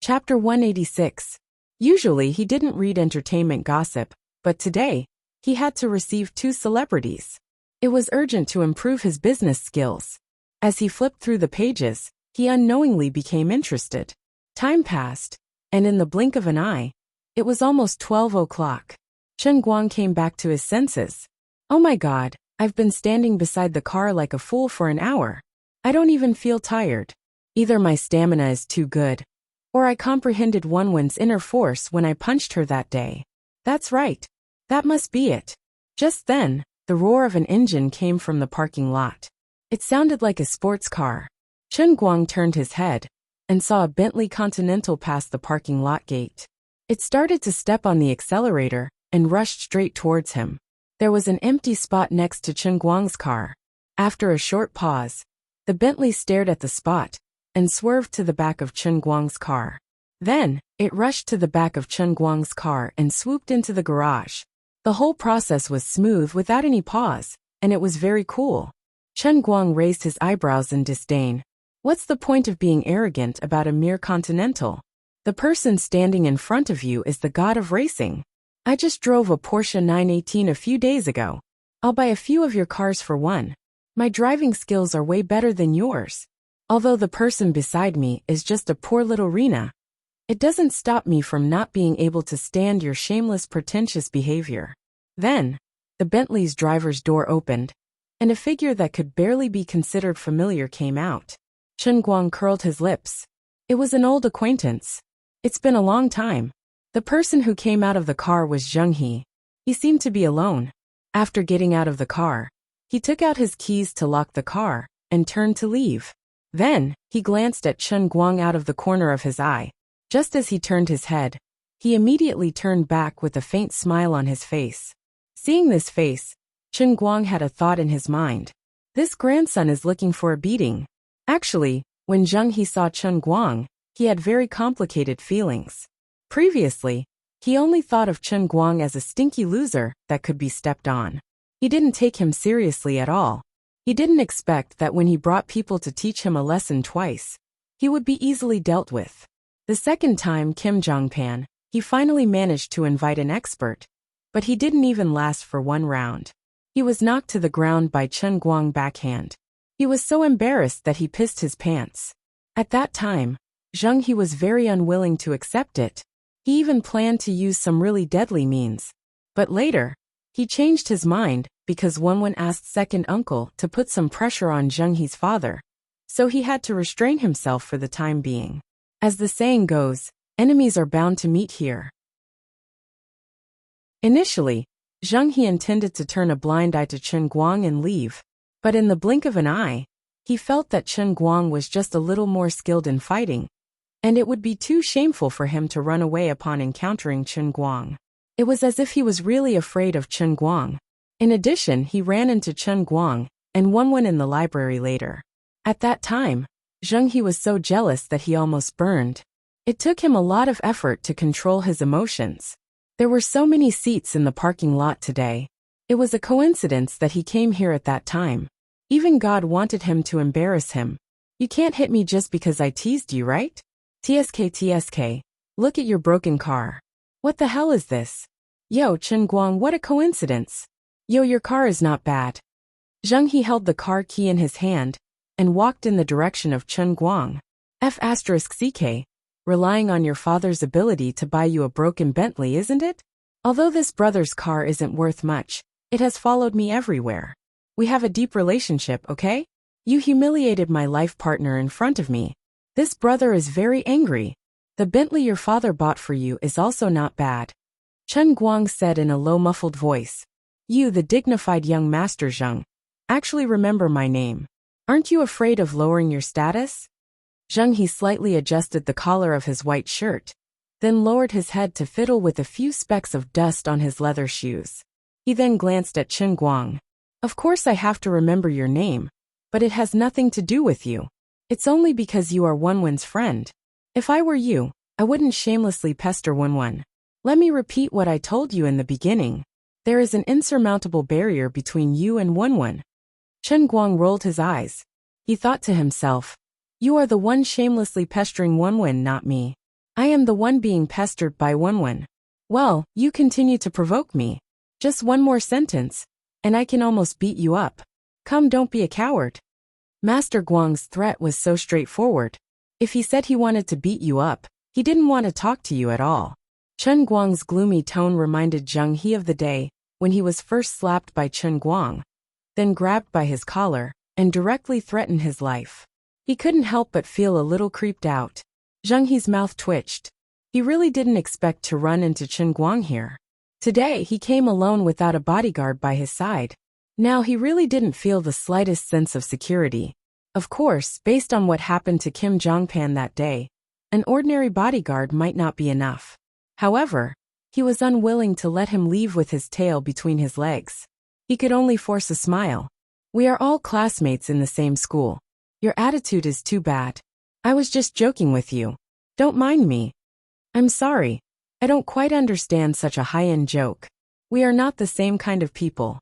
Chapter 186. Usually he didn't read entertainment gossip, but today, he had to receive two celebrities. It was urgent to improve his business skills. As he flipped through the pages, he unknowingly became interested. Time passed, and in the blink of an eye, it was almost 12 o'clock. Chen Guang came back to his senses. Oh my God, I've been standing beside the car like a fool for an hour. I don't even feel tired. Either my stamina is too good, or I comprehended Wenwen's inner force when I punched her that day. That's right. That must be it. Just then, the roar of an engine came from the parking lot. It sounded like a sports car. Chen Guang turned his head and saw a Bentley Continental pass the parking lot gate. It started to step on the accelerator and rushed straight towards him. There was an empty spot next to Chen Guang's car. After a short pause, the Bentley stared at the spot and swerved to the back of Chen Guang's car. Then, it rushed to the back of Chen Guang's car and swooped into the garage. The whole process was smooth without any pause, and it was very cool. Chen Guang raised his eyebrows in disdain. What's the point of being arrogant about a mere Continental? The person standing in front of you is the god of racing. I just drove a Porsche 918 a few days ago. I'll buy a few of your cars for one. My driving skills are way better than yours. Although the person beside me is just a poor little Rena, it doesn't stop me from not being able to stand your shameless, pretentious behavior. Then, the Bentley's driver's door opened, and a figure that could barely be considered familiar came out. Chen Guang curled his lips. It was an old acquaintance. It's been a long time. The person who came out of the car was Zheng He. He seemed to be alone. After getting out of the car, he took out his keys to lock the car and turned to leave. Then, he glanced at Chen Guang out of the corner of his eye. Just as he turned his head, he immediately turned back with a faint smile on his face. Seeing this face, Chen Guang had a thought in his mind. This grandson is looking for a beating. Actually, when Zheng He saw Chen Guang, he had very complicated feelings. Previously, he only thought of Chen Guang as a stinky loser that could be stepped on. He didn't take him seriously at all. He didn't expect that when he brought people to teach him a lesson twice, he would be easily dealt with. The second time Kim Jongpan, he finally managed to invite an expert, but he didn't even last for one round. He was knocked to the ground by Chen Guang backhand. He was so embarrassed that he pissed his pants. At that time, Zheng He was very unwilling to accept it. He even planned to use some really deadly means. But later, he changed his mind because Wenwen asked second uncle to put some pressure on Zheng He's father. So he had to restrain himself for the time being. As the saying goes, enemies are bound to meet here. Initially, Zheng He intended to turn a blind eye to Chen Guang and leave. But in the blink of an eye, he felt that Chen Guang was just a little more skilled in fighting, and it would be too shameful for him to run away upon encountering Chen Guang. It was as if he was really afraid of Chen Guang. In addition, he ran into Chen Guang and Wenwen in the library later. At that time, Zheng He was so jealous that he almost burned. It took him a lot of effort to control his emotions. There were so many seats in the parking lot today. It was a coincidence that he came here at that time. Even God wanted him to embarrass him. You can't hit me just because I teased you, right? TSK, look at your broken car. What the hell is this? Yo, Chen Guang, what a coincidence. Yo, your car is not bad. Zheng He held the car key in his hand and walked in the direction of Chen Guang. F***ck, relying on your father's ability to buy you a broken Bentley, isn't it? Although this brother's car isn't worth much, it has followed me everywhere. We have a deep relationship, okay? You humiliated my life partner in front of me. This brother is very angry. The Bentley your father bought for you is also not bad. Chen Guang said in a low muffled voice. You, the dignified young master Zheng, actually remember my name. Aren't you afraid of lowering your status? Zheng He slightly adjusted the collar of his white shirt, then lowered his head to fiddle with a few specks of dust on his leather shoes. He then glanced at Chen Guang. Of course I have to remember your name, but it has nothing to do with you. It's only because you are Wenwen's friend. If I were you, I wouldn't shamelessly pester Wenwen. Let me repeat what I told you in the beginning. There is an insurmountable barrier between you and Wenwen. Chen Guang rolled his eyes. He thought to himself, you are the one shamelessly pestering Wenwen, not me. I am the one being pestered by Wenwen. Well, you continue to provoke me. Just one more sentence, and I can almost beat you up. Come, don't be a coward. Master Guang's threat was so straightforward. If he said he wanted to beat you up, he didn't want to talk to you at all. Chen Guang's gloomy tone reminded Zheng He of the day when he was first slapped by Chen Guang, then grabbed by his collar, and directly threatened his life. He couldn't help but feel a little creeped out. Zheng He's mouth twitched. He really didn't expect to run into Chen Guang here. Today he came alone without a bodyguard by his side. Now he really didn't feel the slightest sense of security. Of course, based on what happened to Kim Jongpan that day, an ordinary bodyguard might not be enough. However, he was unwilling to let him leave with his tail between his legs. He could only force a smile. We are all classmates in the same school. Your attitude is too bad. I was just joking with you. Don't mind me. I'm sorry. I don't quite understand such a high-end joke. We are not the same kind of people.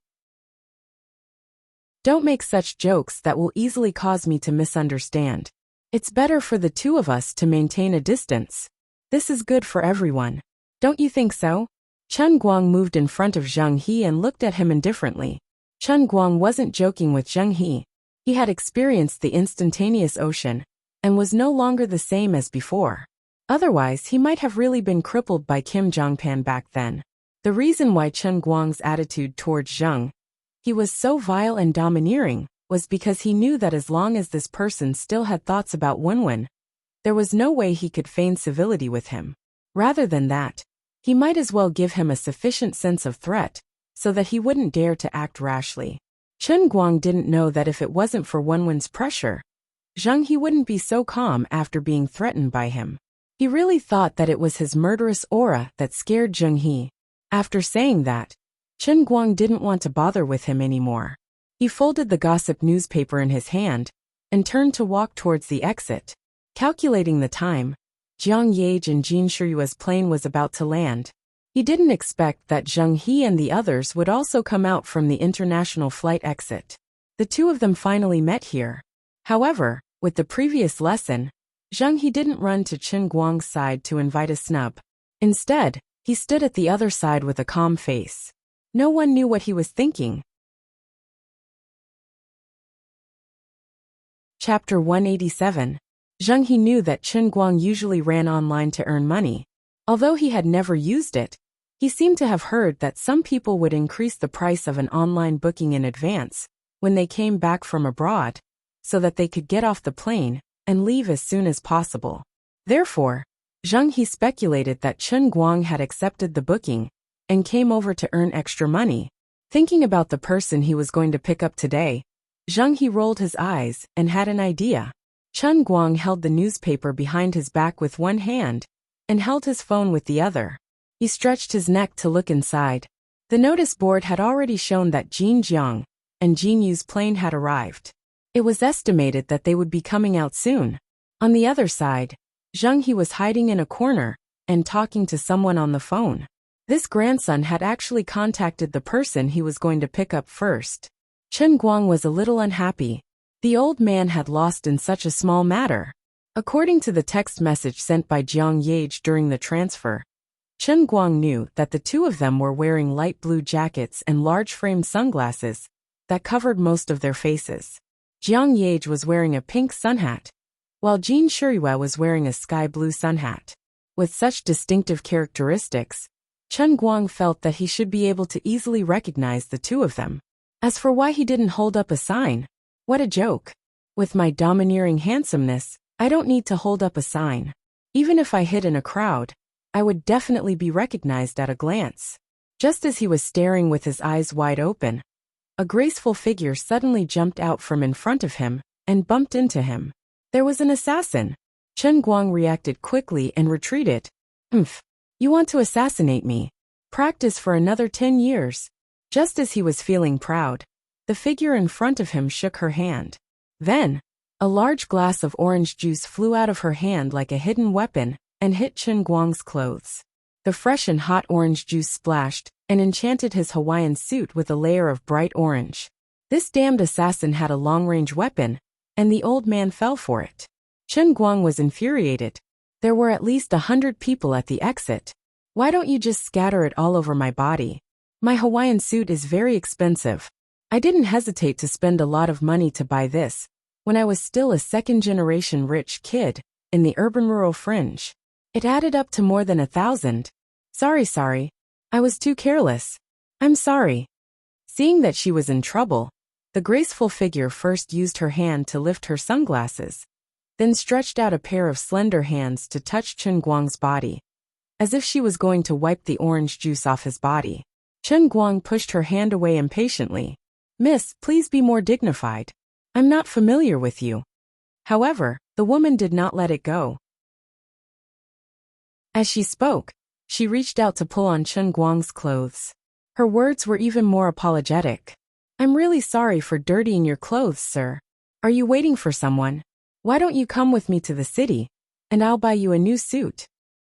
Don't make such jokes that will easily cause me to misunderstand. It's better for the two of us to maintain a distance. This is good for everyone. Don't you think so? Chen Guang moved in front of Zheng He and looked at him indifferently. Chen Guang wasn't joking with Zheng He. He had experienced the instantaneous ocean and was no longer the same as before. Otherwise, he might have really been crippled by Kim Jongpan back then. The reason why Chen Guang's attitude towards Zheng He was so vile and domineering was because he knew that as long as this person still had thoughts about Wenwen, there was no way he could feign civility with him. Rather than that, he might as well give him a sufficient sense of threat so that he wouldn't dare to act rashly. Chen Guang didn't know that if it wasn't for Wenwen's pressure, Zheng He wouldn't be so calm after being threatened by him. He really thought that it was his murderous aura that scared Zheng He. After saying that, Chen Guang didn't want to bother with him anymore. He folded the gossip newspaper in his hand and turned to walk towards the exit. Calculating the time, Jiang Yage and Jin Shiyue's plane was about to land. He didn't expect that Zheng He and the others would also come out from the international flight exit. The two of them finally met here. However, with the previous lesson, Zheng He didn't run to Chen Guang's side to invite a snub. Instead, he stood at the other side with a calm face. No one knew what he was thinking. Chapter 187. Zheng He knew that Chen Guang usually ran online to earn money. Although he had never used it, he seemed to have heard that some people would increase the price of an online booking in advance when they came back from abroad, so that they could get off the plane and leave as soon as possible. Therefore, Zheng He speculated that Chen Guang had accepted the booking and came over to earn extra money. Thinking about the person he was going to pick up today, Zheng He rolled his eyes and had an idea. Chen Guang held the newspaper behind his back with one hand and held his phone with the other. He stretched his neck to look inside. The notice board had already shown that Jin Jiang and Jin Yu's plane had arrived. It was estimated that they would be coming out soon. On the other side, Zheng He was hiding in a corner and talking to someone on the phone. This grandson had actually contacted the person he was going to pick up first. Chen Guang was a little unhappy. The old man had lost in such a small matter. According to the text message sent by Jiang Yage during the transfer, Chen Guang knew that the two of them were wearing light blue jackets and large-framed sunglasses that covered most of their faces. Jiang Yage was wearing a pink sun hat, while Jin Shiyue was wearing a sky-blue sun hat. With such distinctive characteristics, Chen Guang felt that he should be able to easily recognize the two of them. As for why he didn't hold up a sign, what a joke. With my domineering handsomeness, I don't need to hold up a sign. Even if I hid in a crowd, I would definitely be recognized at a glance. Just as he was staring with his eyes wide open, a graceful figure suddenly jumped out from in front of him and bumped into him. There was an assassin. Chen Guang reacted quickly and retreated. Humph. You want to assassinate me? Practice for another 10 years. Just as he was feeling proud, the figure in front of him shook her hand. Then, a large glass of orange juice flew out of her hand like a hidden weapon and hit Chen Guang's clothes. The fresh and hot orange juice splashed and enchanted his Hawaiian suit with a layer of bright orange. This damned assassin had a long-range weapon, and the old man fell for it. Chen Guang was infuriated. There were at least 100 people at the exit. Why don't you just scatter it all over my body? My Hawaiian suit is very expensive. I didn't hesitate to spend a lot of money to buy this when I was still a second-generation rich kid in the urban-rural fringe. It added up to more than 1,000. Sorry. I was too careless. I'm sorry. Seeing that she was in trouble, the graceful figure first used her hand to lift her sunglasses, then stretched out a pair of slender hands to touch Chen Guang's body, as if she was going to wipe the orange juice off his body. Chen Guang pushed her hand away impatiently. Miss, please be more dignified. I'm not familiar with you. However, the woman did not let it go. As she spoke, she reached out to pull on Chen Guang's clothes. Her words were even more apologetic. I'm really sorry for dirtying your clothes, sir. Are you waiting for someone? Why don't you come with me to the city, and I'll buy you a new suit?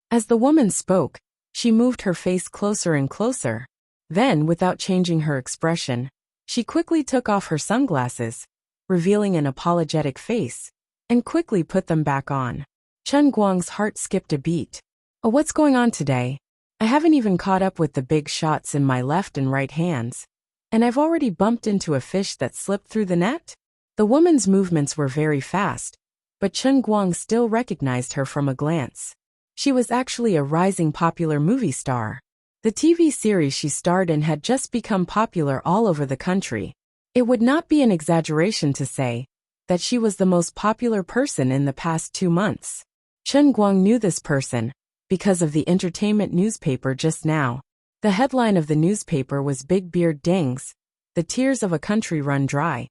As the woman spoke, she moved her face closer and closer. Then, without changing her expression, she quickly took off her sunglasses, revealing an apologetic face, and quickly put them back on. Chen Guang's heart skipped a beat. Oh, what's going on today? I haven't even caught up with the big shots in my left and right hands, and I've already bumped into a fish that slipped through the net? The woman's movements were very fast, but Chen Guang still recognized her from a glance. She was actually a rising popular movie star. The TV series she starred in had just become popular all over the country. It would not be an exaggeration to say that she was the most popular person in the past 2 months. Chen Guang knew this person because of the entertainment newspaper just now. The headline of the newspaper was Big Beard Dings, The Tears of a Country Run Dry.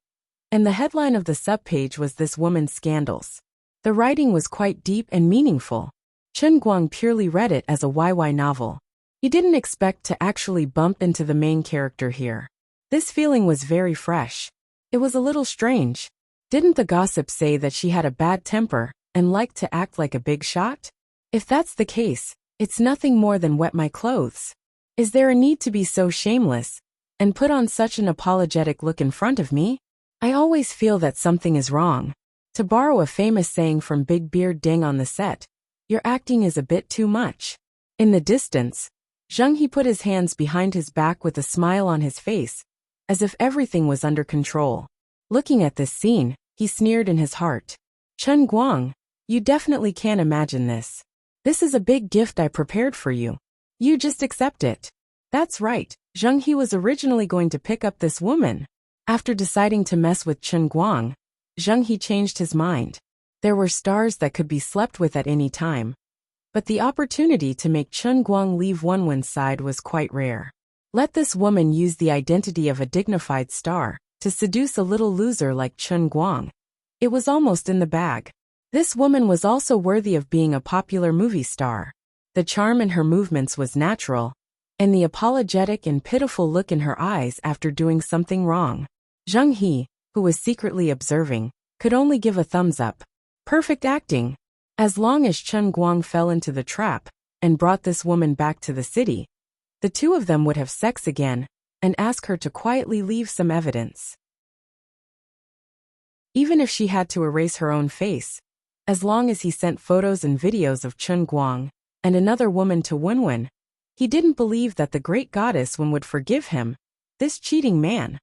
And the headline of the subpage was This Woman's Scandals. The writing was quite deep and meaningful. Chen Guang purely read it as a YY novel. He didn't expect to actually bump into the main character here. This feeling was very fresh. It was a little strange. Didn't the gossip say that she had a bad temper and liked to act like a big shot? If that's the case, it's nothing more than wet my clothes. Is there a need to be so shameless and put on such an apologetic look in front of me? I always feel that something is wrong. To borrow a famous saying from Big Beard Ding on the set, your acting is a bit too much. In the distance, Zheng He put his hands behind his back with a smile on his face, as if everything was under control. Looking at this scene, he sneered in his heart. Chen Guang, you definitely can't imagine this. This is a big gift I prepared for you. You just accept it. That's right, Zheng He was originally going to pick up this woman. After deciding to mess with Chen Guang, Zheng He changed his mind. There were stars that could be slept with at any time. But the opportunity to make Chen Guang leave Wenwen's side was quite rare. Let this woman use the identity of a dignified star to seduce a little loser like Chen Guang. It was almost in the bag. This woman was also worthy of being a popular movie star. The charm in her movements was natural, and the apologetic and pitiful look in her eyes after doing something wrong. Zheng He, who was secretly observing, could only give a thumbs up. Perfect acting. As long as Chen Guang fell into the trap and brought this woman back to the city, the two of them would have sex again and ask her to quietly leave some evidence. Even if she had to erase her own face, as long as he sent photos and videos of Chen Guang and another woman to Wenwen, he didn't believe that the great goddess Wen would forgive him, this cheating man.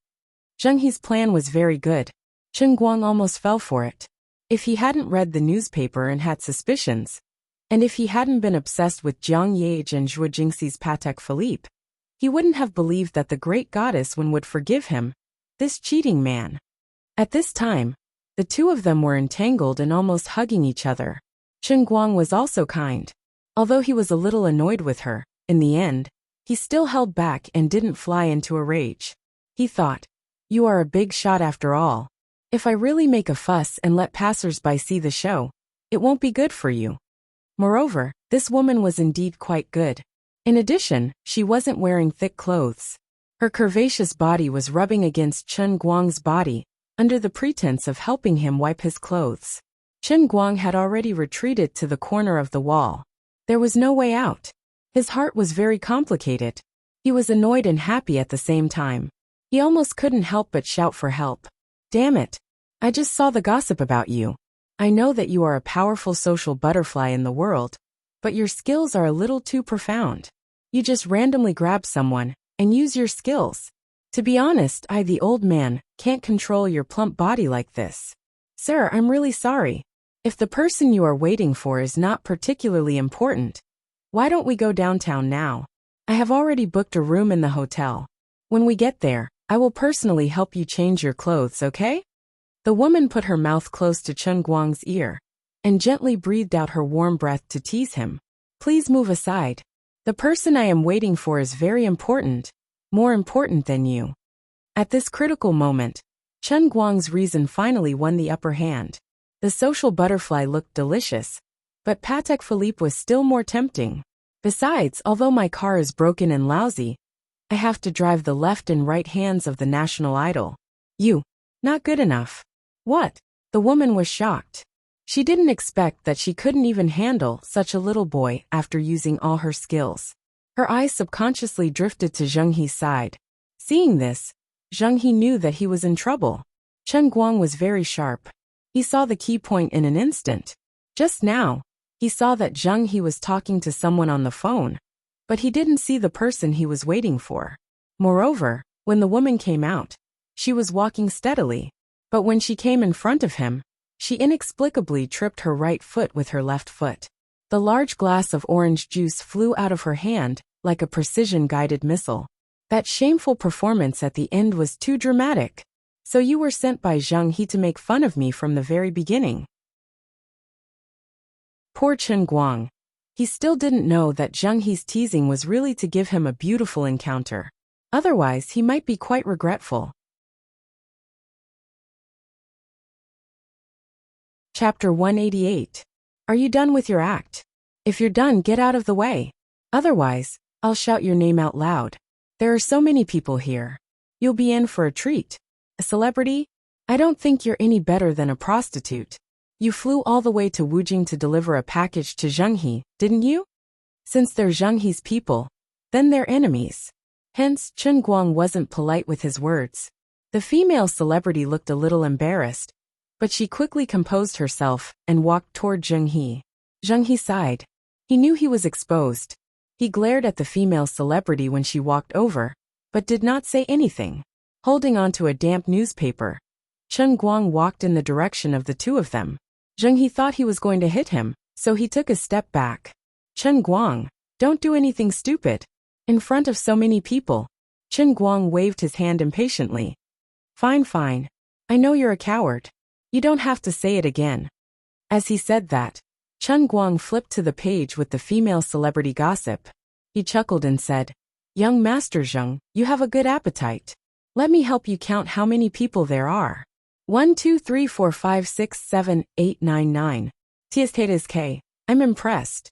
Zheng He's plan was very good. Chen Guang almost fell for it. If he hadn't read the newspaper and had suspicions, and if he hadn't been obsessed with Jiang Yage and Zhuo Jingxi's Patek Philippe, he wouldn't have believed that the great goddess Wen would forgive him, this cheating man. At this time, the two of them were entangled and almost hugging each other. Chen Guang was also kind. Although he was a little annoyed with her, in the end, he still held back and didn't fly into a rage. He thought, you are a big shot after all. If I really make a fuss and let passers-by see the show, it won't be good for you. Moreover, this woman was indeed quite good. In addition, she wasn't wearing thick clothes. Her curvaceous body was rubbing against Chen Guang's body, under the pretense of helping him wipe his clothes. Chen Guang had already retreated to the corner of the wall. There was no way out. His heart was very complicated. He was annoyed and happy at the same time. He almost couldn't help but shout for help. Damn it. I just saw the gossip about you. I know that you are a powerful social butterfly in the world, but your skills are a little too profound. You just randomly grab someone and use your skills. To be honest, I, the old man, can't control your plump body like this. Sir, I'm really sorry. If the person you are waiting for is not particularly important, why don't we go downtown now? I have already booked a room in the hotel. When we get there, I will personally help you change your clothes, okay? The woman put her mouth close to Chen Guang's ear and gently breathed out her warm breath to tease him. Please move aside. The person I am waiting for is very important, more important than you. At this critical moment, Chen Guang's reason finally won the upper hand. The social butterfly looked delicious, but Patek Philippe was still more tempting. Besides, although my car is broken and lousy, I have to drive the left and right hands of the national idol. You. Not good enough. What? The woman was shocked. She didn't expect that she couldn't even handle such a little boy after using all her skills. Her eyes subconsciously drifted to Zheng He's side. Seeing this, Zheng He knew that he was in trouble. Chen Guang was very sharp. He saw the key point in an instant. Just now, he saw that Zheng He was talking to someone on the phone, but he didn't see the person he was waiting for. Moreover, when the woman came out, she was walking steadily, but when she came in front of him, she inexplicably tripped her right foot with her left foot. The large glass of orange juice flew out of her hand like a precision-guided missile. That shameful performance at the end was too dramatic. So you were sent by Zheng He to make fun of me from the very beginning. Poor Chen Guang. He still didn't know that Zheng He's teasing was really to give him a beautiful encounter. Otherwise, he might be quite regretful. Chapter 188. Are you done with your act? If you're done, get out of the way. Otherwise, I'll shout your name out loud. There are so many people here. You'll be in for a treat. A celebrity? I don't think you're any better than a prostitute. You flew all the way to Wujing to deliver a package to Zheng He, didn't you? Since they're Zheng He's people, then they're enemies. Hence, Chen Guang wasn't polite with his words. The female celebrity looked a little embarrassed, but she quickly composed herself and walked toward Zheng He. Zheng He sighed. He knew he was exposed. He glared at the female celebrity when she walked over, but did not say anything. Holding onto a damp newspaper, Chen Guang walked in the direction of the two of them. Zheng He thought he was going to hit him, so he took a step back. Chen Guang, don't do anything stupid. In front of so many people. Chen Guang waved his hand impatiently. Fine, fine. I know you're a coward. You don't have to say it again. As he said that, Chen Guang flipped to the page with the female celebrity gossip. He chuckled and said, Young Master Zheng, you have a good appetite. Let me help you count how many people there are. 1, 2, 3, 4, 5, 6, 7, 8, 9, 9. TSK. I'm impressed.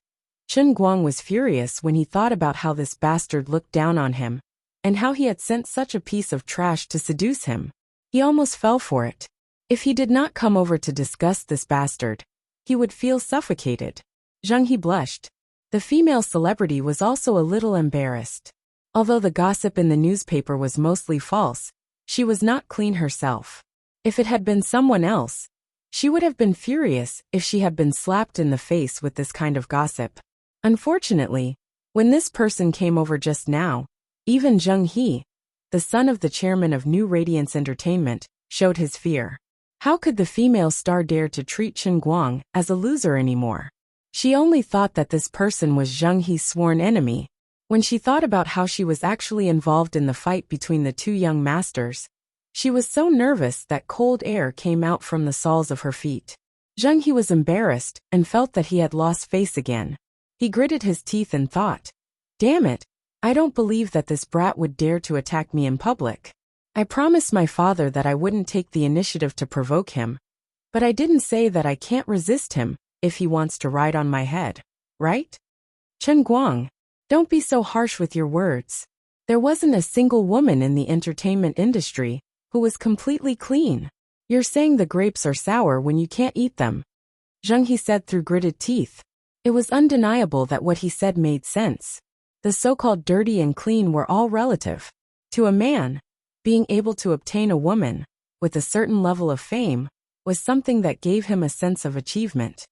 Chen Guang was furious when he thought about how this bastard looked down on him, and how he had sent such a piece of trash to seduce him. He almost fell for it. If he did not come over to discuss this bastard, he would feel suffocated. Zheng He blushed. The female celebrity was also a little embarrassed. Although the gossip in the newspaper was mostly false, she was not clean herself. If it had been someone else, she would have been furious if she had been slapped in the face with this kind of gossip. Unfortunately, when this person came over just now, even Zheng He, the son of the chairman of New Radiance Entertainment, showed his fear. How could the female star dare to treat Chen Guang as a loser anymore? She only thought that this person was Zheng He's sworn enemy. When she thought about how she was actually involved in the fight between the two young masters, she was so nervous that cold air came out from the soles of her feet. Zheng He was embarrassed and felt that he had lost face again. He gritted his teeth and thought, damn it, I don't believe that this brat would dare to attack me in public. I promised my father that I wouldn't take the initiative to provoke him, but I didn't say that I can't resist him if he wants to ride on my head, right? Chen Guang, don't be so harsh with your words. There wasn't a single woman in the entertainment industry who was completely clean. You're saying the grapes are sour when you can't eat them. Zheng He said through gritted teeth. It was undeniable that what he said made sense. The so-called dirty and clean were all relative. To a man, being able to obtain a woman with a certain level of fame was something that gave him a sense of achievement.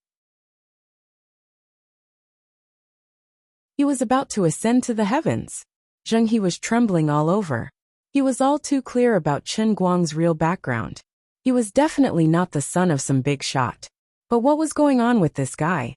He was about to ascend to the heavens. Zheng He was trembling all over. He was all too clear about Chen Guang's real background. He was definitely not the son of some big shot. But what was going on with this guy?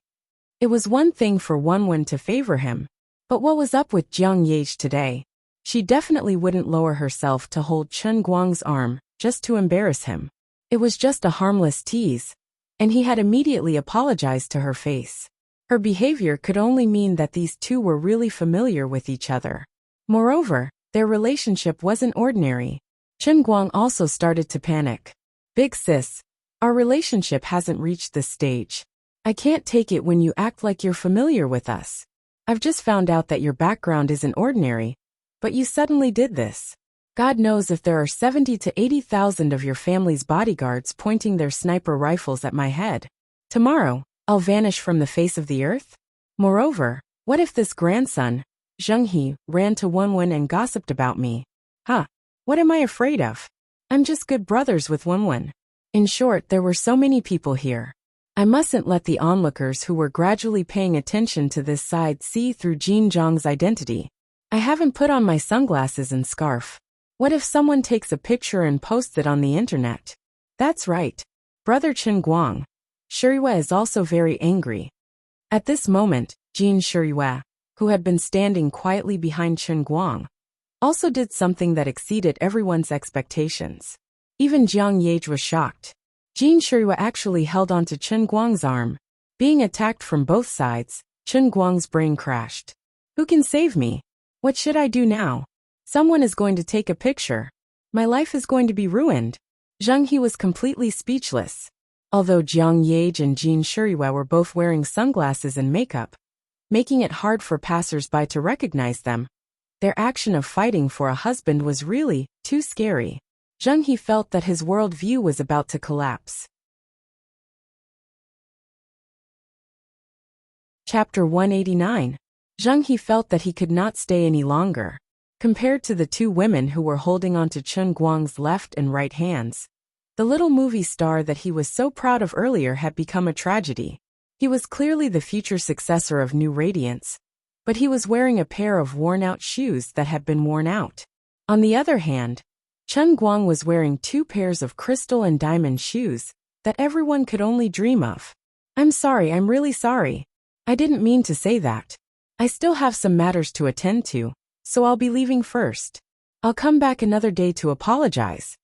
It was one thing for Wenwen to favor him. But what was up with Jiang Yage today? She definitely wouldn't lower herself to hold Chen Guang's arm just to embarrass him. It was just a harmless tease, and he had immediately apologized to her face. Her behavior could only mean that these two were really familiar with each other. Moreover, their relationship wasn't ordinary. Chen Guang also started to panic. Big sis, our relationship hasn't reached this stage. I can't take it when you act like you're familiar with us. I've just found out that your background isn't ordinary, but you suddenly did this. God knows if there are 70 to 80,000 of your family's bodyguards pointing their sniper rifles at my head. Tomorrow, I'll vanish from the face of the earth? Moreover, what if this grandson, Zheng He, ran to Wenwen and gossiped about me? Huh, what am I afraid of? I'm just good brothers with Wenwen. In short, there were so many people here. I mustn't let the onlookers who were gradually paying attention to this side see through Jin Zhang's identity. I haven't put on my sunglasses and scarf. What if someone takes a picture and posts it on the internet? That's right. Brother Chen Guang. Shiyue is also very angry. At this moment, Jin Shiyue, who had been standing quietly behind Chen Guang, also did something that exceeded everyone's expectations. Even Jiang Yage was shocked. Jin Shiyue actually held onto Chen Guang's arm. Being attacked from both sides, Chen Guang's brain crashed. Who can save me? What should I do now? Someone is going to take a picture. My life is going to be ruined. Zheng He was completely speechless. Although Jiang Yage and Jin Shiyue were both wearing sunglasses and makeup, making it hard for passers-by to recognize them, their action of fighting for a husband was really too scary. Zheng He felt that his worldview was about to collapse. Chapter 189. Zheng He felt that he could not stay any longer. Compared to the two women who were holding onto Chen Guang's left and right hands, the little movie star that he was so proud of earlier had become a tragedy. He was clearly the future successor of New Radiance, but he was wearing a pair of worn-out shoes that had been worn out. On the other hand, Chen Guang was wearing 2 pairs of crystal and diamond shoes that everyone could only dream of. I'm sorry, I'm really sorry. I didn't mean to say that. I still have some matters to attend to, so I'll be leaving first. I'll come back another day to apologize.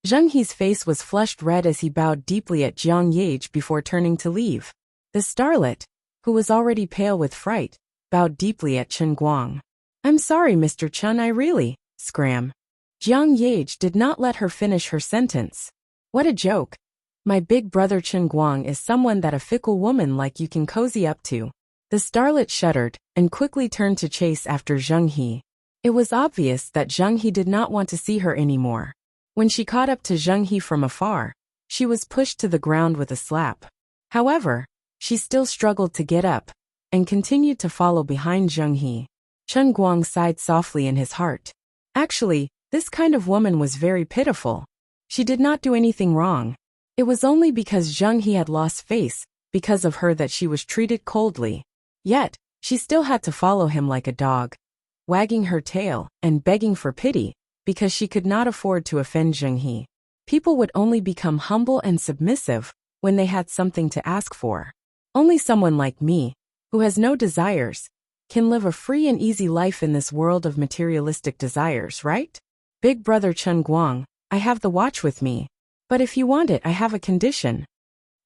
Zheng He's face was flushed red as he bowed deeply at Jiang Yage before turning to leave. The starlet, who was already pale with fright, bowed deeply at Chen Guang. I'm sorry, Mr. Chen, I really, scram. Jiang Yage did not let her finish her sentence. What a joke. My big brother Chen Guang is someone that a fickle woman like you can cozy up to. The starlet shuddered and quickly turned to chase after Zheng He. It was obvious that Zheng He did not want to see her anymore. When she caught up to Zheng He from afar, she was pushed to the ground with a slap. However, she still struggled to get up and continued to follow behind Zheng He. Chen Guang sighed softly in his heart. Actually, this kind of woman was very pitiful. She did not do anything wrong. It was only because Zheng He had lost face because of her that she was treated coldly. Yet, she still had to follow him like a dog, wagging her tail and begging for pity because she could not afford to offend Zheng He. People would only become humble and submissive when they had something to ask for. Only someone like me, who has no desires, can live a free and easy life in this world of materialistic desires, right? Big brother Chen Guang, I have the watch with me. But if you want it, I have a condition.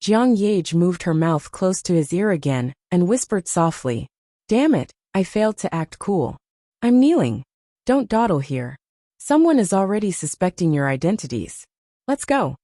Jiang Yage moved her mouth close to his ear again and whispered softly. Damn it, I failed to act cool. I'm kneeling. Don't dawdle here. Someone is already suspecting your identities. Let's go.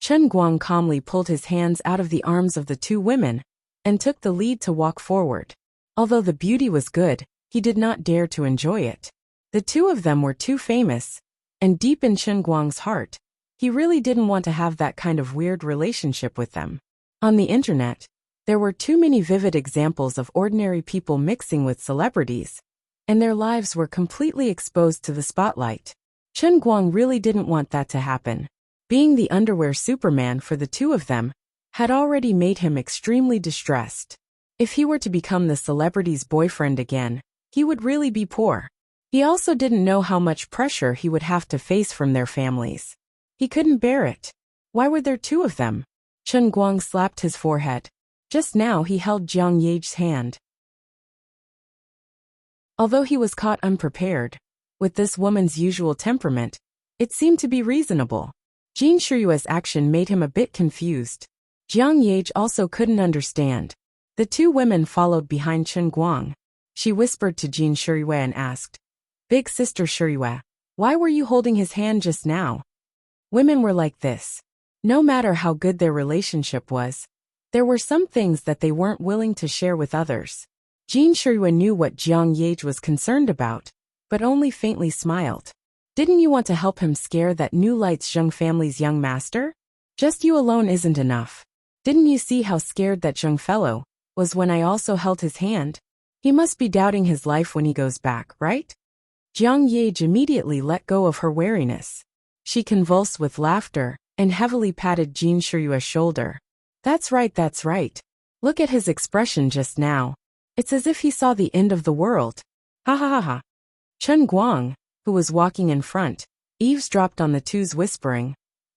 Chen Guang calmly pulled his hands out of the arms of the two women and took the lead to walk forward. Although the beauty was good, he did not dare to enjoy it. The two of them were too famous, and deep in Chen Guang's heart, he really didn't want to have that kind of weird relationship with them. On the internet, there were too many vivid examples of ordinary people mixing with celebrities, and their lives were completely exposed to the spotlight. Chen Guang really didn't want that to happen. Being the underwear Superman for the two of them had already made him extremely distressed. If he were to become the celebrity's boyfriend again, he would really be poor. He also didn't know how much pressure he would have to face from their families. He couldn't bear it. Why were there two of them? Chen Guang slapped his forehead. Just now he held Jiang Ye's hand. Although he was caught unprepared, with this woman's usual temperament, it seemed to be reasonable. Jin Shiyue's action made him a bit confused. Jiang Ye also couldn't understand. The two women followed behind Chen Guang. She whispered to Jin Shiyue and asked, "Big sister Shiyue, why were you holding his hand just now?" Women were like this. No matter how good their relationship was, there were some things that they weren't willing to share with others. Jin Shiyue knew what Jiang Ye was concerned about, but only faintly smiled. Didn't you want to help him scare that New Light's Zheng family's young master? Just you alone isn't enough. Didn't you see how scared that Zheng fellow was when I also held his hand? He must be doubting his life when he goes back, right? Jiang Ye immediately let go of her wariness. She convulsed with laughter and heavily patted Jin Shiyue's shoulder. That's right, that's right. Look at his expression just now. It's as if he saw the end of the world. Ha ha ha ha. Chen Guang, who was walking in front, eavesdropped on the two's whispering,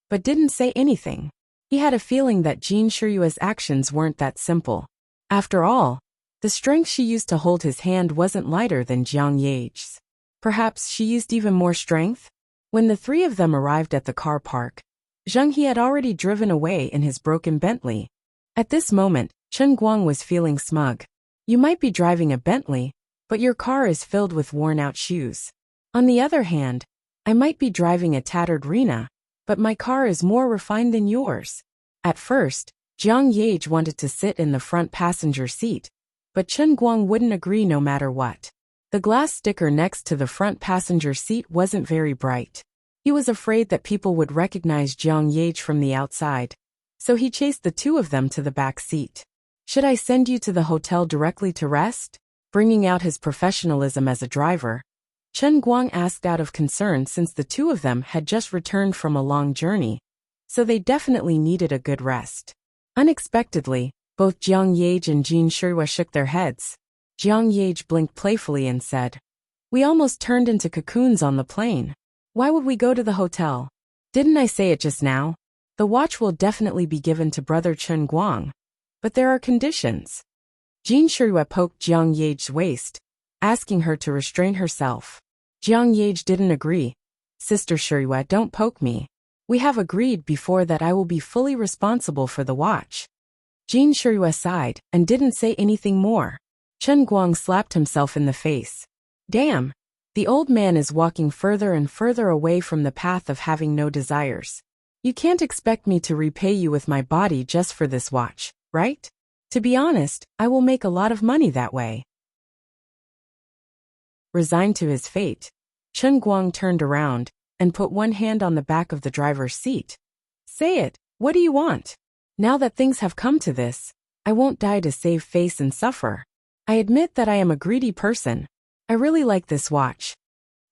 but didn't say anything. He had a feeling that Jin Shiyue's actions weren't that simple. After all, the strength she used to hold his hand wasn't lighter than Jiang Ye's. Perhaps she used even more strength? When the three of them arrived at the car park, Zheng He had already driven away in his broken Bentley. At this moment, Chen Guang was feeling smug. You might be driving a Bentley, but your car is filled with worn-out shoes. On the other hand, I might be driving a tattered Rena, but my car is more refined than yours. At first, Jiang Ye wanted to sit in the front passenger seat, but Chen Guang wouldn't agree no matter what. The glass sticker next to the front passenger seat wasn't very bright. He was afraid that people would recognize Jiang Ye from the outside, so he chased the two of them to the back seat. Should I send you to the hotel directly to rest? Bringing out his professionalism as a driver, Chen Guang asked out of concern since the two of them had just returned from a long journey, so they definitely needed a good rest. Unexpectedly, both Jiang Ye and Jin Shiyue shook their heads. Jiang Ye blinked playfully and said, "We almost turned into cocoons on the plane. Why would we go to the hotel? Didn't I say it just now? The watch will definitely be given to brother Chen Guang, but there are conditions." Jin Shiyue poked Jiang Ye's waist, asking her to restrain herself. Jiang Ye didn't agree. "Sister Shiyue, don't poke me. We have agreed before that I will be fully responsible for the watch." Jin Shiyue sighed and didn't say anything more. Chen Guang slapped himself in the face. Damn, the old man is walking further and further away from the path of having no desires. You can't expect me to repay you with my body just for this watch, right? To be honest, I will make a lot of money that way. Resigned to his fate, Chen Guang turned around and put one hand on the back of the driver's seat. Say it, what do you want? Now that things have come to this, I won't die to save face and suffer. I admit that I am a greedy person. I really like this watch.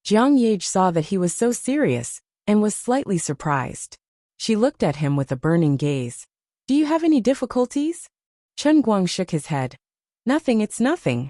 Jiang Ye saw that he was so serious and was slightly surprised. She looked at him with a burning gaze. Do you have any difficulties? Chen Guang shook his head. Nothing, it's nothing.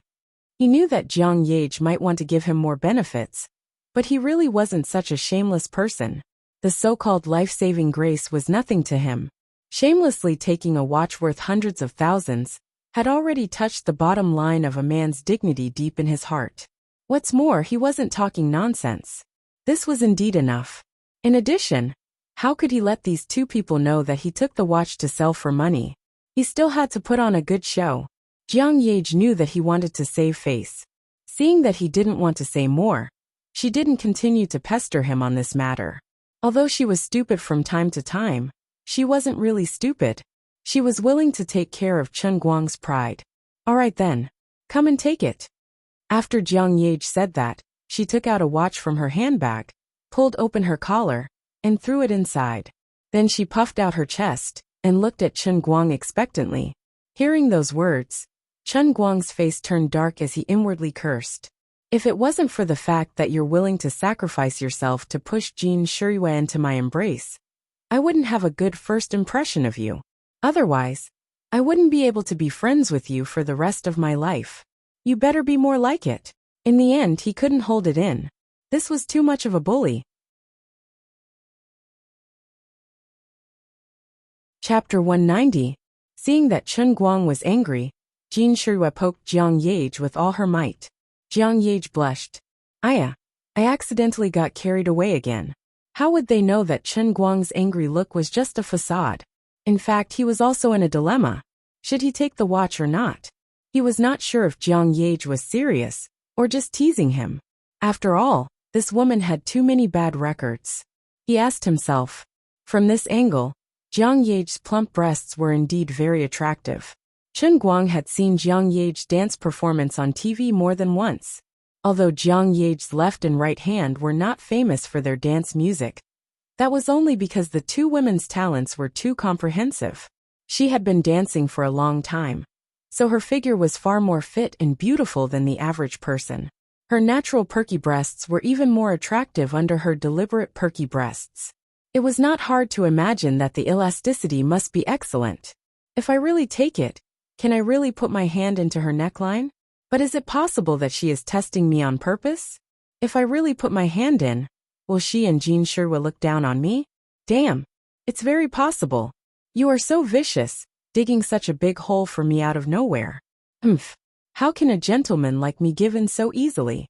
He knew that Jiang Ye might want to give him more benefits, but he really wasn't such a shameless person. The so-called life-saving grace was nothing to him. Shamelessly taking a watch worth hundreds of thousands had already touched the bottom line of a man's dignity deep in his heart. What's more, he wasn't talking nonsense. This was indeed enough. In addition, how could he let these two people know that he took the watch to sell for money? He still had to put on a good show. Jiang Ye knew that he wanted to save face. Seeing that he didn't want to say more, She didn't continue to pester him on this matter. Although she was stupid from time to time, she wasn't really stupid. She was willing to take care of Chen Guang's pride. All right then. Come and take it. After Jiang Yage said that, she took out a watch from her handbag, pulled open her collar, and threw it inside. Then she puffed out her chest and looked at Chen Guang expectantly. Hearing those words, Chen Guang's face turned dark as he inwardly cursed. If it wasn't for the fact that you're willing to sacrifice yourself to push Jin Shirui into my embrace, I wouldn't have a good first impression of you. Otherwise, I wouldn't be able to be friends with you for the rest of my life. You better be more like it. In the end, he couldn't hold it in. This was too much of a bully. Chapter 190. Seeing that Chen Guang was angry, Jin Shirui poked Jiang Yage with all her might. Jiang Yage blushed. I accidentally got carried away again. How would they know that Chen Guang's angry look was just a facade? In fact, he was also in a dilemma. Should he take the watch or not? He was not sure if Jiang Yage was serious, or just teasing him. After all, this woman had too many bad records. He asked himself. From this angle, Jiang Yage's plump breasts were indeed very attractive. Chen Guang had seen Jiang Yage's dance performance on TV more than once. Although Jiang Yage's left and right hand were not famous for their dance music, that was only because the two women's talents were too comprehensive. She had been dancing for a long time, so her figure was far more fit and beautiful than the average person. Her natural perky breasts were even more attractive under her deliberate perky breasts. It was not hard to imagine that the elasticity must be excellent. If I really take it, can I really put my hand into her neckline? But is it possible that she is testing me on purpose? If I really put my hand in, will she and Jin Shirui look down on me? Damn, it's very possible. You are so vicious, digging such a big hole for me out of nowhere. How can a gentleman like me give in so easily?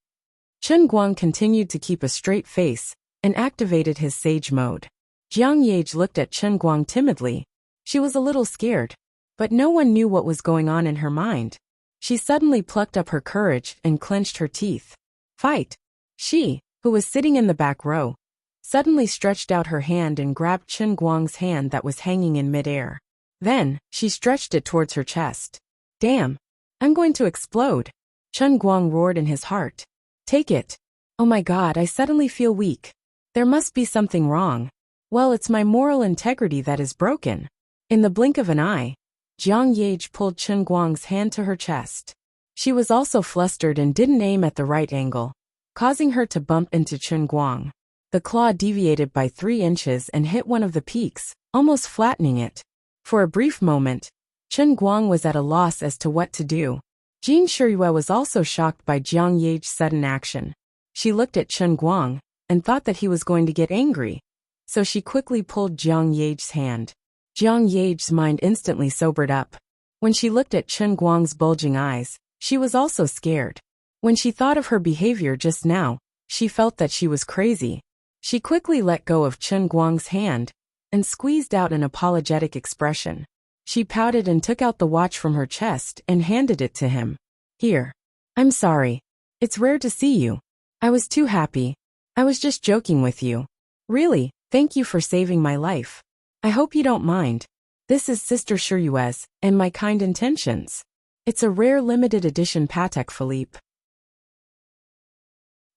Chen Guang continued to keep a straight face and activated his sage mode. Jiang Yage looked at Chen Guang timidly. She was a little scared, but no one knew what was going on in her mind. She suddenly plucked up her courage and clenched her teeth. Fight! She, who was sitting in the back row, suddenly stretched out her hand and grabbed Chen Guang's hand that was hanging in midair. Then, she stretched it towards her chest. Damn! I'm going to explode! Chen Guang roared in his heart. Take it! Oh my god, I suddenly feel weak. There must be something wrong. Well, it's my moral integrity that is broken. In the blink of an eye, Jiang Yage pulled Chen Guang's hand to her chest. She was also flustered and didn't aim at the right angle, causing her to bump into Chen Guang. The claw deviated by 3 inches and hit one of the peaks, almost flattening it. For a brief moment, Chen Guang was at a loss as to what to do. Jin Shirui was also shocked by Jiang Yage's sudden action. She looked at Chen Guang and thought that he was going to get angry, so she quickly pulled Jiang Yage's hand. Jiang Yage's mind instantly sobered up. When she looked at Chen Guang's bulging eyes, she was also scared. When she thought of her behavior just now, she felt that she was crazy. She quickly let go of Chen Guang's hand and squeezed out an apologetic expression. She pouted and took out the watch from her chest and handed it to him. Here. I'm sorry. It's rare to see you. I was too happy. I was just joking with you. Really, thank you for saving my life. I hope you don't mind. This is Sister Shirui's and my kind intentions. It's a rare limited edition Patek Philippe.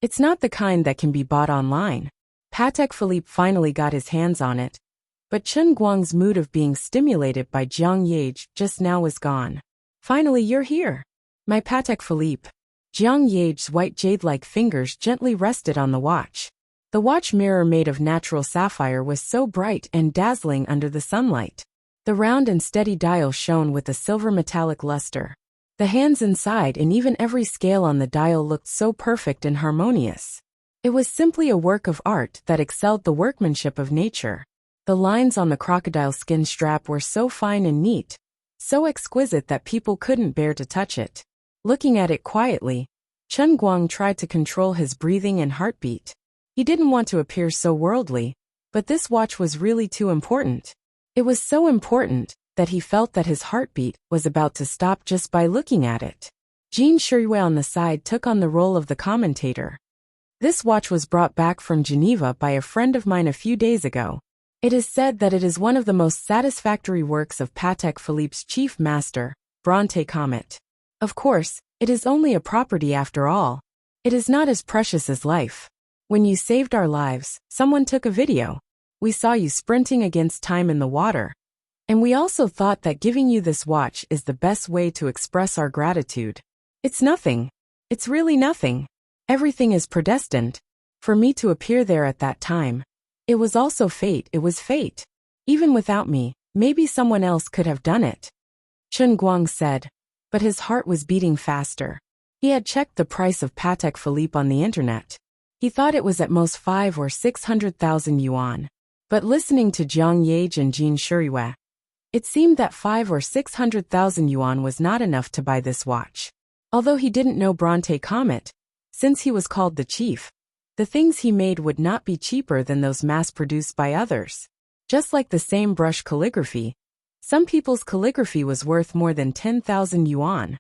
It's not the kind that can be bought online. Patek Philippe finally got his hands on it, but Chen Guang's mood of being stimulated by Jiang Yage just now was gone. Finally, you're here. My Patek Philippe. Jiang Yage's white jade-like fingers gently rested on the watch. The watch mirror made of natural sapphire was so bright and dazzling under the sunlight. The round and steady dial shone with a silver metallic luster. The hands inside and even every scale on the dial looked so perfect and harmonious. It was simply a work of art that excelled the workmanship of nature. The lines on the crocodile skin strap were so fine and neat, so exquisite that people couldn't bear to touch it. Looking at it quietly, Chen Guang tried to control his breathing and heartbeat. He didn't want to appear so worldly, but this watch was really too important. It was so important that he felt that his heartbeat was about to stop just by looking at it. Jin Shirui on the side took on the role of the commentator. This watch was brought back from Geneva by a friend of mine a few days ago. It is said that it is one of the most satisfactory works of Patek Philippe's chief master, Bronte Comet. Of course, it is only a property after all. It is not as precious as life. When you saved our lives, someone took a video. We saw you sprinting against time in the water. And we also thought that giving you this watch is the best way to express our gratitude. It's nothing. It's really nothing. Everything is predestined. For me to appear there at that time. It was also fate, it was fate. Even without me, maybe someone else could have done it. Chen Guang said. But his heart was beating faster. He had checked the price of Patek Philippe on the internet. He thought it was at most 5 or 600,000 yuan. But listening to Jiang Yage and Jin Shuriyue, it seemed that 5 or 600,000 yuan was not enough to buy this watch. Although he didn't know Bronte Comet, since he was called the chief, the things he made would not be cheaper than those mass-produced by others. Just like the same brush calligraphy, some people's calligraphy was worth more than 10,000 yuan,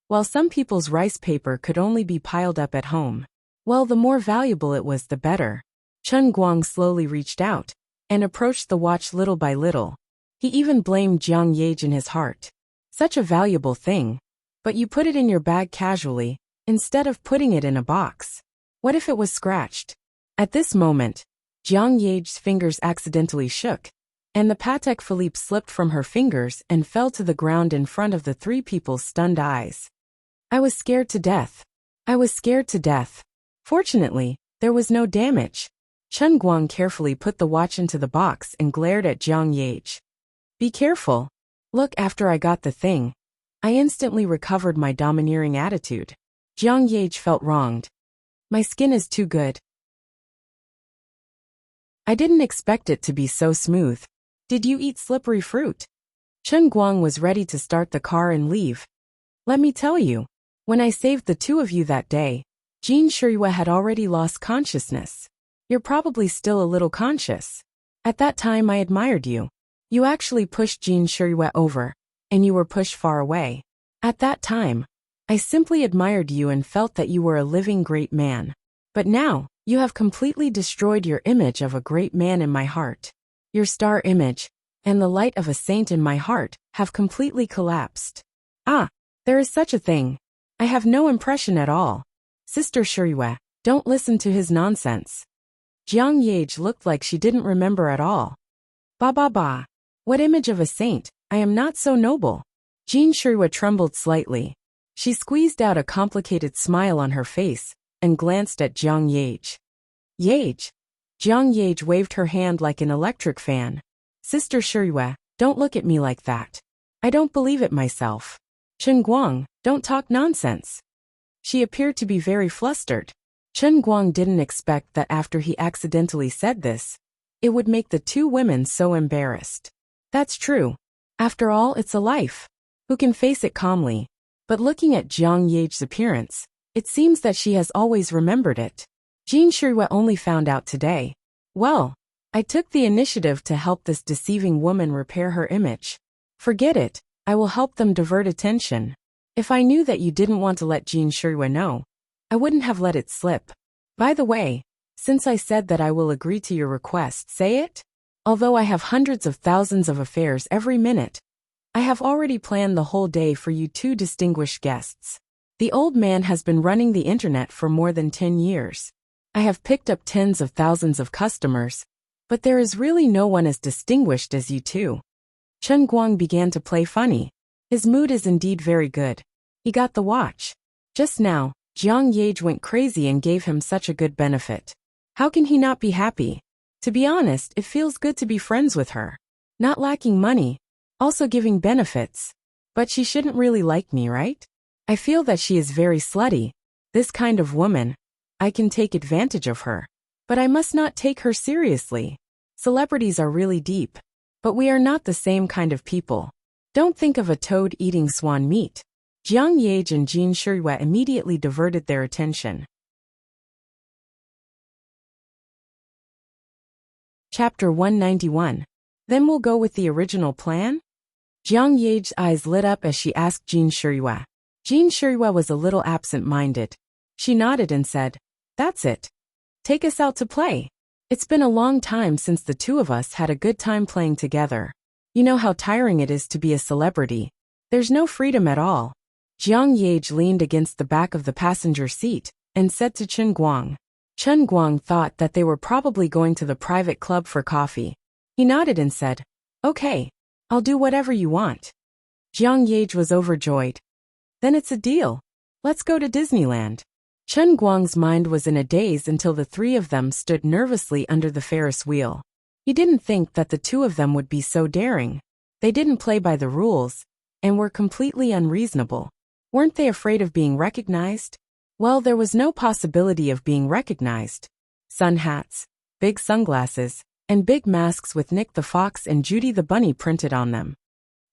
while some people's rice paper could only be piled up at home. Well, the more valuable it was, the better. Chen Guang slowly reached out and approached the watch little by little. He even blamed Jiang Yage in his heart. Such a valuable thing. But you put it in your bag casually, instead of putting it in a box. What if it was scratched? At this moment, Jiang Yage's fingers accidentally shook, and the Patek Philippe slipped from her fingers and fell to the ground in front of the three people's stunned eyes. I was scared to death. I was scared to death. Fortunately, there was no damage. Chen Guang carefully put the watch into the box and glared at Jiang Yage. Be careful. Look, after I got the thing, I instantly recovered my domineering attitude. Jiang Yage felt wronged. My skin is too good. I didn't expect it to be so smooth. Did you eat slippery fruit? Chen Guang was ready to start the car and leave. Let me tell you, when I saved the two of you that day, Jin Shuriyue had already lost consciousness. You're probably still a little conscious. At that time I admired you. You actually pushed Jin Shuriyue over, and you were pushed far away. At that time, I simply admired you and felt that you were a living great man. But now, you have completely destroyed your image of a great man in my heart. Your star image, and the light of a saint in my heart, have completely collapsed. Ah, there is such a thing. I have no impression at all. Sister Shuriyue, don't listen to his nonsense. Jiang Yage looked like she didn't remember at all. Ba. What image of a saint? I am not so noble. Jin Shuriyue trembled slightly. She squeezed out a complicated smile on her face and glanced at Jiang Yage. Yage. Jiang Yage waved her hand like an electric fan. Sister Shuriyue, don't look at me like that. I don't believe it myself. Chen Guang, don't talk nonsense. She appeared to be very flustered. Chen Guang didn't expect that after he accidentally said this, it would make the two women so embarrassed. That's true. After all, it's a life. Who can face it calmly? But looking at Jiang Yage's appearance, it seems that she has always remembered it. Jin Shuriyue only found out today. Well, I took the initiative to help this deceiving woman repair her image. Forget it, I will help them divert attention. If I knew that you didn't want to let Jin Shuriyue know, I wouldn't have let it slip. By the way, since I said that I will agree to your request, say it? Although I have hundreds of thousands of affairs every minute, I have already planned the whole day for you two distinguished guests. The old man has been running the internet for more than 10 years. I have picked up tens of thousands of customers, but there is really no one as distinguished as you two. Chen Guang began to play funny. His mood is indeed very good. He got the watch. Just now, Jiang Yage went crazy and gave him such a good benefit. How can he not be happy? To be honest, it feels good to be friends with her. Not lacking money, also giving benefits. But she shouldn't really like me, right? I feel that she is very slutty. This kind of woman. I can take advantage of her. But I must not take her seriously. Celebrities are really deep. But we are not the same kind of people. Don't think of a toad eating swan meat. Jiang Yage and Jin Shuriyue immediately diverted their attention. Chapter 191. Then we'll go with the original plan? Jiang Yage's eyes lit up as she asked Jin Shuriyue. Jin Shuriyue was a little absent-minded. She nodded and said, That's it. Take us out to play. It's been a long time since the two of us had a good time playing together. You know how tiring it is to be a celebrity. There's no freedom at all. Jiang Yage leaned against the back of the passenger seat and said to Chen Guang. Chen Guang thought that they were probably going to the private club for coffee. He nodded and said, "Okay, I'll do whatever you want." Jiang Yage was overjoyed. "Then it's a deal. Let's go to Disneyland." Chen Guang's mind was in a daze until the three of them stood nervously under the Ferris wheel. He didn't think that the two of them would be so daring. They didn't play by the rules, and were completely unreasonable. Weren't they afraid of being recognized? Well, there was no possibility of being recognized. Sun hats, big sunglasses, and big masks with Nick the Fox and Judy the Bunny printed on them.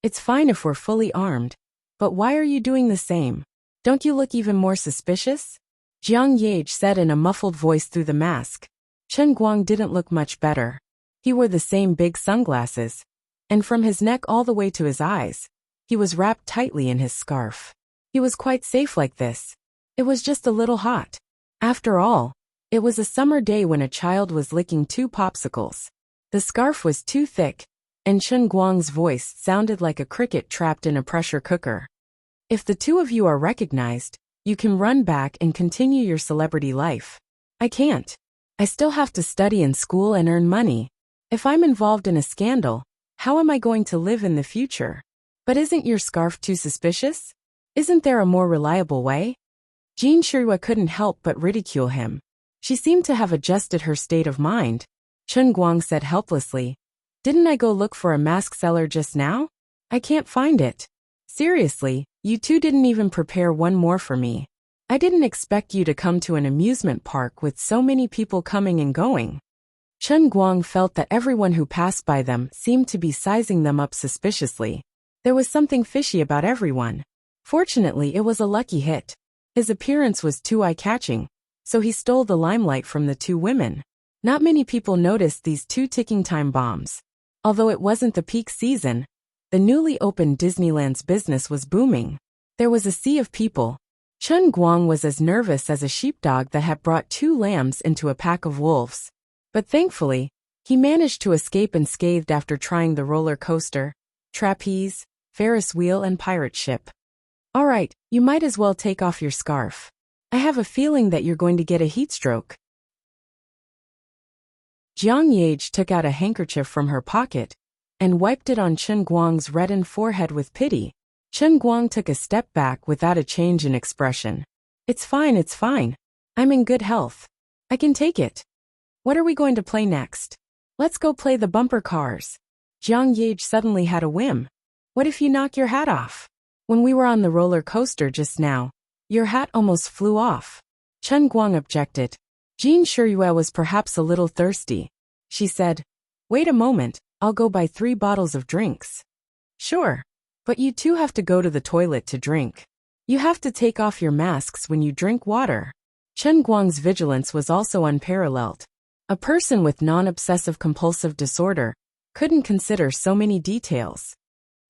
"It's fine if we're fully armed. But why are you doing the same? Don't you look even more suspicious?" Jiang Yage said in a muffled voice through the mask. Chen Guang didn't look much better. He wore the same big sunglasses, and from his neck all the way to his eyes, he was wrapped tightly in his scarf. He was quite safe like this. It was just a little hot. After all, it was a summer day when a child was licking 2 popsicles. The scarf was too thick, and Chen Guang's voice sounded like a cricket trapped in a pressure cooker. "If the two of you are recognized, you can run back and continue your celebrity life. I can't. I still have to study in school and earn money. If I'm involved in a scandal, how am I going to live in the future? But isn't your scarf too suspicious? Isn't there a more reliable way?" Jean Shirua couldn't help but ridicule him. She seemed to have adjusted her state of mind. Chen Guang said helplessly, "Didn't I go look for a mask seller just now? I can't find it. Seriously, you two didn't even prepare one more for me. I didn't expect you to come to an amusement park with so many people coming and going." Chen Guang felt that everyone who passed by them seemed to be sizing them up suspiciously. There was something fishy about everyone. Fortunately, it was a lucky hit. His appearance was too eye-catching, so he stole the limelight from the two women. Not many people noticed these 2 ticking time bombs. Although it wasn't the peak season, the newly opened Disneyland's business was booming. There was a sea of people. Chen Guang was as nervous as a sheepdog that had brought 2 lambs into a pack of wolves. But thankfully, he managed to escape unscathed after trying the roller coaster, trapeze, Ferris wheel and pirate ship. "All right, you might as well take off your scarf. I have a feeling that you're going to get a heat stroke." Jiang Yage took out a handkerchief from her pocket and wiped it on Chen Guang's reddened forehead with pity. Chen Guang took a step back without a change in expression. It's fine. I'm in good health. I can take it. What are we going to play next?" "Let's go play the bumper cars." Jiang Yage suddenly had a whim. "What if you knock your hat off? When we were on the roller coaster just now, your hat almost flew off." Chen Guang objected. Jean Shirua was perhaps a little thirsty. She said, "Wait a moment, I'll go buy 3 bottles of drinks." "Sure. But you two have to go to the toilet to drink. You have to take off your masks when you drink water." Chen Guang's vigilance was also unparalleled. A person with non-obsessive compulsive disorder couldn't consider so many details.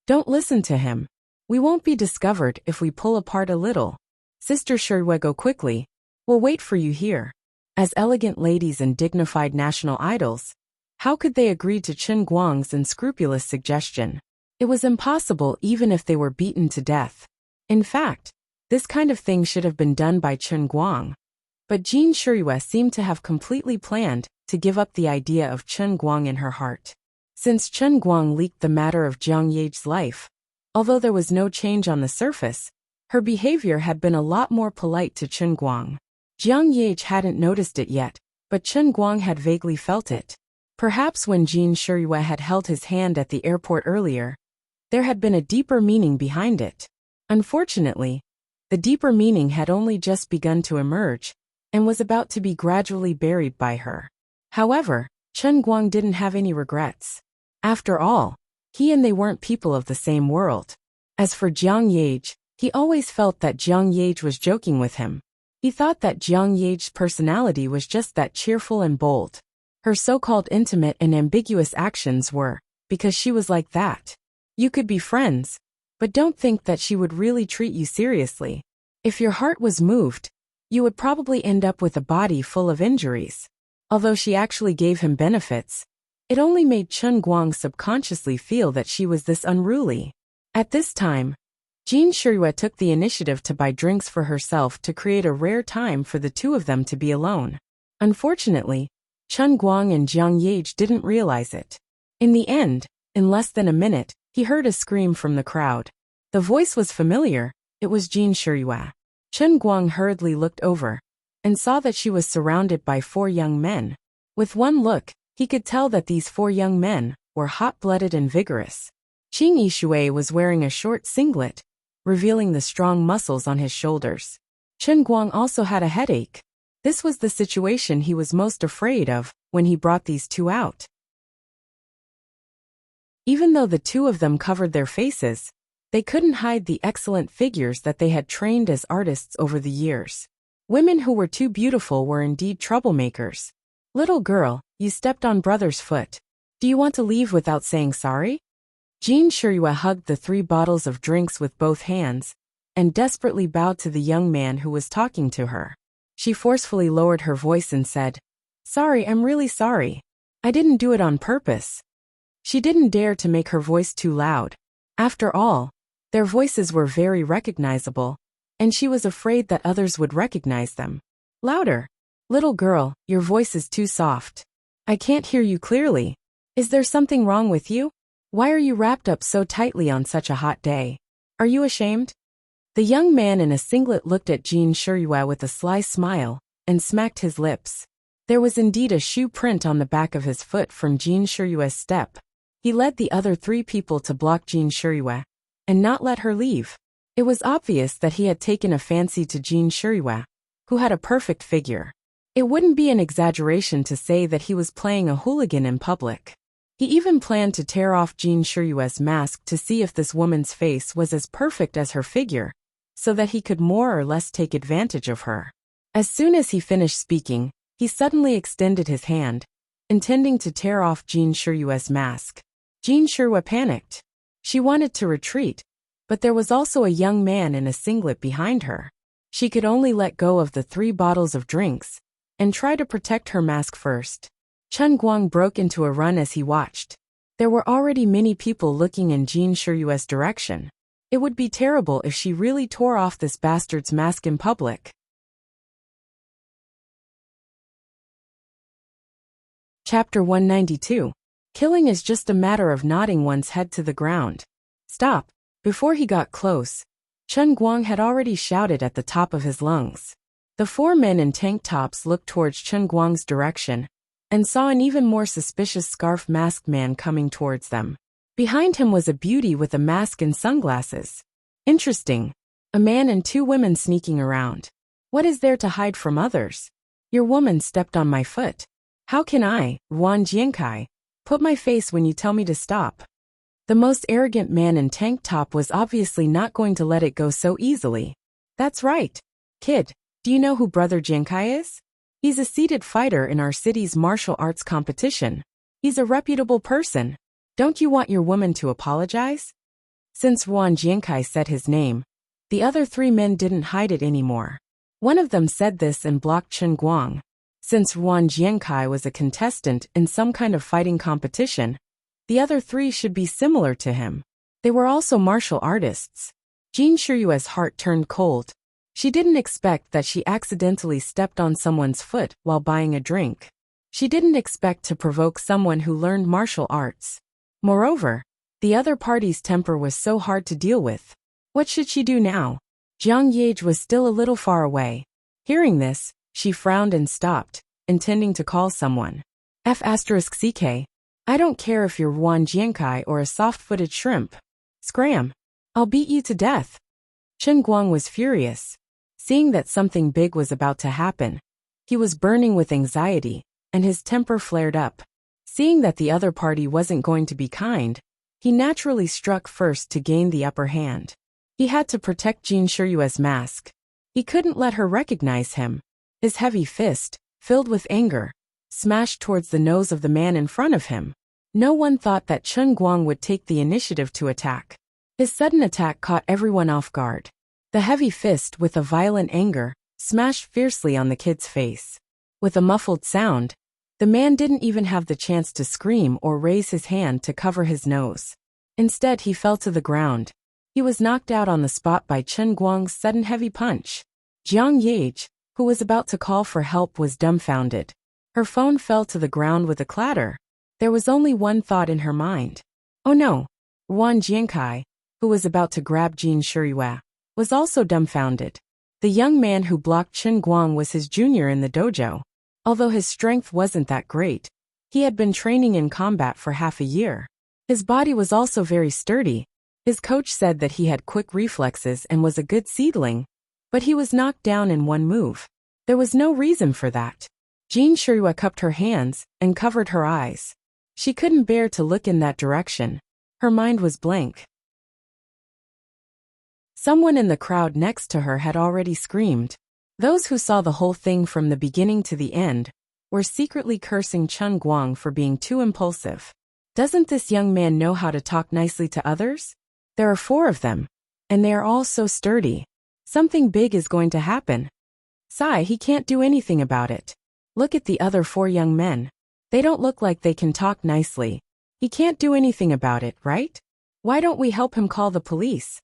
"Don't listen to him. We won't be discovered if we pull apart a little. Sister Shirua, go quickly. We'll wait for you here." As elegant ladies and dignified national idols, how could they agree to Chen Guang's unscrupulous suggestion? It was impossible even if they were beaten to death. In fact, this kind of thing should have been done by Chen Guang. But Jean Shirua seemed to have completely planned to give up the idea of Chen Guang in her heart. Since Chen Guang leaked the matter of Jiang Yage's life, although there was no change on the surface, her behavior had been a lot more polite to Chen Guang. Jiang Yage hadn't noticed it yet, but Chen Guang had vaguely felt it. Perhaps when Jean Shirua had held his hand at the airport earlier, there had been a deeper meaning behind it. Unfortunately, the deeper meaning had only just begun to emerge, and was about to be gradually buried by her. However, Chen Guang didn't have any regrets. After all, he and they weren't people of the same world. As for Jiang Yage, he always felt that Jiang Yage was joking with him. He thought that Jiang Yage's personality was just that cheerful and bold. Her so-called intimate and ambiguous actions were, because she was like that. You could be friends, but don't think that she would really treat you seriously. If your heart was moved, you would probably end up with a body full of injuries. Although she actually gave him benefits, it only made Chun Guang subconsciously feel that she was this unruly. At this time, Jin Shirue took the initiative to buy drinks for herself to create a rare time for the two of them to be alone. Unfortunately, Chun Guang and Jiang Yage didn't realize it. In the end, in less than a minute, he heard a scream from the crowd. The voice was familiar, it was Jin Shirue. Chun Guang hurriedly looked over and saw that she was surrounded by 4 young men. With one look, he could tell that these 4 young men were hot-blooded and vigorous. Qing Yishui was wearing a short singlet, revealing the strong muscles on his shoulders. Chun Guang also had a headache. This was the situation he was most afraid of when he brought these two out. Even though the two of them covered their faces, they couldn't hide the excellent figures that they had trained as artists over the years. Women who were too beautiful were indeed troublemakers. "Little girl, you stepped on brother's foot. Do you want to leave without saying sorry?" Jin Shirue hugged the 3 bottles of drinks with both hands and desperately bowed to the young man who was talking to her. She forcefully lowered her voice and said, "Sorry, I'm really sorry. I didn't do it on purpose." She didn't dare to make her voice too loud. After all, their voices were very recognizable, and she was afraid that others would recognize them. "Louder. Little girl, your voice is too soft. I can't hear you clearly. Is there something wrong with you? Why are you wrapped up so tightly on such a hot day? Are you ashamed?" The young man in a singlet looked at Jin Shirue with a sly smile and smacked his lips. There was indeed a shoe print on the back of his foot from Jin Shirue's step. He led the other 3 people to block Jin Shirue and not let her leave. It was obvious that he had taken a fancy to Jin Shirue, who had a perfect figure. It wouldn't be an exaggeration to say that he was playing a hooligan in public. He even planned to tear off Jin Shirue's mask to see if this woman's face was as perfect as her figure, so that he could more or less take advantage of her. As soon as he finished speaking, he suddenly extended his hand, intending to tear off Jin Shirue's mask. Jin Shirue panicked. She wanted to retreat, but there was also a young man in a singlet behind her. She could only let go of the 3 bottles of drinks and try to protect her mask first. Chun Guang broke into a run as he watched. There were already many people looking in Jin Shirue's direction. It would be terrible if she really tore off this bastard's mask in public. Chapter 192. Killing is just a matter of nodding one's head to the ground. Stop. Before he got close, Chun Guang had already shouted at the top of his lungs. The 4 men in tank tops looked towards Chun Guang's direction and saw an even more suspicious scarf-masked man coming towards them. Behind him was a beauty with a mask and sunglasses. Interesting. A man and 2 women sneaking around. What is there to hide from others? Your woman stepped on my foot. How can I, Ruan Jiankai, put my face when you tell me to stop? The most arrogant man in tank top was obviously not going to let it go so easily. That's right. Kid, do you know who Brother Jiankai is? He's a seated fighter in our city's martial arts competition. He's a reputable person. Don't you want your woman to apologize? Since Ruan Jiankai said his name, the other 3 men didn't hide it anymore. One of them said this and blocked Chun Guang. Since Ruan Jiankai was a contestant in some kind of fighting competition, the other 3 should be similar to him. They were also martial artists. Jin Shirue's heart turned cold. She didn't expect that she accidentally stepped on someone's foot while buying a drink. She didn't expect to provoke someone who learned martial arts. Moreover, the other party's temper was so hard to deal with. What should she do now? Jiang Yage was still a little far away. Hearing this, she frowned and stopped, intending to call someone. F***CK. I don't care if you're Ruan Jiankai or a soft-footed shrimp. Scram. I'll beat you to death. Chun Guang was furious. Seeing that something big was about to happen, he was burning with anxiety, and his temper flared up. Seeing that the other party wasn't going to be kind, he naturally struck first to gain the upper hand. He had to protect Jin Shirue's mask. He couldn't let her recognize him. His heavy fist, filled with anger, smashed towards the nose of the man in front of him. No one thought that Chun Guang would take the initiative to attack. His sudden attack caught everyone off guard. The heavy fist, with a violent anger, smashed fiercely on the kid's face. With a muffled sound, The man didn't even have the chance to scream or raise his hand to cover his nose. Instead, he fell to the ground. He was knocked out on the spot by Chen Guang's sudden heavy punch. Jiang Yage, who was about to call for help, was dumbfounded. Her phone fell to the ground with a clatter. There was only one thought in her mind. Oh no! Wan Jiankai, who was about to grab Jin Shiriyue, was also dumbfounded. The young man who blocked Chen Guang was his junior in the dojo. Although his strength wasn't that great, he had been training in combat for half a year. His body was also very sturdy. His coach said that he had quick reflexes and was a good seedling, but he was knocked down in one move. There was no reason for that. Jin Shiriyue cupped her hands and covered her eyes. She couldn't bear to look in that direction. Her mind was blank. Someone in the crowd next to her had already screamed. Those who saw the whole thing from the beginning to the end were secretly cursing Chen Guang for being too impulsive. Doesn't this young man know how to talk nicely to others? There are 4 of them, and they are all so sturdy. Something big is going to happen. He can't do anything about it. Look at the other 4 young men. They don't look like they can talk nicely. He can't do anything about it, right? Why don't we help him call the police?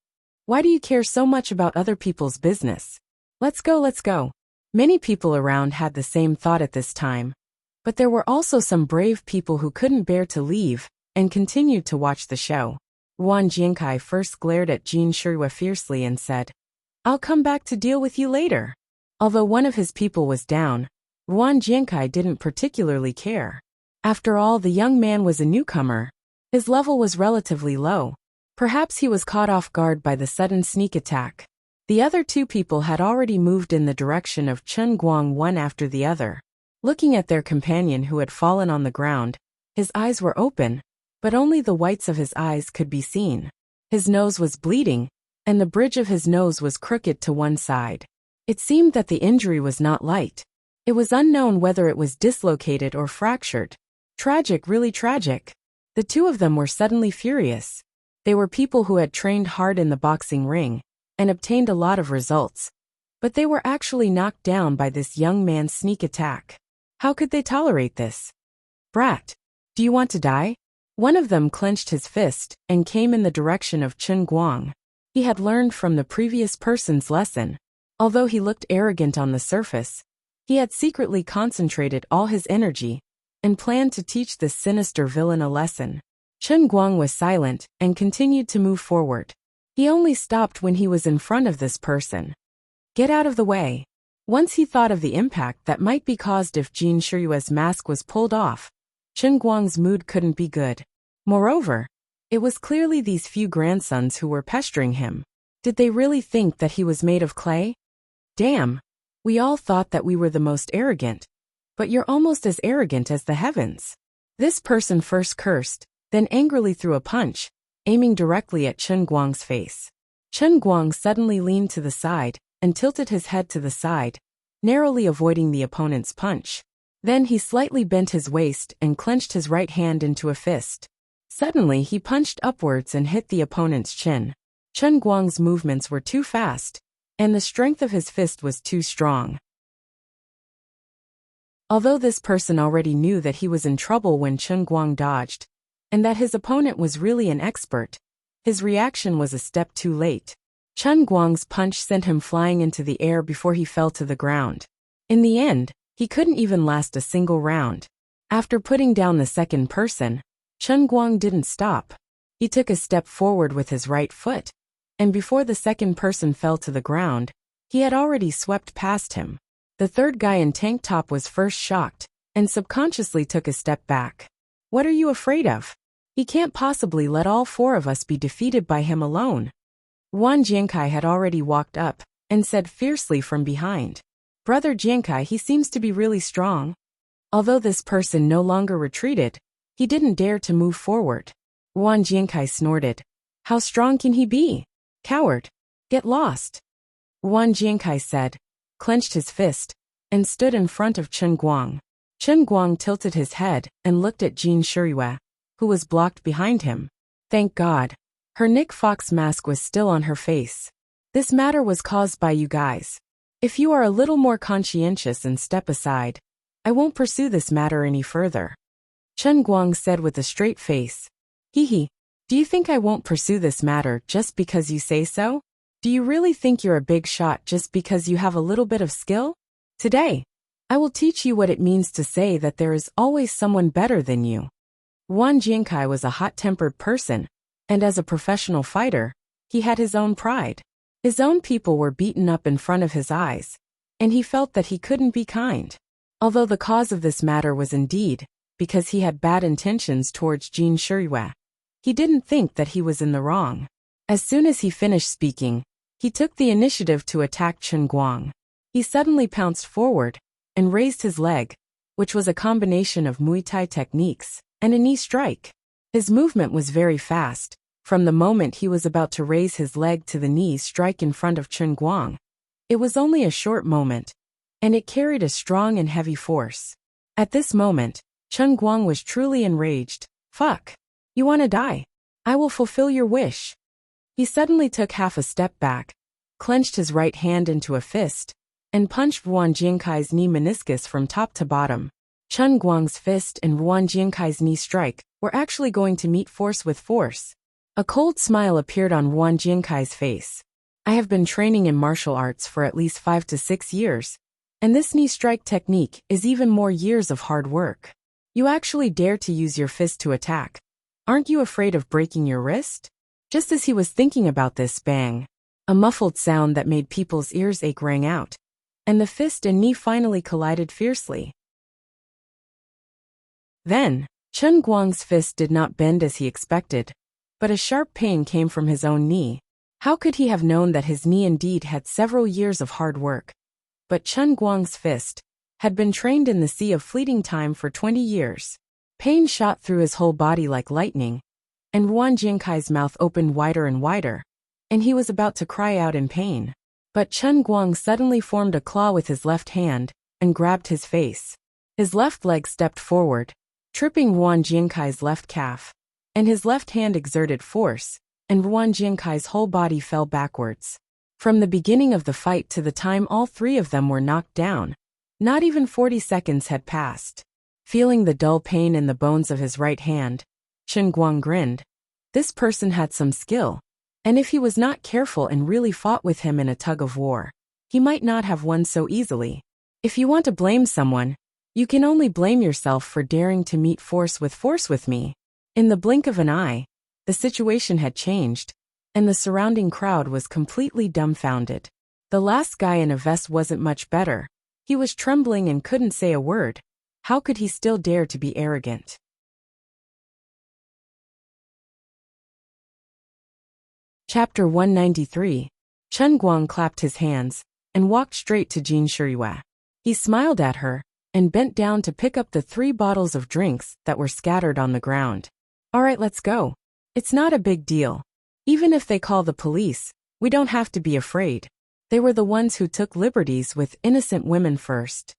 Why do you care so much about other people's business? Let's go, let's go. Many people around had the same thought at this time. But there were also some brave people who couldn't bear to leave and continued to watch the show. Wan Jiankai first glared at Jin Shiriyue fiercely and said, "I'll come back to deal with you later." Although one of his people was down, Wan Jiankai didn't particularly care. After all, the young man was a newcomer. His level was relatively low. Perhaps he was caught off guard by the sudden sneak attack. The other 2 people had already moved in the direction of Chen Guang one after the other. Looking at their companion who had fallen on the ground, his eyes were open, but only the whites of his eyes could be seen. His nose was bleeding, and the bridge of his nose was crooked to one side. It seemed that the injury was not light. It was unknown whether it was dislocated or fractured. Tragic, really tragic. The 2 of them were suddenly furious. They were people who had trained hard in the boxing ring and obtained a lot of results. But they were actually knocked down by this young man's sneak attack. How could they tolerate this? "Brat, do you want to die?" One of them clenched his fist and came in the direction of Chen Guang. He had learned from the previous person's lesson. Although he looked arrogant on the surface, he had secretly concentrated all his energy and planned to teach this sinister villain a lesson. Chen Guang was silent and continued to move forward. He only stopped when he was in front of this person. Get out of the way. Once he thought of the impact that might be caused if Jin Shiriyue's mask was pulled off, Chen Guang's mood couldn't be good. Moreover, it was clearly these few grandsons who were pestering him. Did they really think that he was made of clay? Damn, we all thought that we were the most arrogant, but you're almost as arrogant as the heavens. This person first cursed, then angrily threw a punch, aiming directly at Chen Guang's face. Chen Guang suddenly leaned to the side and tilted his head to the side, narrowly avoiding the opponent's punch. Then he slightly bent his waist and clenched his right hand into a fist. Suddenly he punched upwards and hit the opponent's chin. Chen Guang's movements were too fast, and the strength of his fist was too strong. Although this person already knew that he was in trouble when Chen Guang dodged, and that his opponent was really an expert, his reaction was a step too late. Chen Guang's punch sent him flying into the air before he fell to the ground. In the end, he couldn't even last a single round. After putting down the second person, Chen Guang didn't stop. He took a step forward with his right foot, and before the second person fell to the ground, he had already swept past him. The third guy in tank top was first shocked, and subconsciously took a step back. What are you afraid of? He can't possibly let all 4 of us be defeated by him alone. Wan Jiankai had already walked up, and said fiercely from behind, "Brother Jiankai, he seems to be really strong." Although this person no longer retreated, he didn't dare to move forward. Wan Jiankai snorted, "How strong can he be? Coward! Get lost!" Wan Jiankai said, clenched his fist, and stood in front of Chen Guang. Chen Guang tilted his head and looked at Jin Shiriyue, who was blocked behind him. Thank God. Her Nick Fox mask was still on her face. This matter was caused by you guys. If you are a little more conscientious and step aside, I won't pursue this matter any further. Chen Guang said with a straight face. Hee. Do you think I won't pursue this matter just because you say so? Do you really think you're a big shot just because you have a little bit of skill? Today, I will teach you what it means to say that there is always someone better than you. Wang Jingkai was a hot-tempered person, and as a professional fighter, he had his own pride. His own people were beaten up in front of his eyes, and he felt that he couldn't be kind. Although the cause of this matter was indeed because he had bad intentions towards Jin Shiyue, he didn't think that he was in the wrong. As soon as he finished speaking, he took the initiative to attack Chen Guang. He suddenly pounced forward and raised his leg, which was a combination of Muay Thai techniques and a knee strike. His movement was very fast. From the moment he was about to raise his leg to the knee strike in front of Chen Guang, it was only a short moment, and it carried a strong and heavy force. At this moment, Chen Guang was truly enraged. Fuck. You wanna die? I will fulfill your wish. He suddenly took half a step back, clenched his right hand into a fist, and punched Wang Jingkai's knee meniscus from top to bottom. Chen Guang's fist and Wang Jingkai's knee strike were actually going to meet force with force. A cold smile appeared on Wang Jingkai's face. I have been training in martial arts for at least 5 to 6 years, and this knee strike technique is even more years of hard work. You actually dare to use your fist to attack. Aren't you afraid of breaking your wrist? Just as he was thinking about this, bang! A muffled sound that made people's ears ache rang out, and the fist and knee finally collided fiercely. Then, Chen Guang's fist did not bend as he expected, but a sharp pain came from his own knee. How could he have known that his knee indeed had several years of hard work? But Chen Guang's fist had been trained in the sea of fleeting time for 20 years. Pain shot through his whole body like lightning, and Wang Jingkai's mouth opened wider and wider, and he was about to cry out in pain. But Chen Guang suddenly formed a claw with his left hand and grabbed his face. His left leg stepped forward, tripping Wang Jingkai's left calf, and his left hand exerted force, and Wang Jingkai's whole body fell backwards. From the beginning of the fight to the time all three of them were knocked down, not even 40 seconds had passed. Feeling the dull pain in the bones of his right hand, Chen Guang grinned. This person had some skill, and if he was not careful and really fought with him in a tug-of-war, he might not have won so easily. If you want to blame someone, you can only blame yourself for daring to meet force with me. In the blink of an eye, the situation had changed, and the surrounding crowd was completely dumbfounded. The last guy in a vest wasn't much better. He was trembling and couldn't say a word. How could he still dare to be arrogant? Chapter 193. Chen Guang clapped his hands and walked straight to Jin Shiyue. He smiled at her and bent down to pick up the 3 bottles of drinks that were scattered on the ground. All right, let's go. It's not a big deal. Even if they call the police, we don't have to be afraid. They were the ones who took liberties with innocent women first.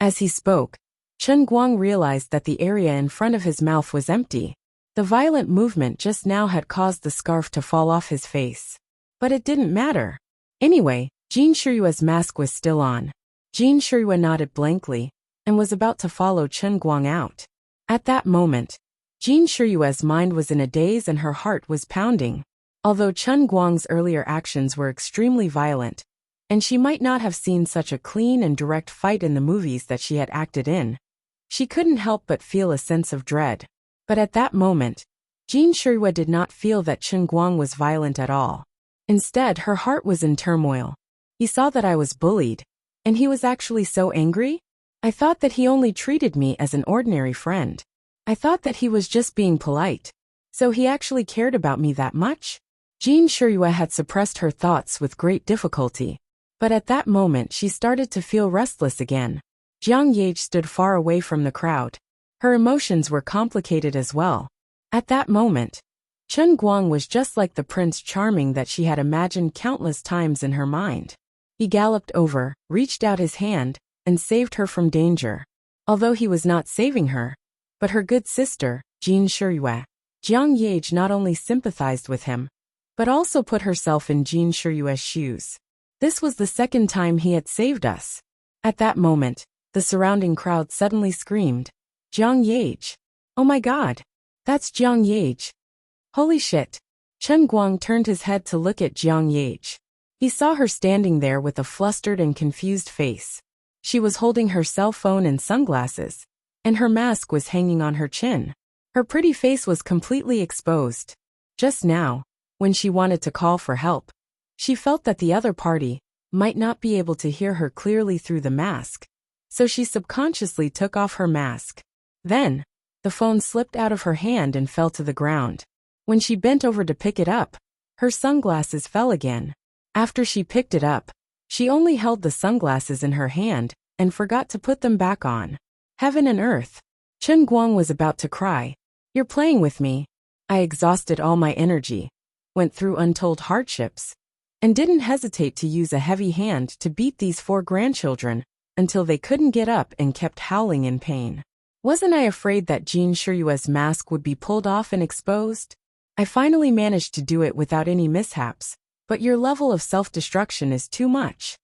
As he spoke, Chen Guang realized that the area in front of his mouth was empty. The violent movement just now had caused the scarf to fall off his face. But it didn't matter. Anyway, Jin Shiyue's mask was still on. Jin Shiyue nodded blankly and was about to follow Chen Guang out. At that moment, Jin Shiyue's mind was in a daze and her heart was pounding. Although Chen Guang's earlier actions were extremely violent, and she might not have seen such a clean and direct fight in the movies that she had acted in, she couldn't help but feel a sense of dread. But at that moment, Jin Shiyue did not feel that Chen Guang was violent at all. Instead, her heart was in turmoil. He saw that I was bullied, and he was actually so angry? I thought that he only treated me as an ordinary friend. I thought that he was just being polite. So he actually cared about me that much? Jin Shiyue had suppressed her thoughts with great difficulty. But at that moment she started to feel restless again. Jiang Yage stood far away from the crowd. Her emotions were complicated as well. At that moment, Chen Guang was just like the Prince Charming that she had imagined countless times in her mind. He galloped over, reached out his hand, and saved her from danger. Although he was not saving her, but her good sister, Jin Shiyue, Jiang Yage not only sympathized with him, but also put herself in Jin Shiyue's shoes. This was the second time he had saved us. At that moment, the surrounding crowd suddenly screamed, "Jiang Yage! Oh my god! That's Jiang Yage! Holy shit!" Chen Guang turned his head to look at Jiang Yage. He saw her standing there with a flustered and confused face. She was holding her cell phone and sunglasses, and her mask was hanging on her chin. Her pretty face was completely exposed. Just now, when she wanted to call for help, she felt that the other party might not be able to hear her clearly through the mask, so she subconsciously took off her mask. Then, the phone slipped out of her hand and fell to the ground. When she bent over to pick it up, her sunglasses fell again. After she picked it up, she only held the sunglasses in her hand and forgot to put them back on. Heaven and earth! Chen Guang was about to cry. "You're playing with me." I exhausted all my energy, went through untold hardships, and didn't hesitate to use a heavy hand to beat these 4 grandchildren until they couldn't get up and kept howling in pain. Wasn't I afraid that Jin Shiyue's mask would be pulled off and exposed? I finally managed to do it without any mishaps, but your level of self-destruction is too much.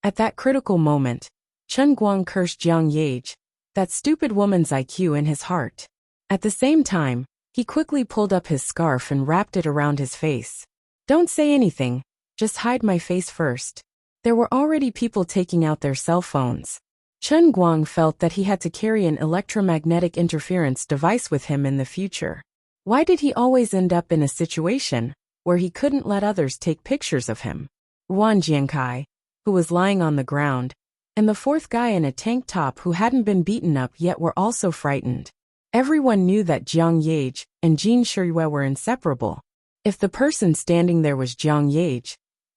At that critical moment, Chen Guang cursed Jiang Yage, that stupid woman's IQ, in his heart. At the same time, he quickly pulled up his scarf and wrapped it around his face. "Don't say anything, just hide my face first." There were already people taking out their cell phones. Chen Guang felt that he had to carry an electromagnetic interference device with him in the future. Why did he always end up in a situation where he couldn't let others take pictures of him? Wan Jiankai, who was lying on the ground, and the 4th guy in a tank top who hadn't been beaten up yet were also frightened. Everyone knew that Jiang Yage and Jin Shiyue were inseparable. If the person standing there was Jiang Yage,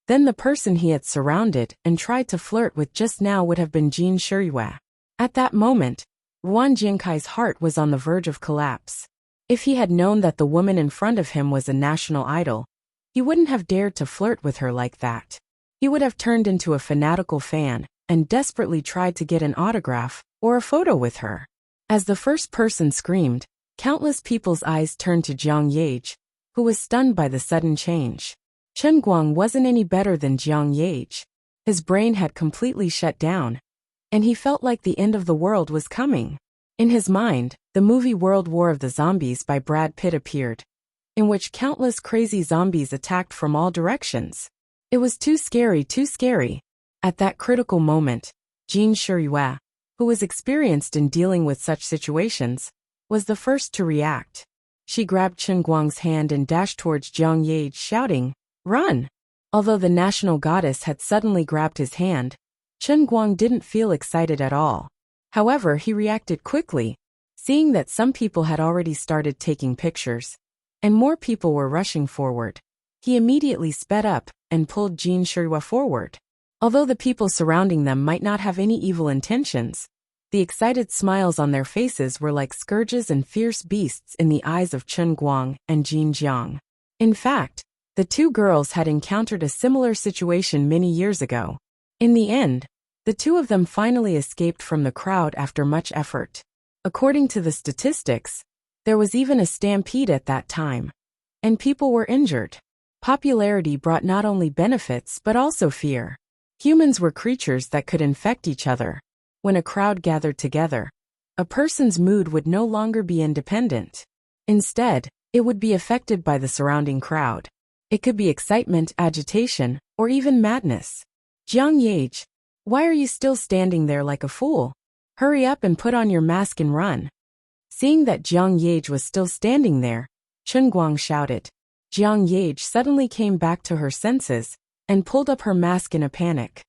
then the person he had surrounded and tried to flirt with just now would have been Jin Shiyue. At that moment, Wan Jiankai's heart was on the verge of collapse. If he had known that the woman in front of him was a national idol, he wouldn't have dared to flirt with her like that. He would have turned into a fanatical fan and desperately tried to get an autograph or a photo with her. As the first person screamed, countless people's eyes turned to Jiang Yage, who was stunned by the sudden change. Chen Guang wasn't any better than Jiang Yage. His brain had completely shut down, and he felt like the end of the world was coming. In his mind, the movie World War of the Zombies by Brad Pitt appeared, in which countless crazy zombies attacked from all directions. It was too scary, too scary. At that critical moment, Jin Shiyue, who was experienced in dealing with such situations, was the first to react. She grabbed Chen Guang's hand and dashed towards Jiang Yage, shouting, "Run!" Although the national goddess had suddenly grabbed his hand, Chen Guang didn't feel excited at all. However, he reacted quickly, seeing that some people had already started taking pictures, and more people were rushing forward. He immediately sped up and pulled Jin Shiyue forward. Although the people surrounding them might not have any evil intentions, the excited smiles on their faces were like scourges and fierce beasts in the eyes of Chen Guang and Jin Jiang. In fact, the 2 girls had encountered a similar situation many years ago. In the end, the 2 of them finally escaped from the crowd after much effort. According to the statistics, there was even a stampede at that time, and people were injured. Popularity brought not only benefits but also fear. Humans were creatures that could infect each other. When a crowd gathered together, a person's mood would no longer be independent. Instead, it would be affected by the surrounding crowd. It could be excitement, agitation, or even madness. "Jiang Yage, why are you still standing there like a fool? Hurry up and put on your mask and run." Seeing that Jiang Yage was still standing there, Chen Guang shouted. Jiang Yage suddenly came back to her senses and pulled up her mask in a panic.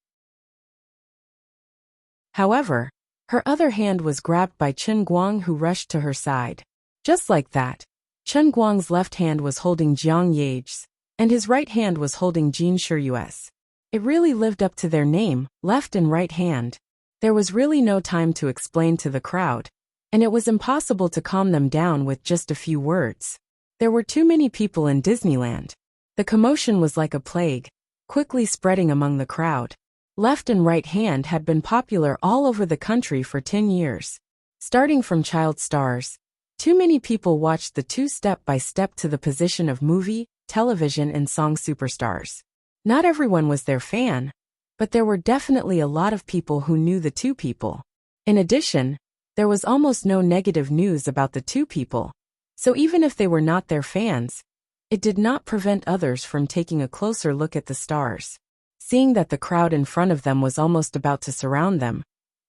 However, her other hand was grabbed by Chen Guang, who rushed to her side. Just like that, Chen Guang's left hand was holding Jiang Yage's, and his right hand was holding Jin Shiyue's. It really lived up to their name, left and right hand. There was really no time to explain to the crowd, and it was impossible to calm them down with just a few words. There were too many people in Disneyland. The commotion was like a plague, quickly spreading among the crowd. Left and right hand had been popular all over the country for 10 years. Starting from child stars, too many people watched the 2 step by step to the position of movie, television and song superstars. Not everyone was their fan, but there were definitely a lot of people who knew the two people. In addition, there was almost no negative news about the two people, so even if they were not their fans, it did not prevent others from taking a closer look at the stars. Seeing that the crowd in front of them was almost about to surround them,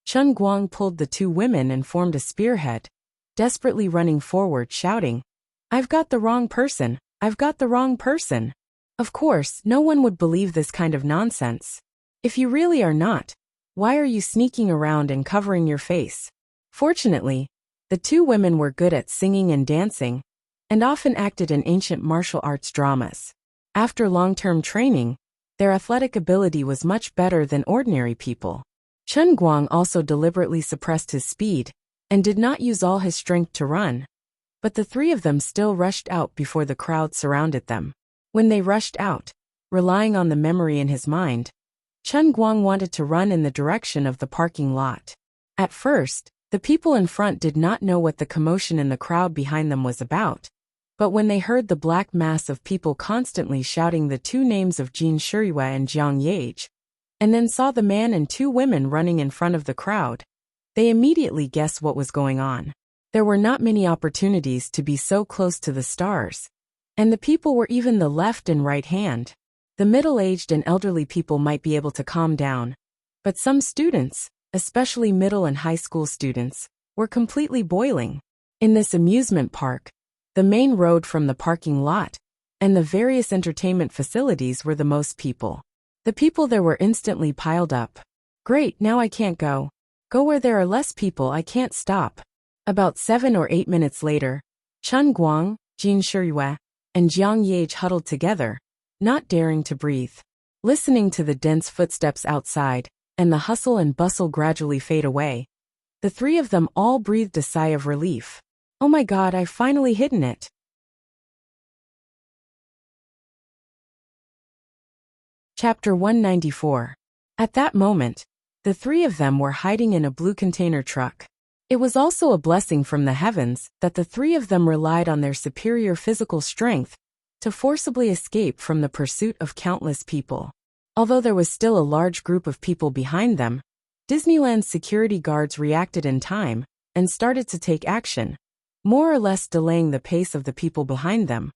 Chen Guang pulled the two women and formed a spearhead, desperately running forward shouting, "I've got the wrong person, I've got the wrong person." Of course, no one would believe this kind of nonsense. If you really are not, why are you sneaking around and covering your face? Fortunately, the two women were good at singing and dancing, and often acted in ancient martial arts dramas. After long-term training, their athletic ability was much better than ordinary people. Chen Guang also deliberately suppressed his speed, and did not use all his strength to run. But the three of them still rushed out before the crowd surrounded them. When they rushed out, relying on the memory in his mind, Chen Guang wanted to run in the direction of the parking lot. At first, the people in front did not know what the commotion in the crowd behind them was about, but when they heard the black mass of people constantly shouting the two names of Jin Shiyue and Jiang Yage, and then saw the man and two women running in front of the crowd, they immediately guessed what was going on. There were not many opportunities to be so close to the stars, and the people were even the left and right hand. The middle-aged and elderly people might be able to calm down, but some students, especially middle and high school students, were completely boiling. In this amusement park, the main road from the parking lot and the various entertainment facilities were the most people. The people there were instantly piled up. Great, now I can't go. Go where there are less people, I can't stop. About 7 or 8 minutes later, Chen Guang, Jin Shiyue, and Jiang Yage huddled together, not daring to breathe. Listening to the dense footsteps outside, and the hustle and bustle gradually fade away, the three of them all breathed a sigh of relief. Oh my God, I've finally hidden it. Chapter 194. At that moment, the three of them were hiding in a blue container truck. It was also a blessing from the heavens that the three of them relied on their superior physical strength to forcibly escape from the pursuit of countless people. Although there was still a large group of people behind them, Disneyland's security guards reacted in time and started to take action, more or less delaying the pace of the people behind them,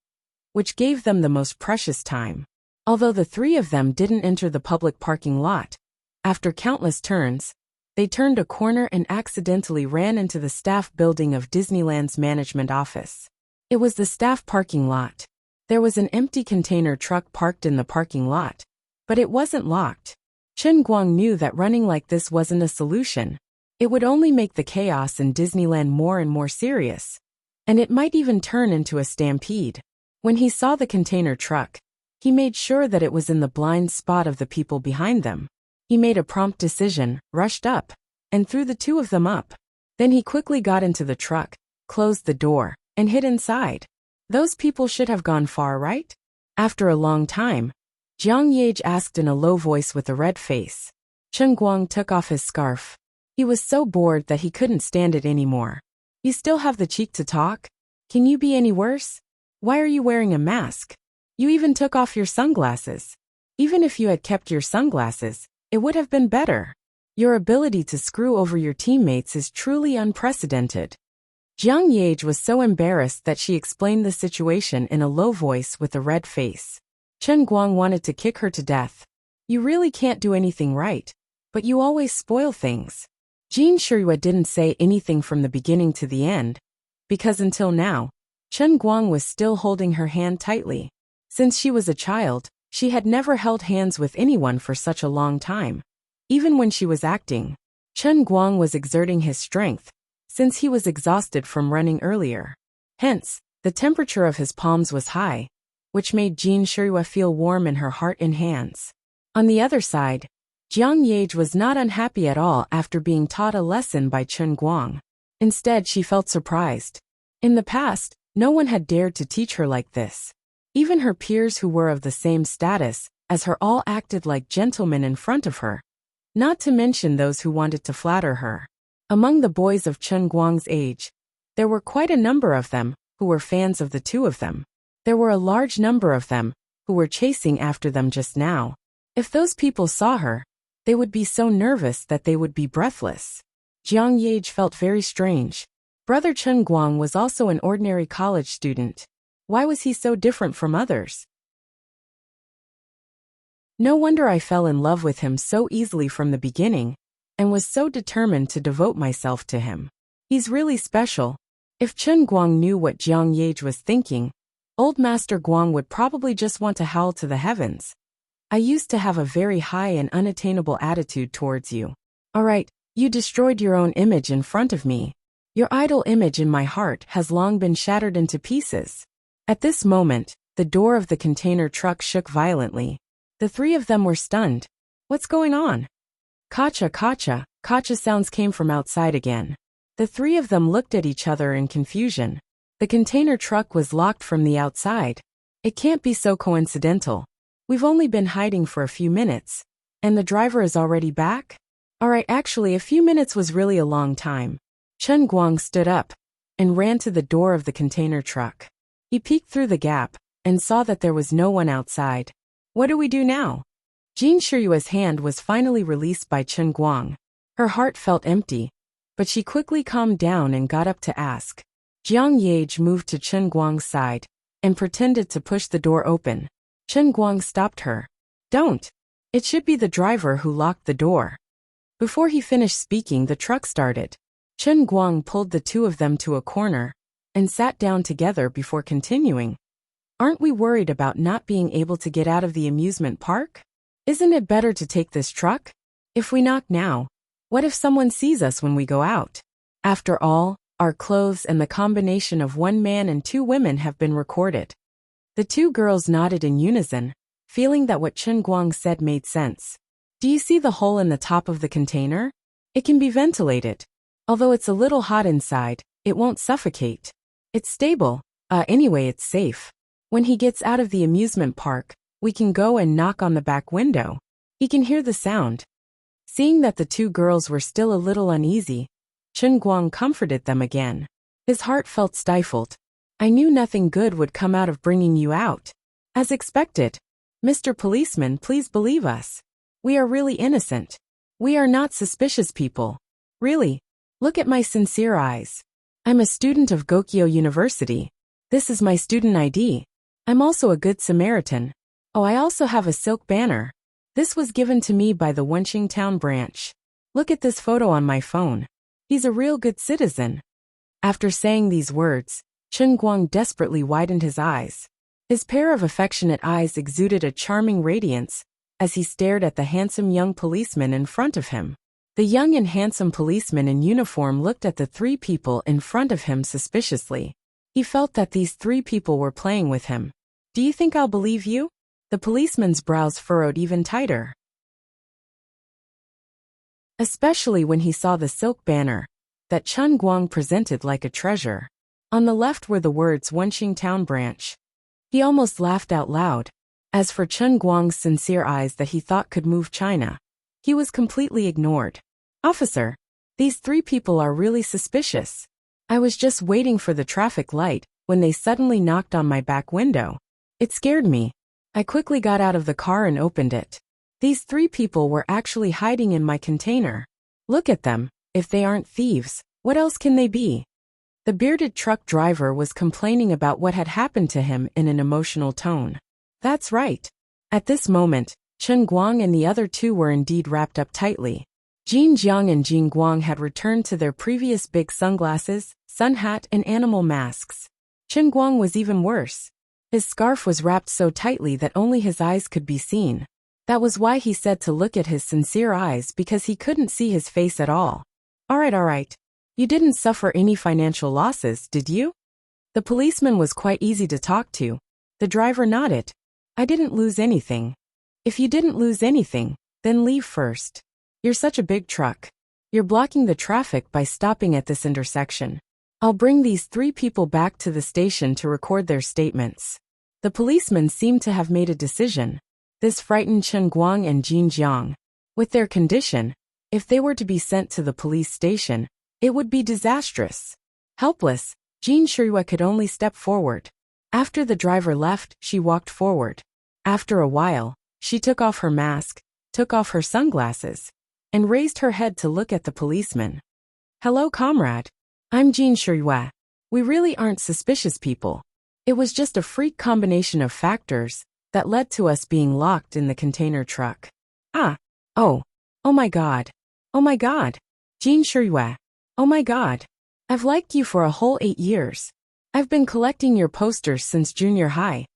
which gave them the most precious time. Although the three of them didn't enter the public parking lot, after countless turns, they turned a corner and accidentally ran into the staff building of Disneyland's management office. It was the staff parking lot. There was an empty container truck parked in the parking lot, but it wasn't locked. Chen Guang knew that running like this wasn't a solution. It would only make the chaos in Disneyland more and more serious, and it might even turn into a stampede. When he saw the container truck, he made sure that it was in the blind spot of the people behind them. He made a prompt decision, rushed up, and threw the two of them up. Then he quickly got into the truck, closed the door, and hid inside. Those people should have gone far, right? After a long time, Jiang Yage asked in a low voice with a red face. Chen Guang took off his scarf. He was so bored that he couldn't stand it anymore. You still have the cheek to talk? Can you be any worse? Why are you wearing a mask? You even took off your sunglasses. Even if you had kept your sunglasses, it would have been better. Your ability to screw over your teammates is truly unprecedented. Jiang Yage was so embarrassed that she explained the situation in a low voice with a red face. Chen Guang wanted to kick her to death. You really can't do anything right, but you always spoil things. Jin Shiyue didn't say anything from the beginning to the end, because until now, Chen Guang was still holding her hand tightly. Since she was a child, she had never held hands with anyone for such a long time. Even when she was acting, Chen Guang was exerting his strength, since he was exhausted from running earlier. Hence, the temperature of his palms was high, which made Jin Shiyue feel warm in her heart and hands. On the other side, Jiang Yage was not unhappy at all after being taught a lesson by Chen Guang. Instead, she felt surprised. In the past, no one had dared to teach her like this. Even her peers who were of the same status as her all acted like gentlemen in front of her, not to mention those who wanted to flatter her. Among the boys of Chen Guang's age, there were quite a number of them who were fans of the two of them. There were a large number of them who were chasing after them just now. If those people saw her, They would be so nervous that they would be breathless. Jiang Yage felt very strange. Brother Chen Guang was also an ordinary college student. Why was he so different from others? No wonder I fell in love with him so easily from the beginning, and was so determined to devote myself to him. He's really special. If Chen Guang knew what Jiang Yage was thinking, old Master Guang would probably just want to howl to the heavens. I used to have a very high and unattainable attitude towards you. Alright, you destroyed your own image in front of me. Your idol image in my heart has long been shattered into pieces. At this moment, the door of the container truck shook violently. The three of them were stunned. What's going on? Kacha, kacha, kacha sounds came from outside again. The three of them looked at each other in confusion. The container truck was locked from the outside. It can't be so coincidental. We've only been hiding for a few minutes, and the driver is already back? Alright, actually a few minutes was really a long time. Chen Guang stood up and ran to the door of the container truck. He peeked through the gap and saw that there was no one outside. What do we do now? Jin Shiyue's hand was finally released by Chen Guang. Her heart felt empty, but she quickly calmed down and got up to ask. Jiang Yage moved to Chen Guang's side and pretended to push the door open. Chen Guang stopped her. Don't. It should be the driver who locked the door. Before he finished speaking, the truck started. Chen Guang pulled the two of them to a corner and sat down together before continuing. Aren't we worried about not being able to get out of the amusement park? Isn't it better to take this truck? If we knock now, what if someone sees us when we go out? After all, our clothes and the combination of one man and two women have been recorded. The two girls nodded in unison, feeling that what Chen Guang said made sense. Do you see the hole in the top of the container? It can be ventilated. Although it's a little hot inside, it won't suffocate. It's stable. Anyway, it's safe. When he gets out of the amusement park, we can go and knock on the back window. He can hear the sound. Seeing that the two girls were still a little uneasy, Chen Guang comforted them again. His heart felt stifled. I knew nothing good would come out of bringing you out. As expected. Mr. Policeman, please believe us. We are really innocent. We are not suspicious people. Really. Look at my sincere eyes. I'm a student of Gokyo University. This is my student ID. I'm also a good Samaritan. Oh, I also have a silk banner. This was given to me by the Wenqing Town branch. Look at this photo on my phone. He's a real good citizen. After saying these words, Chen Guang desperately widened his eyes. His pair of affectionate eyes exuded a charming radiance as he stared at the handsome young policeman in front of him. The young and handsome policeman in uniform looked at the three people in front of him suspiciously. He felt that these three people were playing with him. Do you think I'll believe you? The policeman's brows furrowed even tighter. Especially when he saw the silk banner that Chen Guang presented like a treasure. On the left were the words Wenqing Town branch. He almost laughed out loud. As for Chen Guang's sincere eyes that he thought could move China, he was completely ignored. Officer, these three people are really suspicious. I was just waiting for the traffic light when they suddenly knocked on my back window. It scared me. I quickly got out of the car and opened it. These three people were actually hiding in my container. Look at them. If they aren't thieves, what else can they be? The bearded truck driver was complaining about what had happened to him in an emotional tone. That's right. At this moment, Chen Guang and the other two were indeed wrapped up tightly. Jin Jiang and Jin Guang had returned to their previous big sunglasses, sun hat, and animal masks. Chen Guang was even worse. His scarf was wrapped so tightly that only his eyes could be seen. That was why he said to look at his sincere eyes, because he couldn't see his face at all. Alright. You didn't suffer any financial losses, did you? The policeman was quite easy to talk to. The driver nodded. I didn't lose anything. If you didn't lose anything, then leave first. You're such a big truck. You're blocking the traffic by stopping at this intersection. I'll bring these three people back to the station to record their statements. The policemen seemed to have made a decision. This frightened Chen Guang and Jin Jiang. With their condition, if they were to be sent to the police station, it would be disastrous. Helpless, Jin Shiyue could only step forward. After the driver left, she walked forward. After a while, she took off her mask took off her sunglasses, and raised her head to look at the policeman. "Hello, comrade. I'm Jean Shuiyue. We really aren't suspicious people. It was just a freak combination of factors that led to us being locked in the container truck." "Ah. Oh. Oh my God. Oh my God. Jean Shuiyue. Oh my God. I've liked you for a whole 8 years. I've been collecting your posters since junior high."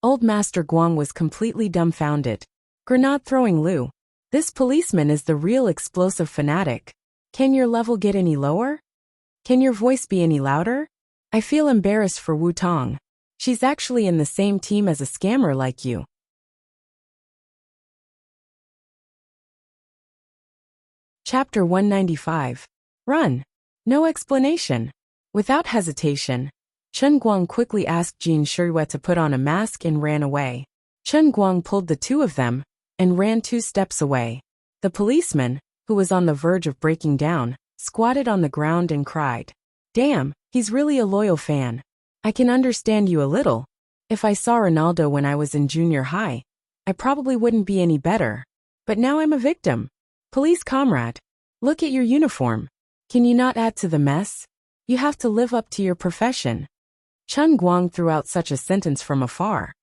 Old Master Guang was completely dumbfounded. Grenade-throwing Lu. This policeman is the real explosive fanatic. Can your level get any lower? Can your voice be any louder? I feel embarrassed for Wu Tong. She's actually in the same team as a scammer like you. Chapter 195. Run. No explanation. Without hesitation, Chen Guang quickly asked Jean Shuiyue to put on a mask and ran away. Chen Guang pulled the two of them and ran 2 steps away. The policeman, who was on the verge of breaking down, squatted on the ground and cried, "Damn, he's really a loyal fan. I can understand you a little. If I saw Ronaldo when I was in junior high, I probably wouldn't be any better. But now I'm a victim. Police comrade, look at your uniform. Can you not add to the mess? You have to live up to your profession." Chen Guang threw out such a sentence from afar,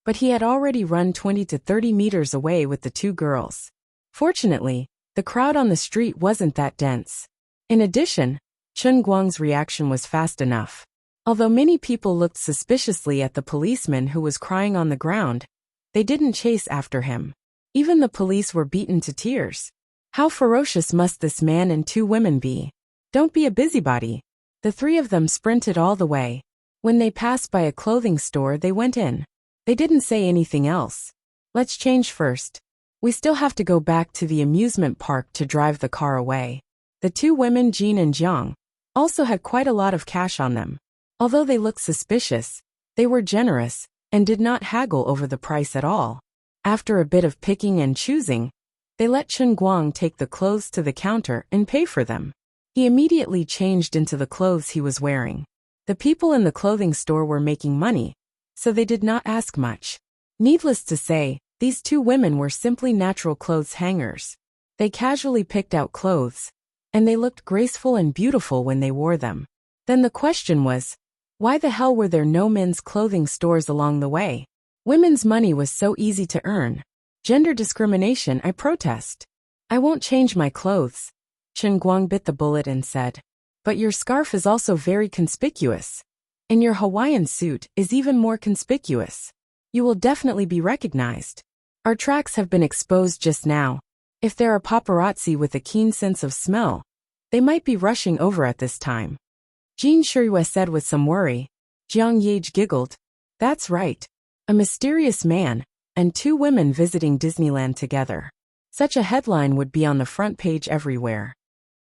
but he had already run 20 to 30 meters away with the 2 girls. Fortunately, the crowd on the street wasn't that dense. In addition, Chen Guang's reaction was fast enough. Although many people looked suspiciously at the policeman who was crying on the ground, they didn't chase after him. Even the police were beaten to tears. How ferocious must this man and 2 women be? Don't be a busybody. The 3 of them sprinted all the way. When they passed by a clothing store, they went in. They didn't say anything else. "Let's change first. We still have to go back to the amusement park to drive the car away." The 2 women, Jean and Jiang, also had quite a lot of cash on them. Although they looked suspicious, they were generous and did not haggle over the price at all. After a bit of picking and choosing, they let Chen Guang take the clothes to the counter and pay for them. He immediately changed into the clothes he was wearing. The people in the clothing store were making money, so they did not ask much. Needless to say, these 2 women were simply natural clothes hangers. They casually picked out clothes, and they looked graceful and beautiful when they wore them. Then the question was, why the hell were there no men's clothing stores along the way? Women's money was so easy to earn. Gender discrimination, I protest. "I won't change my clothes." Chen Guang bit the bullet and said, "But your scarf is also very conspicuous. And your Hawaiian suit is even more conspicuous. You will definitely be recognized. Our tracks have been exposed just now. If there are paparazzi with a keen sense of smell, they might be rushing over at this time." Jean Shuiyue said with some worry. Jiang Yage giggled. "That's right. A mysterious man and 2 women visiting Disneyland together. Such a headline would be on the front page everywhere."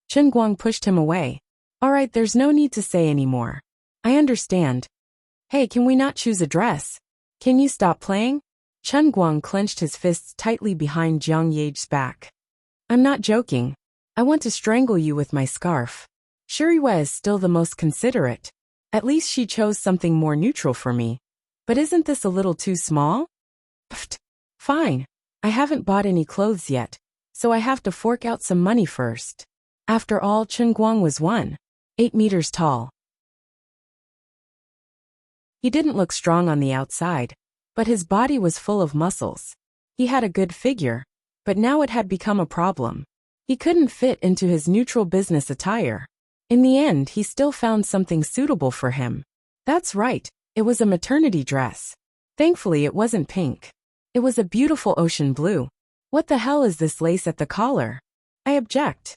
Chen Guang pushed him away. "All right, there's no need to say any more. I understand. Hey, can we not choose a dress? Can you stop playing?" Chen Guang clenched his fists tightly behind Jiang Yage's back. "I'm not joking. I want to strangle you with my scarf. Shuiyue is still the most considerate. At least she chose something more neutral for me. But isn't this a little too small?" "Pfft. Fine. I haven't bought any clothes yet, so I have to fork out some money first." After all, Chen Guang was 1.8 meters tall. He didn't look strong on the outside, but his body was full of muscles. He had a good figure, but now it had become a problem. He couldn't fit into his neutral business attire. In the end, he still found something suitable for him. That's right, it was a maternity dress. Thankfully, it wasn't pink. It was a beautiful ocean blue. "What the hell is this lace at the collar?" I object.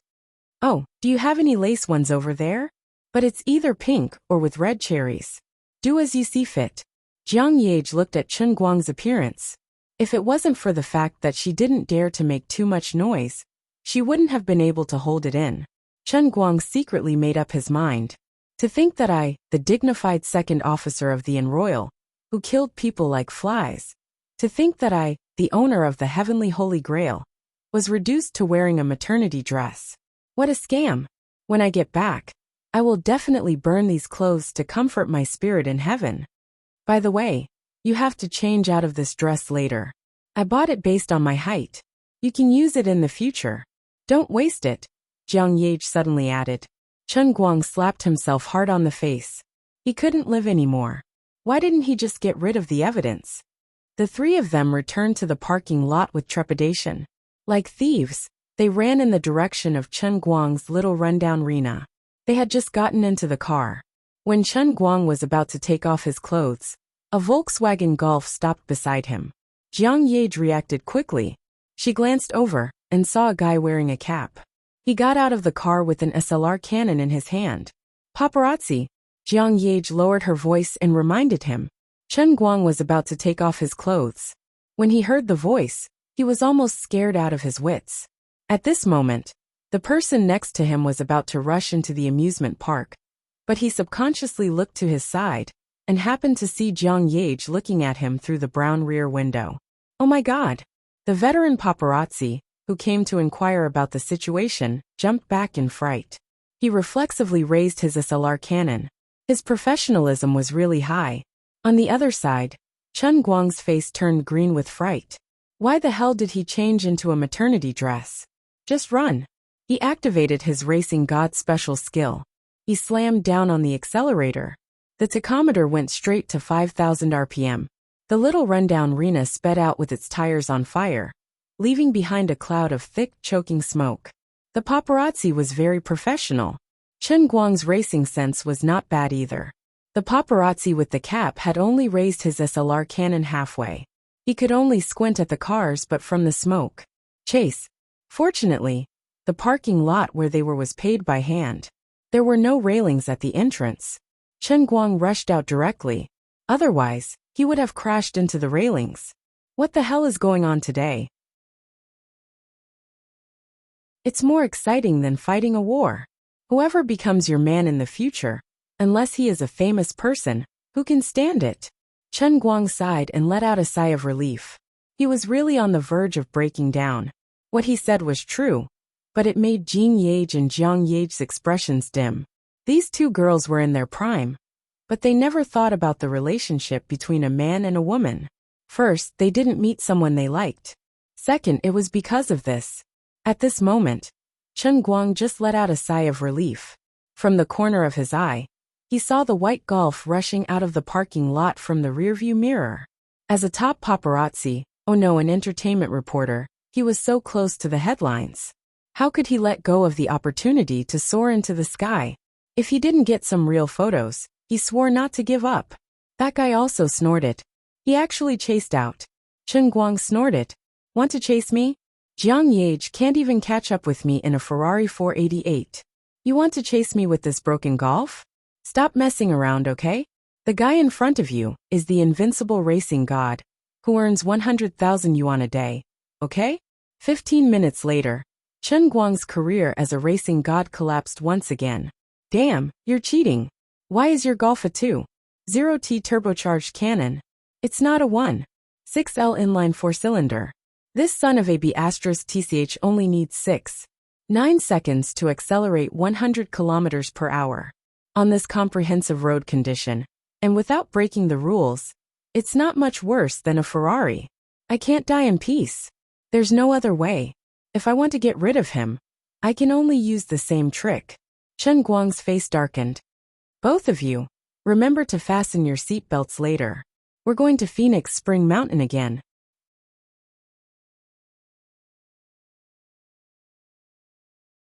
"Oh, do you have any lace ones over there? But it's either pink or with red cherries. Do as you see fit." Jiang Yage looked at Chen Guang's appearance. If it wasn't for the fact that she didn't dare to make too much noise, she wouldn't have been able to hold it in. Chen Guang secretly made up his mind. To think that I, the dignified second officer of the Royal, who killed people like flies, to think that I, the owner of the heavenly Holy Grail, was reduced to wearing a maternity dress. What a scam! When I get back, I will definitely burn these clothes to comfort my spirit in heaven. By the way, you have to change out of this dress later. I bought it based on my height. You can use it in the future. Don't waste it, Jiang Yage suddenly added. Chen Guang slapped himself hard on the face. He couldn't live anymore. Why didn't he just get rid of the evidence? The three of them returned to the parking lot with trepidation. Like thieves, they ran in the direction of Chen Guang's little rundown Rena. They had just gotten into the car. When Chen Guang was about to take off his clothes, a Volkswagen Golf stopped beside him. Jiang Yage reacted quickly. She glanced over and saw a guy wearing a cap. He got out of the car with an SLR cannon in his hand. Paparazzi, Jiang Yage lowered her voice and reminded him. Chen Guang was about to take off his clothes. When he heard the voice, he was almost scared out of his wits. At this moment, the person next to him was about to rush into the amusement park, but he subconsciously looked to his side and happened to see Jiang Yage looking at him through the brown rear window. Oh my God! The veteran paparazzi, who came to inquire about the situation, jumped back in fright. He reflexively raised his SLR cannon. His professionalism was really high. On the other side, Chen Guang's face turned green with fright. Why the hell did he change into a maternity dress? Just run. He activated his racing god special skill. He slammed down on the accelerator. The tachometer went straight to 5,000 RPM. The little rundown Rena sped out with its tires on fire, leaving behind a cloud of thick, choking smoke. The paparazzi was very professional. Chen Guang's racing sense was not bad either. The paparazzi with the cap had only raised his SLR cannon halfway. He could only squint at the cars but from the smoke. Chase. Fortunately, the parking lot where they were was paved by hand. There were no railings at the entrance. Chen Guang rushed out directly. Otherwise, he would have crashed into the railings. What the hell is going on today? It's more exciting than fighting a war. Whoever becomes your man in the future, unless he is a famous person, who can stand it? Chen Guang sighed and let out a sigh of relief. He was really on the verge of breaking down. What he said was true, but it made Jiang Yage and Jiang Yage's expressions dim. These two girls were in their prime, but they never thought about the relationship between a man and a woman. First, they didn't meet someone they liked. Second, it was because of this. At this moment, Chen Guang just let out a sigh of relief. From the corner of his eye, he saw the white Golf rushing out of the parking lot from the rearview mirror. As a top paparazzi, an entertainment reporter, he was so close to the headlines. How could he let go of the opportunity to soar into the sky? If he didn't get some real photos, he swore not to give up. That guy also snorted. He actually chased out. Chen Guang snorted. Want to chase me? Jiang Yage can't even catch up with me in a Ferrari 488. You want to chase me with this broken Golf? Stop messing around, okay? The guy in front of you is the invincible racing god, who earns 100,000 yuan a day, okay? 15 minutes later, Chen Guang's career as a racing god collapsed once again. Damn, you're cheating. Why is your Golf a 2.0T turbocharged cannon? It's not a 1.6L inline 4-cylinder. This son of a B*TCH only needs 6.9 seconds to accelerate 100 kilometers per hour. On this comprehensive road condition, and without breaking the rules, it's not much worse than a Ferrari. I can't die in peace. There's no other way. If I want to get rid of him, I can only use the same trick. Chen Guang's face darkened. Both of you, remember to fasten your seatbelts later. We're going to Phoenix Spring Mountain again.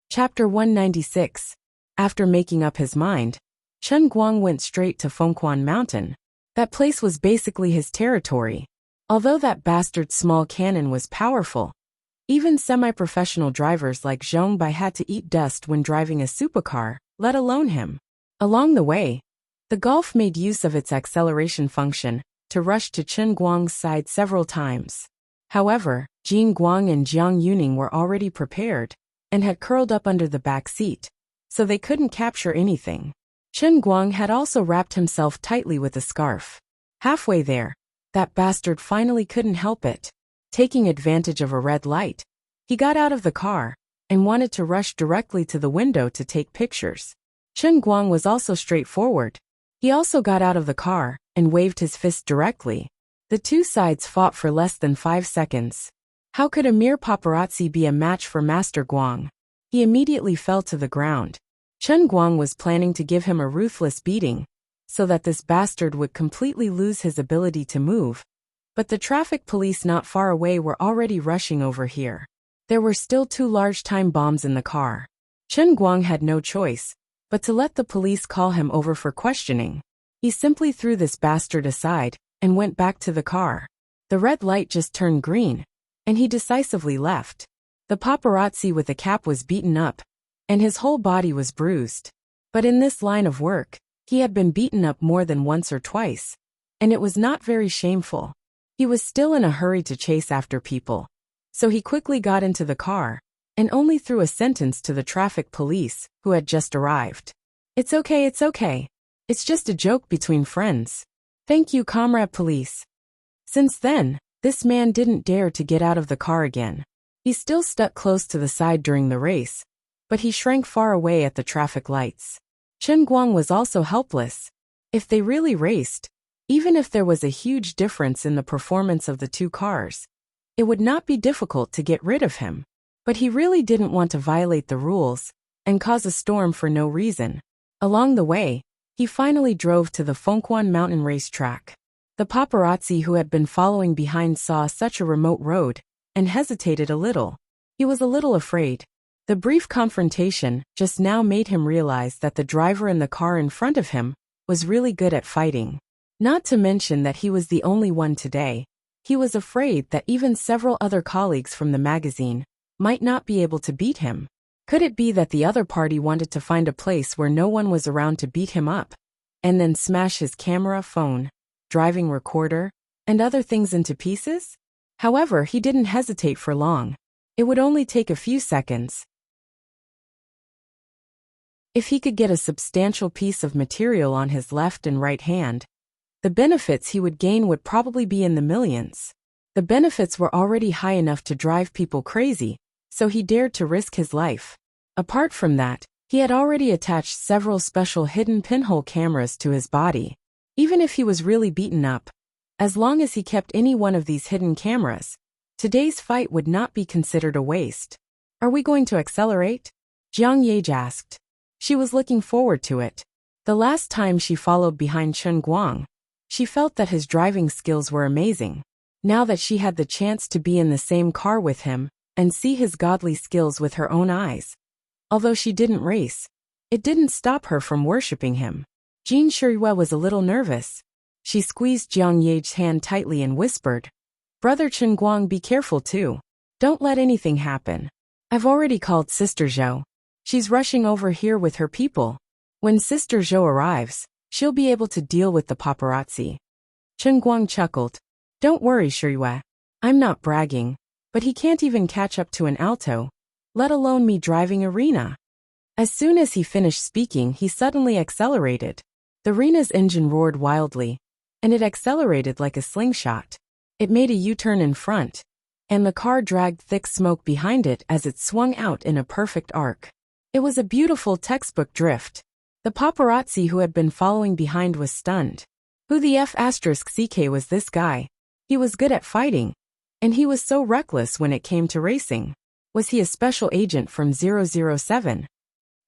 Chapter 196. After making up his mind, Chen Guang went straight to Fengquan Mountain. That place was basically his territory. Although that bastard small cannon was powerful, even semi-professional drivers like Zhong Bai had to eat dust when driving a supercar, let alone him. Along the way, the Golf made use of its acceleration function to rush to Chen Guang's side several times. However, Jin Guang and Jiang Yuning were already prepared and had curled up under the back seat, so they couldn't capture anything. Chen Guang had also wrapped himself tightly with a scarf. Halfway there, that bastard finally couldn't help it. Taking advantage of a red light, he got out of the car and wanted to rush directly to the window to take pictures. Chen Guang was also straightforward. He also got out of the car and waved his fist directly. The two sides fought for less than 5 seconds. How could a mere paparazzi be a match for Master Guang? He immediately fell to the ground. Chen Guang was planning to give him a ruthless beating, so that this bastard would completely lose his ability to move. But the traffic police not far away were already rushing over here. There were still 2 large time bombs in the car. Chen Guang had no choice but to let the police call him over for questioning. He simply threw this bastard aside and went back to the car. The red light just turned green, and he decisively left. The paparazzi with the cap was beaten up, and his whole body was bruised. But in this line of work, he had been beaten up more than once or twice, and it was not very shameful. He was still in a hurry to chase after people, so he quickly got into the car, and only threw a sentence to the traffic police, who had just arrived. It's okay, it's okay. It's just a joke between friends. Thank you, comrade police. Since then, this man didn't dare to get out of the car again. He still stuck close to the side during the race, but he shrank far away at the traffic lights. Chen Guang was also helpless. If they really raced, even if there was a huge difference in the performance of the 2 cars, it would not be difficult to get rid of him. But he really didn't want to violate the rules and cause a storm for no reason. Along the way, he finally drove to the Fengquan mountain racetrack. The paparazzi who had been following behind saw such a remote road and hesitated a little. He was a little afraid. The brief confrontation just now made him realize that the driver in the car in front of him was really good at fighting. Not to mention that he was the only one today. He was afraid that even several other colleagues from the magazine might not be able to beat him. Could it be that the other party wanted to find a place where no one was around to beat him up, and then smash his camera, phone, driving recorder, and other things into pieces? However, he didn't hesitate for long. It would only take a few seconds. If he could get a substantial piece of material on his left and right hand, the benefits he would gain would probably be in the millions. The benefits were already high enough to drive people crazy, so he dared to risk his life. Apart from that, he had already attached several special hidden pinhole cameras to his body. Even if he was really beaten up, as long as he kept any one of these hidden cameras, today's fight would not be considered a waste. Are we going to accelerate? Jiang Ye asked. She was looking forward to it. The last time she followed behind Chen Guang, she felt that his driving skills were amazing. Now that she had the chance to be in the same car with him and see his godly skills with her own eyes, although she didn't race, it didn't stop her from worshipping him. Jin Shuiyue was a little nervous. She squeezed Jiang Ye's hand tightly and whispered, "Brother Chen Guang, be careful too. Don't let anything happen. I've already called Sister Zhou. She's rushing over here with her people. When Sister Zhou arrives, she'll be able to deal with the paparazzi." Chen Guang chuckled. "Don't worry, Shuiyue. I'm not bragging, but he can't even catch up to an alto, let alone me driving Arena." As soon as he finished speaking, he suddenly accelerated. The Rena's engine roared wildly, and it accelerated like a slingshot. It made a U-turn in front, and the car dragged thick smoke behind it as it swung out in a perfect arc. It was a beautiful textbook drift. The paparazzi who had been following behind was stunned. Who the F***ck was this guy? He was good at fighting, and he was so reckless when it came to racing. Was he a special agent from 007?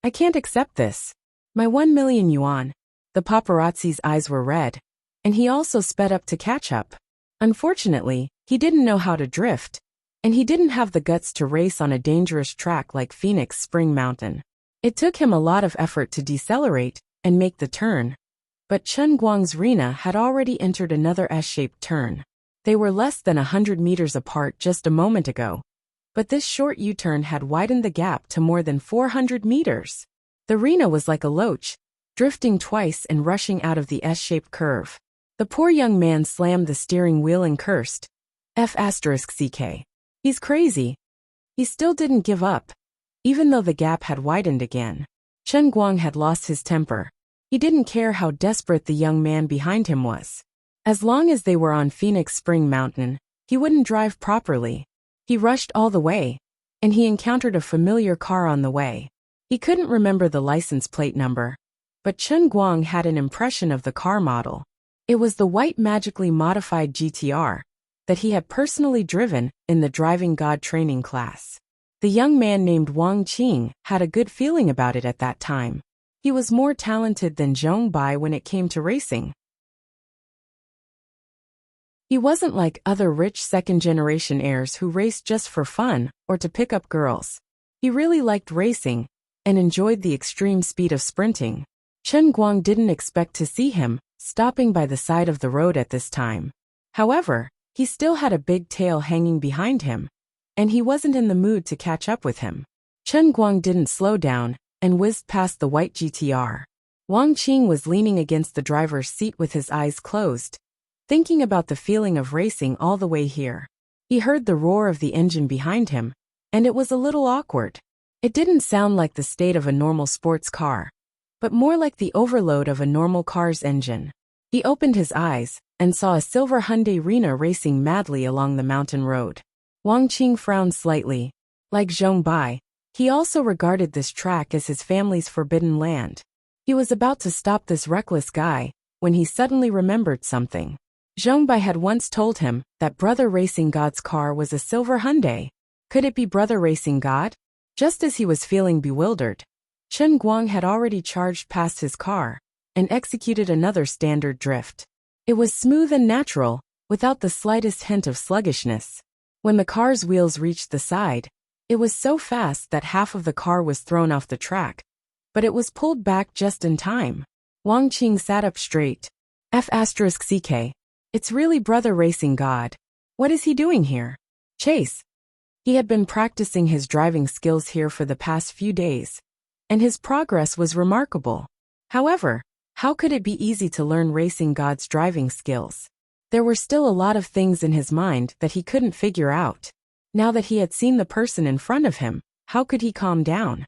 I can't accept this. My 1 million yuan. The paparazzi's eyes were red, and he also sped up to catch up. Unfortunately, he didn't know how to drift, and he didn't have the guts to race on a dangerous track like Phoenix Spring Mountain. It took him a lot of effort to decelerate and make the turn, but Chen Guang's Rena had already entered another S-shaped turn. They were less than 100 meters apart just a moment ago, but this short U-turn had widened the gap to more than 400 meters. The Rena was like a loach, drifting twice and rushing out of the S-shaped curve. The poor young man slammed the steering wheel and cursed. F***ck. He's crazy. He still didn't give up, even though the gap had widened again. Chen Guang had lost his temper. He didn't care how desperate the young man behind him was. As long as they were on Phoenix Spring Mountain, he wouldn't drive properly. He rushed all the way, and he encountered a familiar car on the way. He couldn't remember the license plate number, but Chen Guang had an impression of the car model. It was the white magically modified GTR, that he had personally driven in the driving god training class. The young man named Wang Qing had a good feeling about it at that time. He was more talented than Zhong Bai when it came to racing. He wasn't like other rich second-generation heirs who raced just for fun or to pick up girls. He really liked racing and enjoyed the extreme speed of sprinting. Chen Guang didn't expect to see him stopping by the side of the road at this time. However, he still had a big tail hanging behind him, and he wasn't in the mood to catch up with him. Chen Guang didn't slow down and whizzed past the white GTR. Wang Qing was leaning against the driver's seat with his eyes closed, thinking about the feeling of racing all the way here. He heard the roar of the engine behind him, and it was a little awkward. It didn't sound like the state of a normal sports car, but more like the overload of a normal car's engine. He opened his eyes and saw a silver Hyundai Rena racing madly along the mountain road. Wang Qing frowned slightly. Like Zhong Bai, he also regarded this track as his family's forbidden land. He was about to stop this reckless guy when he suddenly remembered something. Zhong Bai had once told him that Brother Racing God's car was a silver Hyundai. Could it be Brother Racing God? Just as he was feeling bewildered, Chen Guang had already charged past his car and executed another standard drift. It was smooth and natural, without the slightest hint of sluggishness. When the car's wheels reached the side, it was so fast that half of the car was thrown off the track, but it was pulled back just in time. Wang Qing sat up straight. F***CK. It's really Brother Racing God. What is he doing here? Chase. He had been practicing his driving skills here for the past few days, and his progress was remarkable. However, how could it be easy to learn Racing God's driving skills? There were still a lot of things in his mind that he couldn't figure out. Now that he had seen the person in front of him, how could he calm down?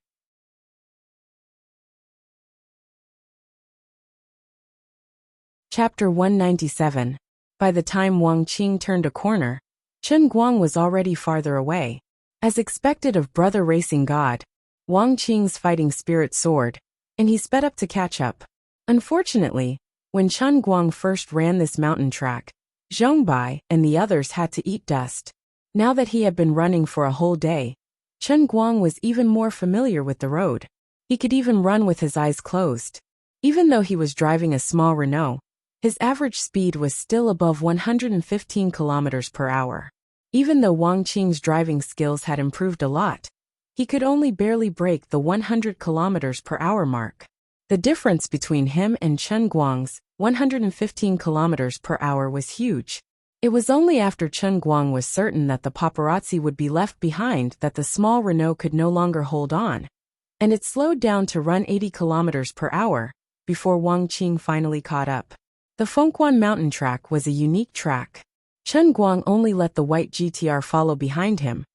Chapter 197. By the time Wang Qing turned a corner, Chen Guang was already farther away. As expected of Brother Racing God, Wang Qing's fighting spirit soared, and he sped up to catch up. Unfortunately, when Chen Guang first ran this mountain track, Zhong Bai and the others had to eat dust. Now that he had been running for a whole day, Chen Guang was even more familiar with the road. He could even run with his eyes closed. Even though he was driving a small Renault, his average speed was still above 115 kilometers per hour. Even though Wang Qing's driving skills had improved a lot, he could only barely break the 100 kilometers per hour mark. The difference between him and Chen Guang's 115 kilometers per hour was huge. It was only after Chen Guang was certain that the paparazzi would be left behind that the small Renault could no longer hold on, and it slowed down to run 80 kilometers per hour before Wang Qing finally caught up. The Fengquan mountain track was a unique track. Chen Guang only let the white GTR follow behind him,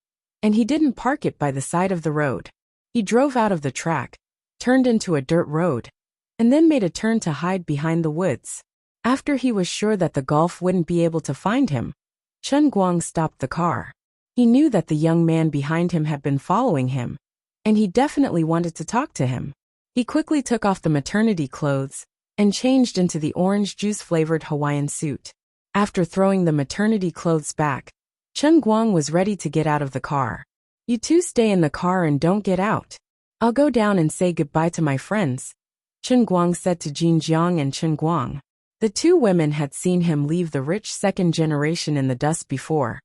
and he didn't park it by the side of the road. He drove out of the track, turned into a dirt road, and then made a turn to hide behind the woods. After he was sure that the Golf wouldn't be able to find him, Chen Guang stopped the car. He knew that the young man behind him had been following him, and he definitely wanted to talk to him. He quickly took off the maternity clothes and changed into the orange juice-flavored Hawaiian suit. After throwing the maternity clothes back, Chen Guang was ready to get out of the car. You two stay in the car and don't get out. I'll go down and say goodbye to my friends, Chen Guang said to Jin Jiang and Chen Guang. The two women had seen him leave the rich second generation in the dust before,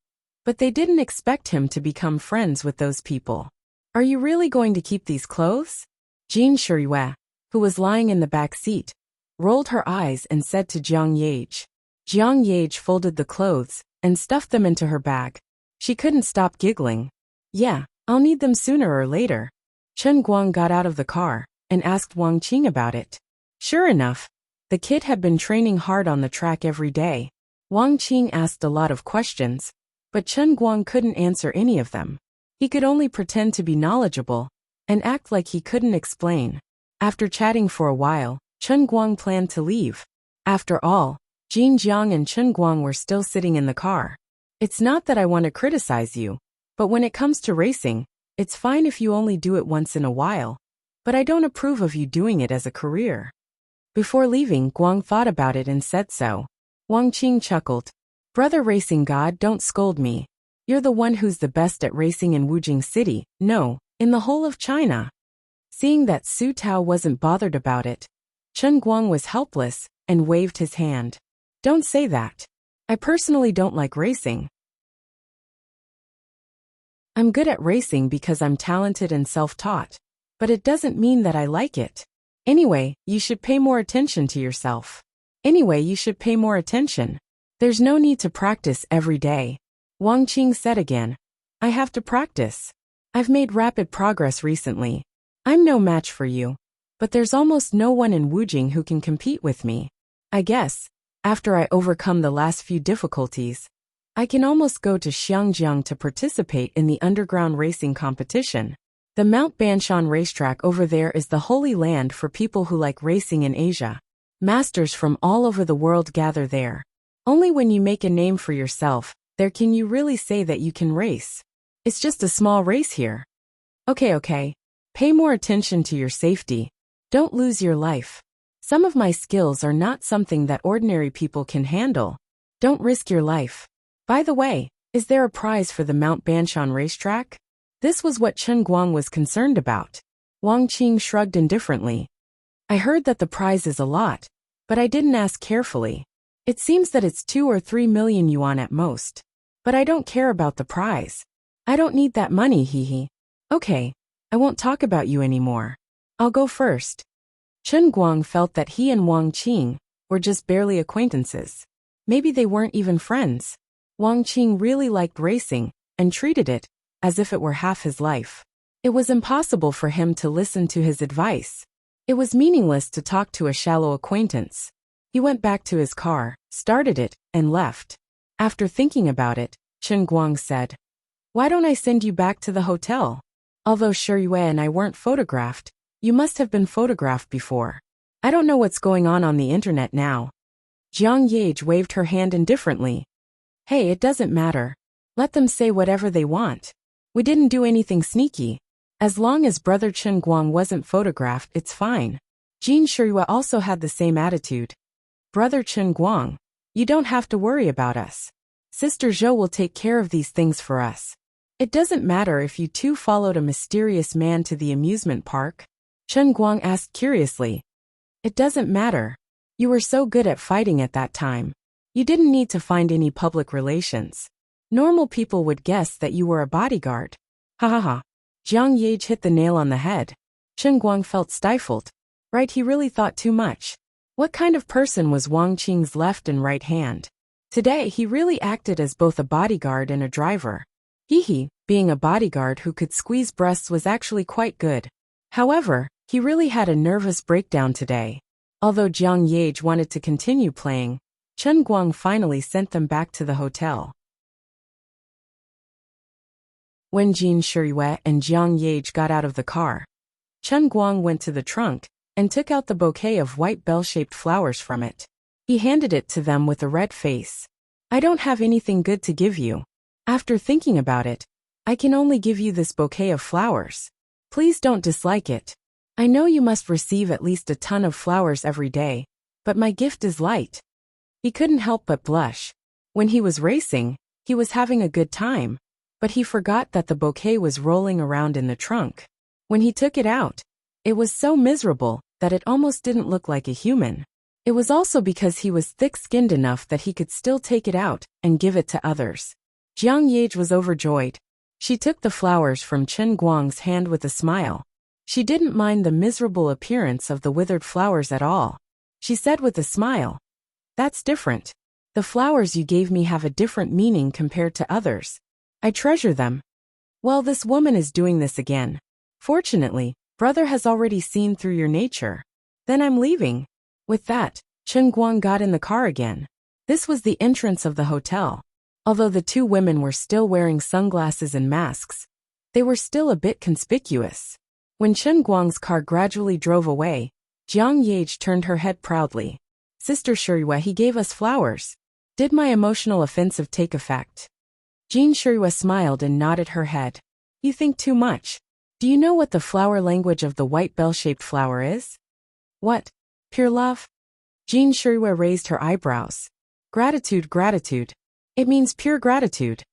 but they didn't expect him to become friends with those people. Are you really going to keep these clothes? Jin Shiyue, who was lying in the back seat, rolled her eyes and said to Jiang Yage. Jiang Yage folded the clothes and stuffed them into her bag. She couldn't stop giggling. Yeah, I'll need them sooner or later. Chen Guang got out of the car and asked Wang Qing about it. Sure enough, the kid had been training hard on the track every day. Wang Qing asked a lot of questions, but Chen Guang couldn't answer any of them. He could only pretend to be knowledgeable and act like he couldn't explain. After chatting for a while, Chen Guang planned to leave. After all, Jin Jiang and Chen Guang were still sitting in the car. It's not that I want to criticize you, but when it comes to racing, it's fine if you only do it once in a while, but I don't approve of you doing it as a career. Before leaving, Guang thought about it and said so. Wang Qing chuckled. Brother racing god, don't scold me. You're the one who's the best at racing in Wujing City, no, in the whole of China. Seeing that Su Tao wasn't bothered about it, Chen Guang was helpless and waved his hand. Don't say that. I personally don't like racing. I'm good at racing because I'm talented and self-taught, but it doesn't mean that I like it. Anyway, you should pay more attention to yourself. There's no need to practice every day. Wang Qing said again. I have to practice. I've made rapid progress recently. I'm no match for you, but there's almost no one in Wujing who can compete with me. I guess, after I overcome the last few difficulties, I can almost go to Xiangjiang to participate in the underground racing competition. The Mount Banshan racetrack over there is the holy land for people who like racing in Asia. Masters from all over the world gather there. Only when you make a name for yourself, there can you really say that you can race. It's just a small race here. Okay. Pay more attention to your safety. Don't lose your life. Some of my skills are not something that ordinary people can handle. Don't risk your life. By the way, is there a prize for the Mount Banshan racetrack? This was what Chen Guang was concerned about. Wang Qing shrugged indifferently. I heard that the prize is a lot, but I didn't ask carefully. It seems that it's 2 or 3 million yuan at most. But I don't care about the prize. I don't need that money, hee. Okay, I won't talk about you anymore. I'll go first. Chen Guang felt that he and Wang Qing were just barely acquaintances. Maybe they weren't even friends. Wang Qing really liked racing and treated it as if it were half his life. It was impossible for him to listen to his advice. It was meaningless to talk to a shallow acquaintance. He went back to his car, started it, and left. After thinking about it, Chen Guang said, Why don't I send you back to the hotel? Although Shiyue and I weren't photographed, you must have been photographed before. I don't know what's going on the internet now. Jiang Yage waved her hand indifferently. Hey, it doesn't matter. Let them say whatever they want. We didn't do anything sneaky. As long as Brother Chen Guang wasn't photographed, it's fine. Jin Shiyue also had the same attitude. Brother Chen Guang, you don't have to worry about us. Sister Zhou will take care of these things for us. It doesn't matter if you two followed a mysterious man to the amusement park. Chen Guang asked curiously. It doesn't matter. You were so good at fighting at that time. You didn't need to find any public relations. Normal people would guess that you were a bodyguard. Ha ha ha. Jiang Yage hit the nail on the head. Chen Guang felt stifled. Right, he really thought too much. What kind of person was Wang Qing's left and right hand? Today he really acted as both a bodyguard and a driver. Being a bodyguard who could squeeze breasts was actually quite good. However, he really had a nervous breakdown today. Although Jiang Yage wanted to continue playing, Chen Guang finally sent them back to the hotel. When Jin Shiyue and Jiang Yage got out of the car, Chen Guang went to the trunk and took out the bouquet of white bell-shaped flowers from it. He handed it to them with a red face. I don't have anything good to give you. After thinking about it, I can only give you this bouquet of flowers. Please don't dislike it. I know you must receive at least a ton of flowers every day, but my gift is light. He couldn't help but blush. When he was racing, he was having a good time, but he forgot that the bouquet was rolling around in the trunk. When he took it out, it was so miserable that it almost didn't look like a human. It was also because he was thick-skinned enough that he could still take it out and give it to others. Jiang Yage was overjoyed. She took the flowers from Chen Guang's hand with a smile. She didn't mind the miserable appearance of the withered flowers at all. She said with a smile, That's different. The flowers you gave me have a different meaning compared to others. I treasure them. Well, this woman is doing this again. Fortunately, brother has already seen through your nature. Then I'm leaving. With that, Chen Guang got in the car again. This was the entrance of the hotel. Although the two women were still wearing sunglasses and masks, they were still a bit conspicuous. When Chen Guang's car gradually drove away, Jiang Yage turned her head proudly. Sister Shiyue, he gave us flowers. Did my emotional offensive take effect? Jin Shiyue smiled and nodded her head. You think too much. Do you know what the flower language of the white bell-shaped flower is? What? Pure love? Jin Shiyue raised her eyebrows. Gratitude. It means pure gratitude.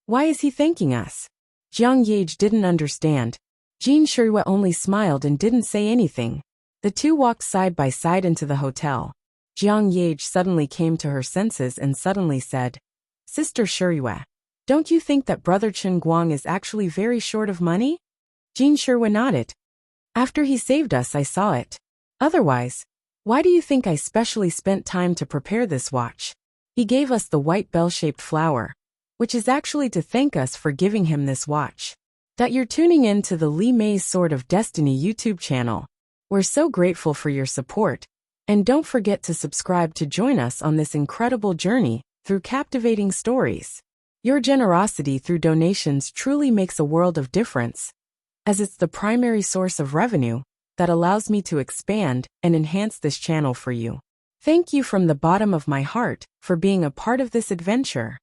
Why is he thanking us? Jiang Yage didn't understand. Jin Shuiwa only smiled and didn't say anything. The two walked side by side into the hotel. Jiang Yage suddenly came to her senses and suddenly said, Sister Shuiwa, don't you think that Brother Chen Guang is actually very short of money? Jin Shuiwa nodded. After he saved us, I saw it. Otherwise, why do you think I specially spent time to prepare this watch? He gave us the white bell-shaped flower, which is actually to thank us for giving him this watch. That you're tuning in to the Li Mei's Sword of Destiny YouTube channel. We're so grateful for your support, and don't forget to subscribe to join us on this incredible journey through captivating stories. Your generosity through donations truly makes a world of difference, as it's the primary source of revenue that allows me to expand and enhance this channel for you. Thank you from the bottom of my heart for being a part of this adventure.